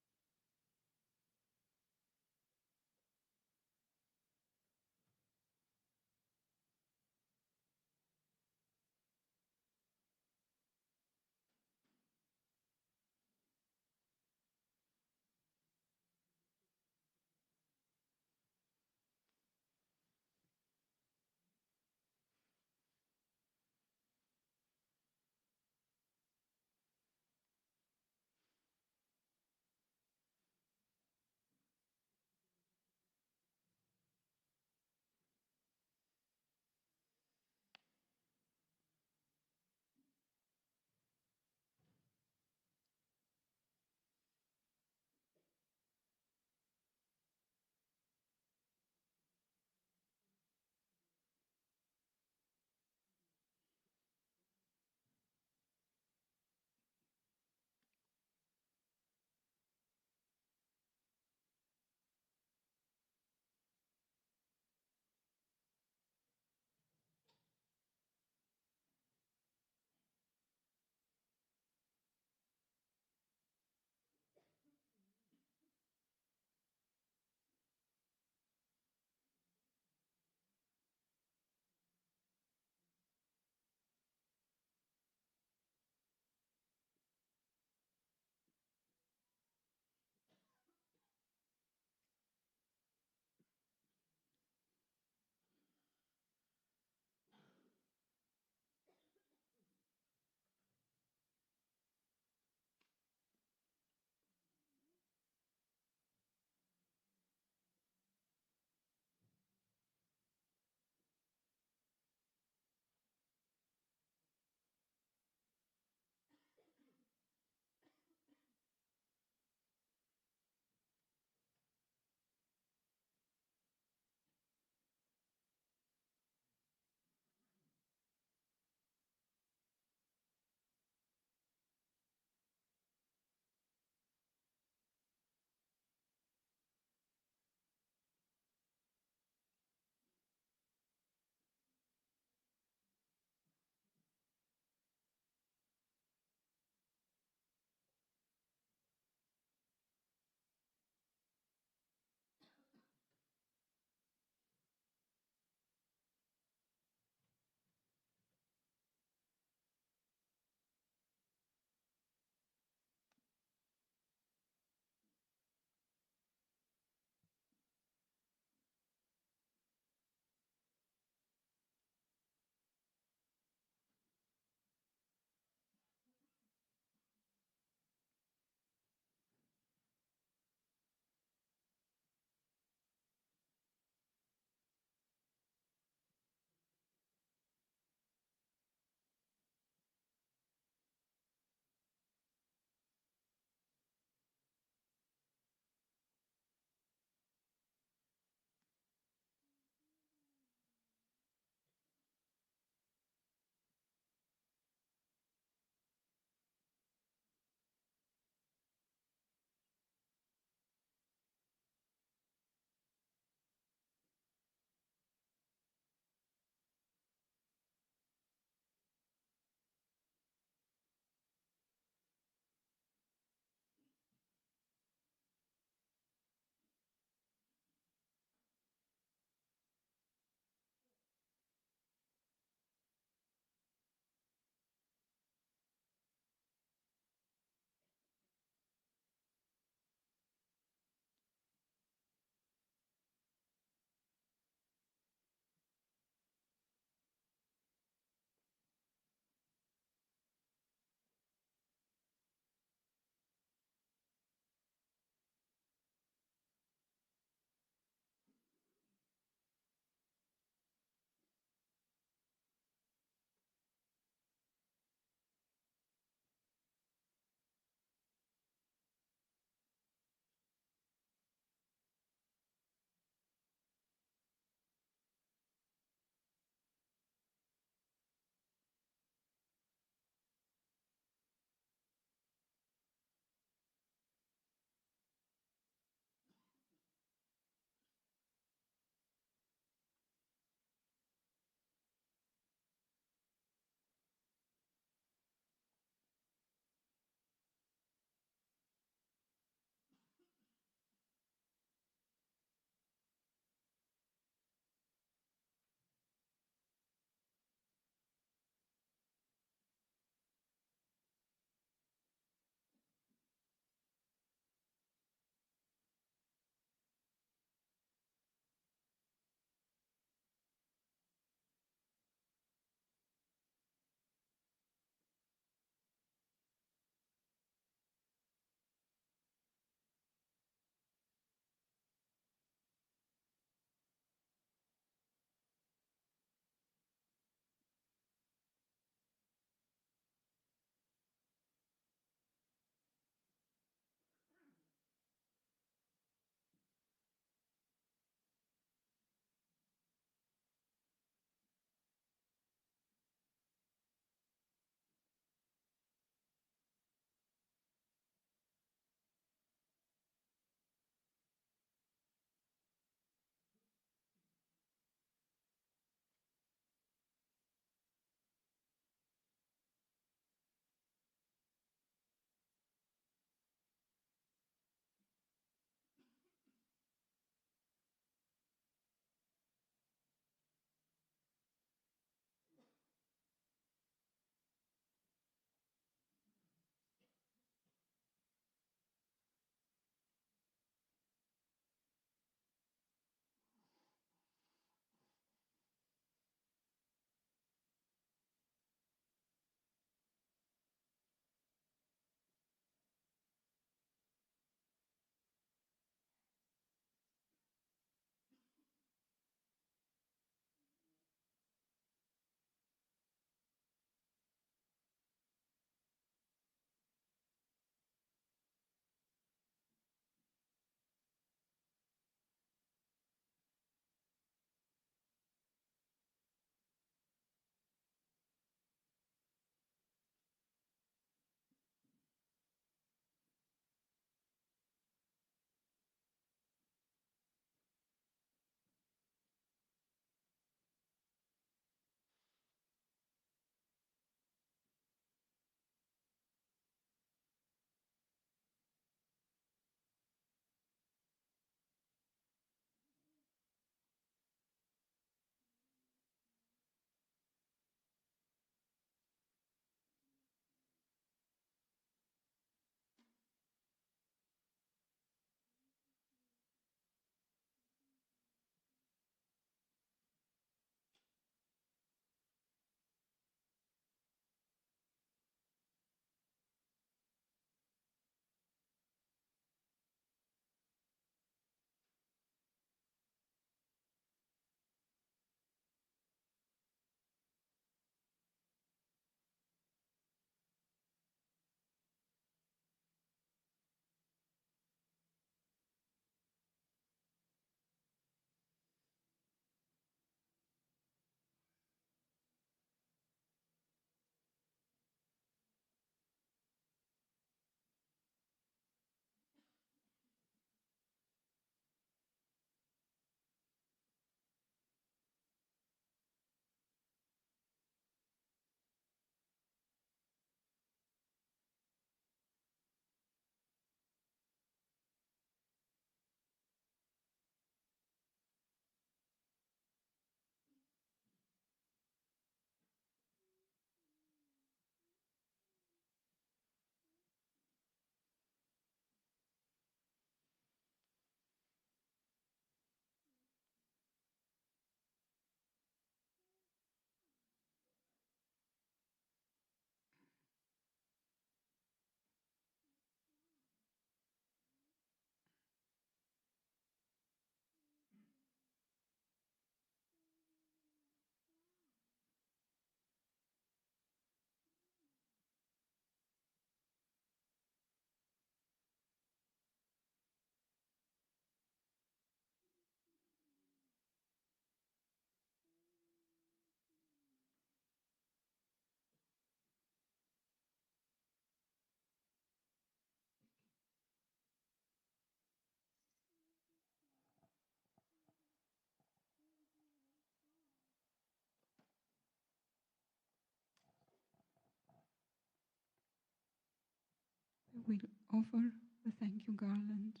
we will offer the thank you garland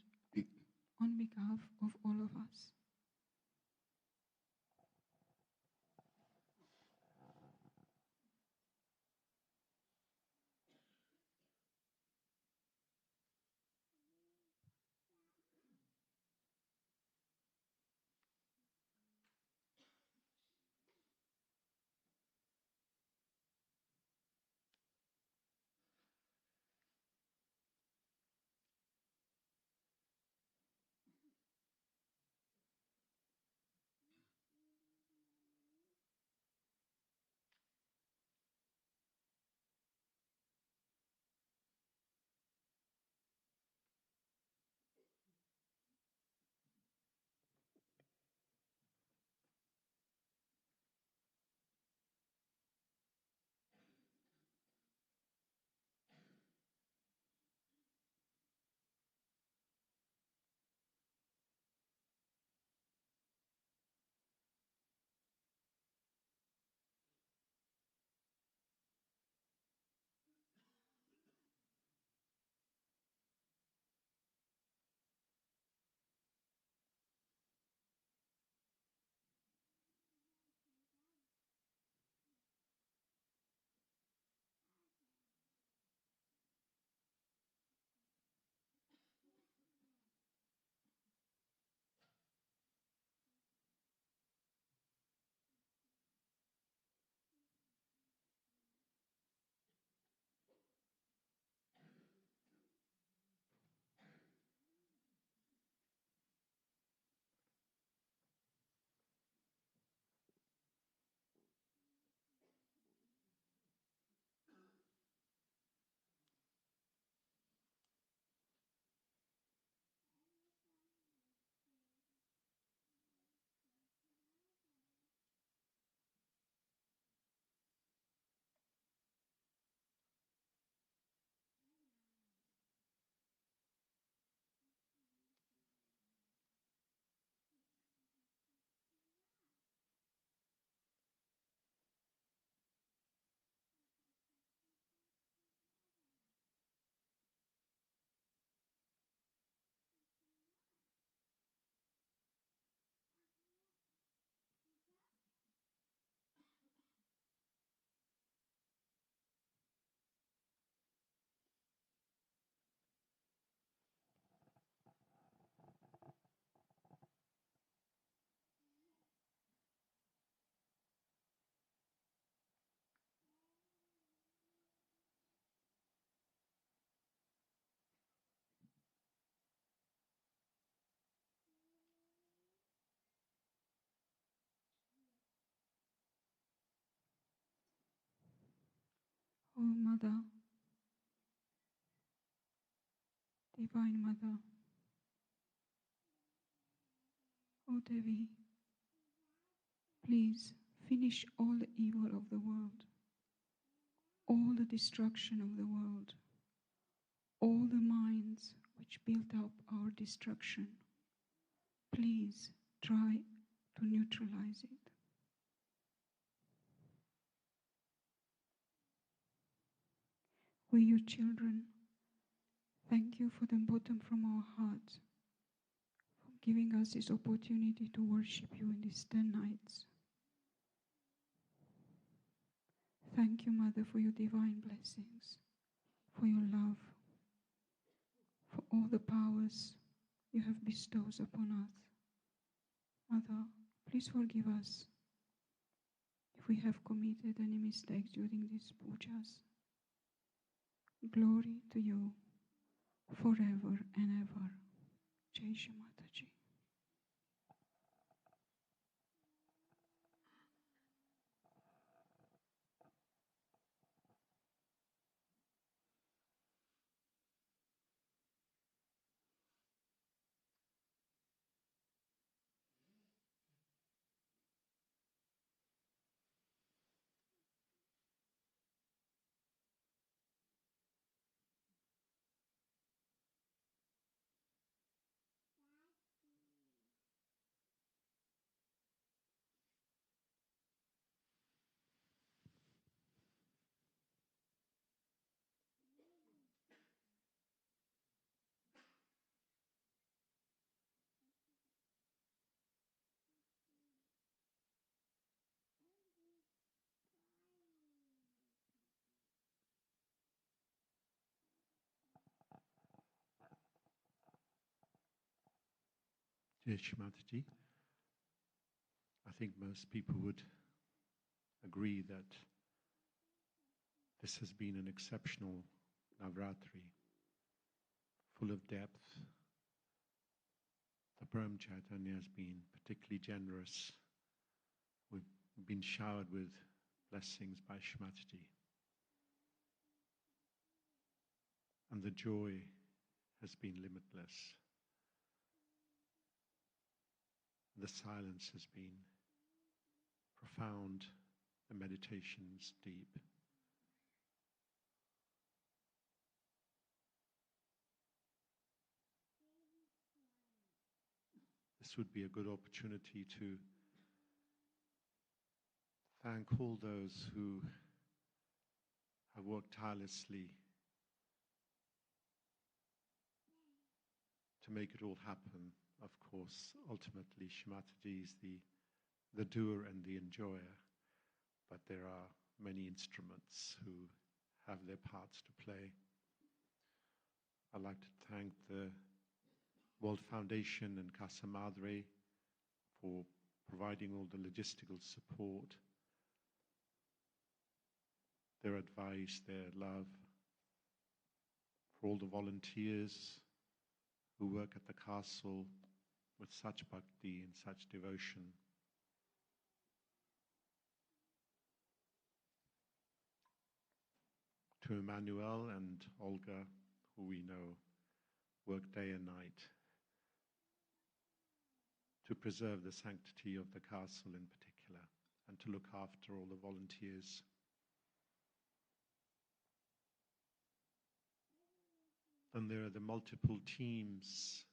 on behalf of all of us. Oh Mother, Divine Mother, oh Devi, please finish all the evil of the world, all the destruction of the world, all the minds which built up our destruction. Please try to neutralize it. We, your children, thank you for the bottom from our hearts for giving us this opportunity to worship you in these 10 nights. Thank you, Mother, for your divine blessings, for your love, for all the powers you have bestowed upon us. Mother, please forgive us if we have committed any mistakes during these pujas. Glory to you forever and ever. Jai Shri Mataji. Dear Shrimati, I think most people would agree that this has been an exceptional Navaratri, full of depth. The Brahmacharya has been particularly generous. We've been showered with blessings by Shrimati. And the joy has been limitless. The silence has been profound, the meditations deep. This would be a good opportunity to thank all those who have worked tirelessly to make it all happen. Of course, ultimately, Shrimati is the doer and the enjoyer, but there are many instruments who have their parts to play. I'd like to thank the World Foundation and Casa Madre for providing all the logistical support, their advice, their love, for all the volunteers who work at the castle with such bhakti and such devotion. To Emmanuel and Olga, who we know work day and night to preserve the sanctity of the castle in particular and to look after all the volunteers. Then there are the multiple teams.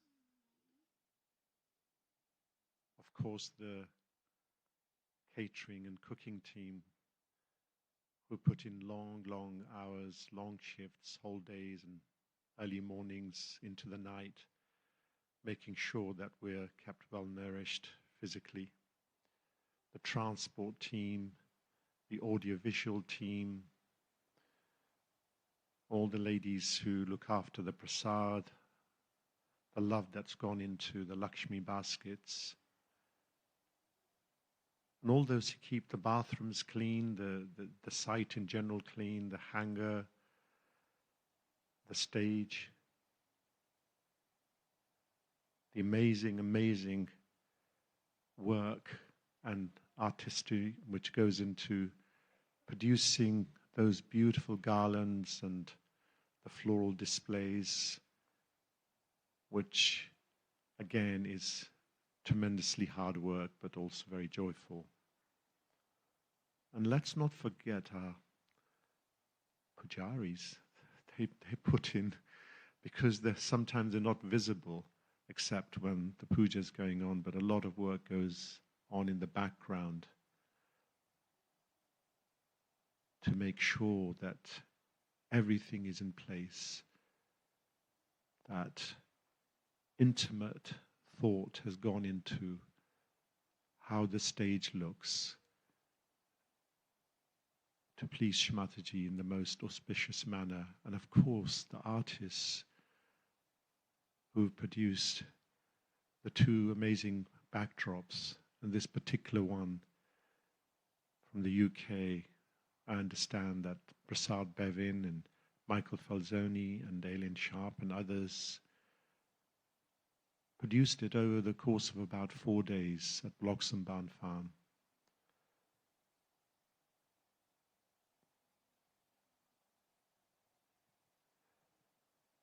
Of course, the catering and cooking team who put in long hours, long shifts, whole days and early mornings into the night, making sure that we're kept well nourished physically. The transport team, the audiovisual team, all the ladies who look after the prasad, the love that's gone into the Lakshmi baskets, and all those who keep the bathrooms clean, the site in general clean, the hangar, the stage, the amazing work and artistry which goes into producing those beautiful garlands and the floral displays, which again is tremendously hard work but also very joyful. And let's not forget our pujaris. They put in, because sometimes they're not visible except when the puja is going on, but a lot of work goes on in the background to make sure that everything is in place, that intimate thought has gone into how the stage looks to please Shrimati in the most auspicious manner. And of course, the artists who've produced the two amazing backdrops, and this particular one from the UK, I understand that Prasad Bevin and Michael Falzoni and Aileen Sharp and others produced it over the course of about 4 days at Bloxhambound Farm.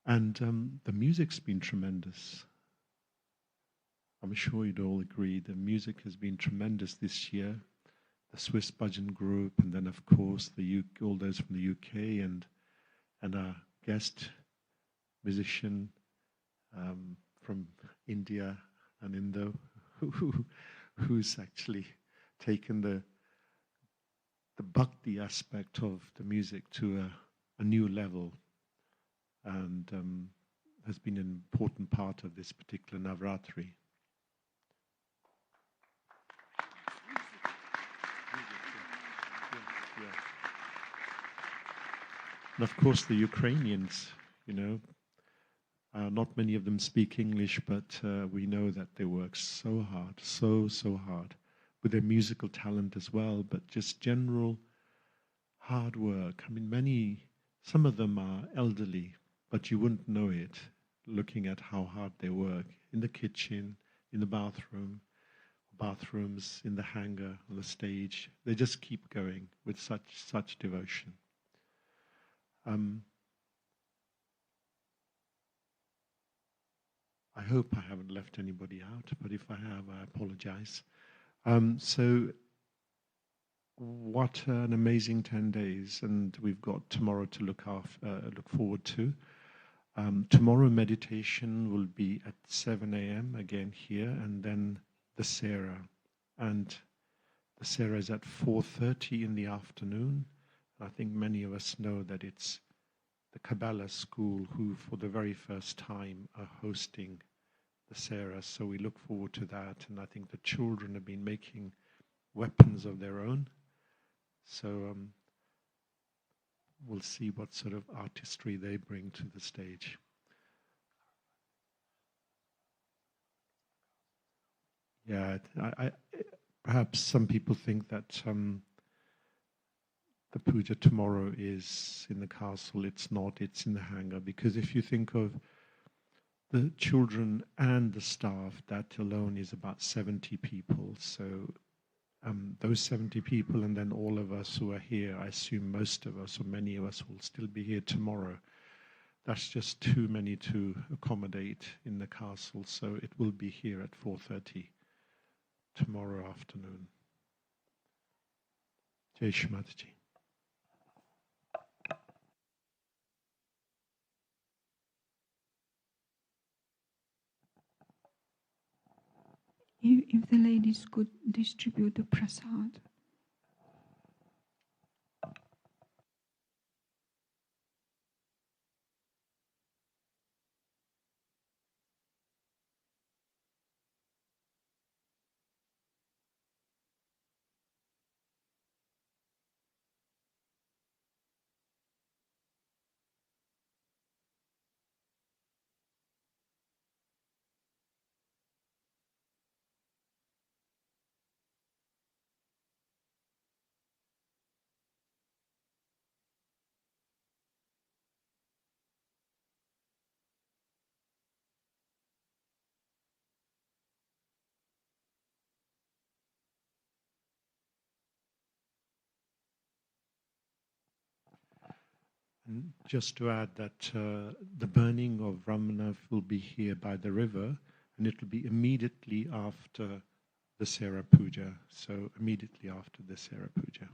And the music's been tremendous. I'm sure you'd all agree the music has been tremendous this year. The Swiss Bhajan group, and then of course all those from the UK, and our guest musician from India and Indo, who's actually taken the bhakti aspect of the music to a new level, and has been an important part of this particular Navaratri. And of course the Ukrainians, Not many of them speak English, but we know that they work so hard, so hard, with their musical talent as well, but just general hard work. I mean, some of them are elderly, but you wouldn't know it looking at how hard they work in the kitchen, in the bathrooms, in the hangar, on the stage. They just keep going with such devotion. I hope I haven't left anybody out, but if I have, I apologize. So what an amazing 10 days, and we've got tomorrow to look forward to. Tomorrow meditation will be at 7 a.m. again here, and then the Sera. And the Sera is at 4:30 in the afternoon. I think many of us know that it's the Cabella school who, for the very first time, are hosting the Sera. So we look forward to that. And I think the children have been making weapons of their own. So we'll see what sort of artistry they bring to the stage. Yeah, I perhaps some people think that the puja tomorrow is in the castle. It's not, it's in the hangar. Because if you think of the children and the staff, that alone is about 70 people. So those 70 people and then all of us who are here, I assume most of us or many of us will still be here tomorrow. That's just too many to accommodate in the castle. So it will be here at 4:30 tomorrow afternoon. Jai Shri Mataji. If the ladies could distribute the prasad. And just to add that the burning of Ramana will be here by the river, and it will be immediately after the Sera Puja. So immediately after the Sera Puja.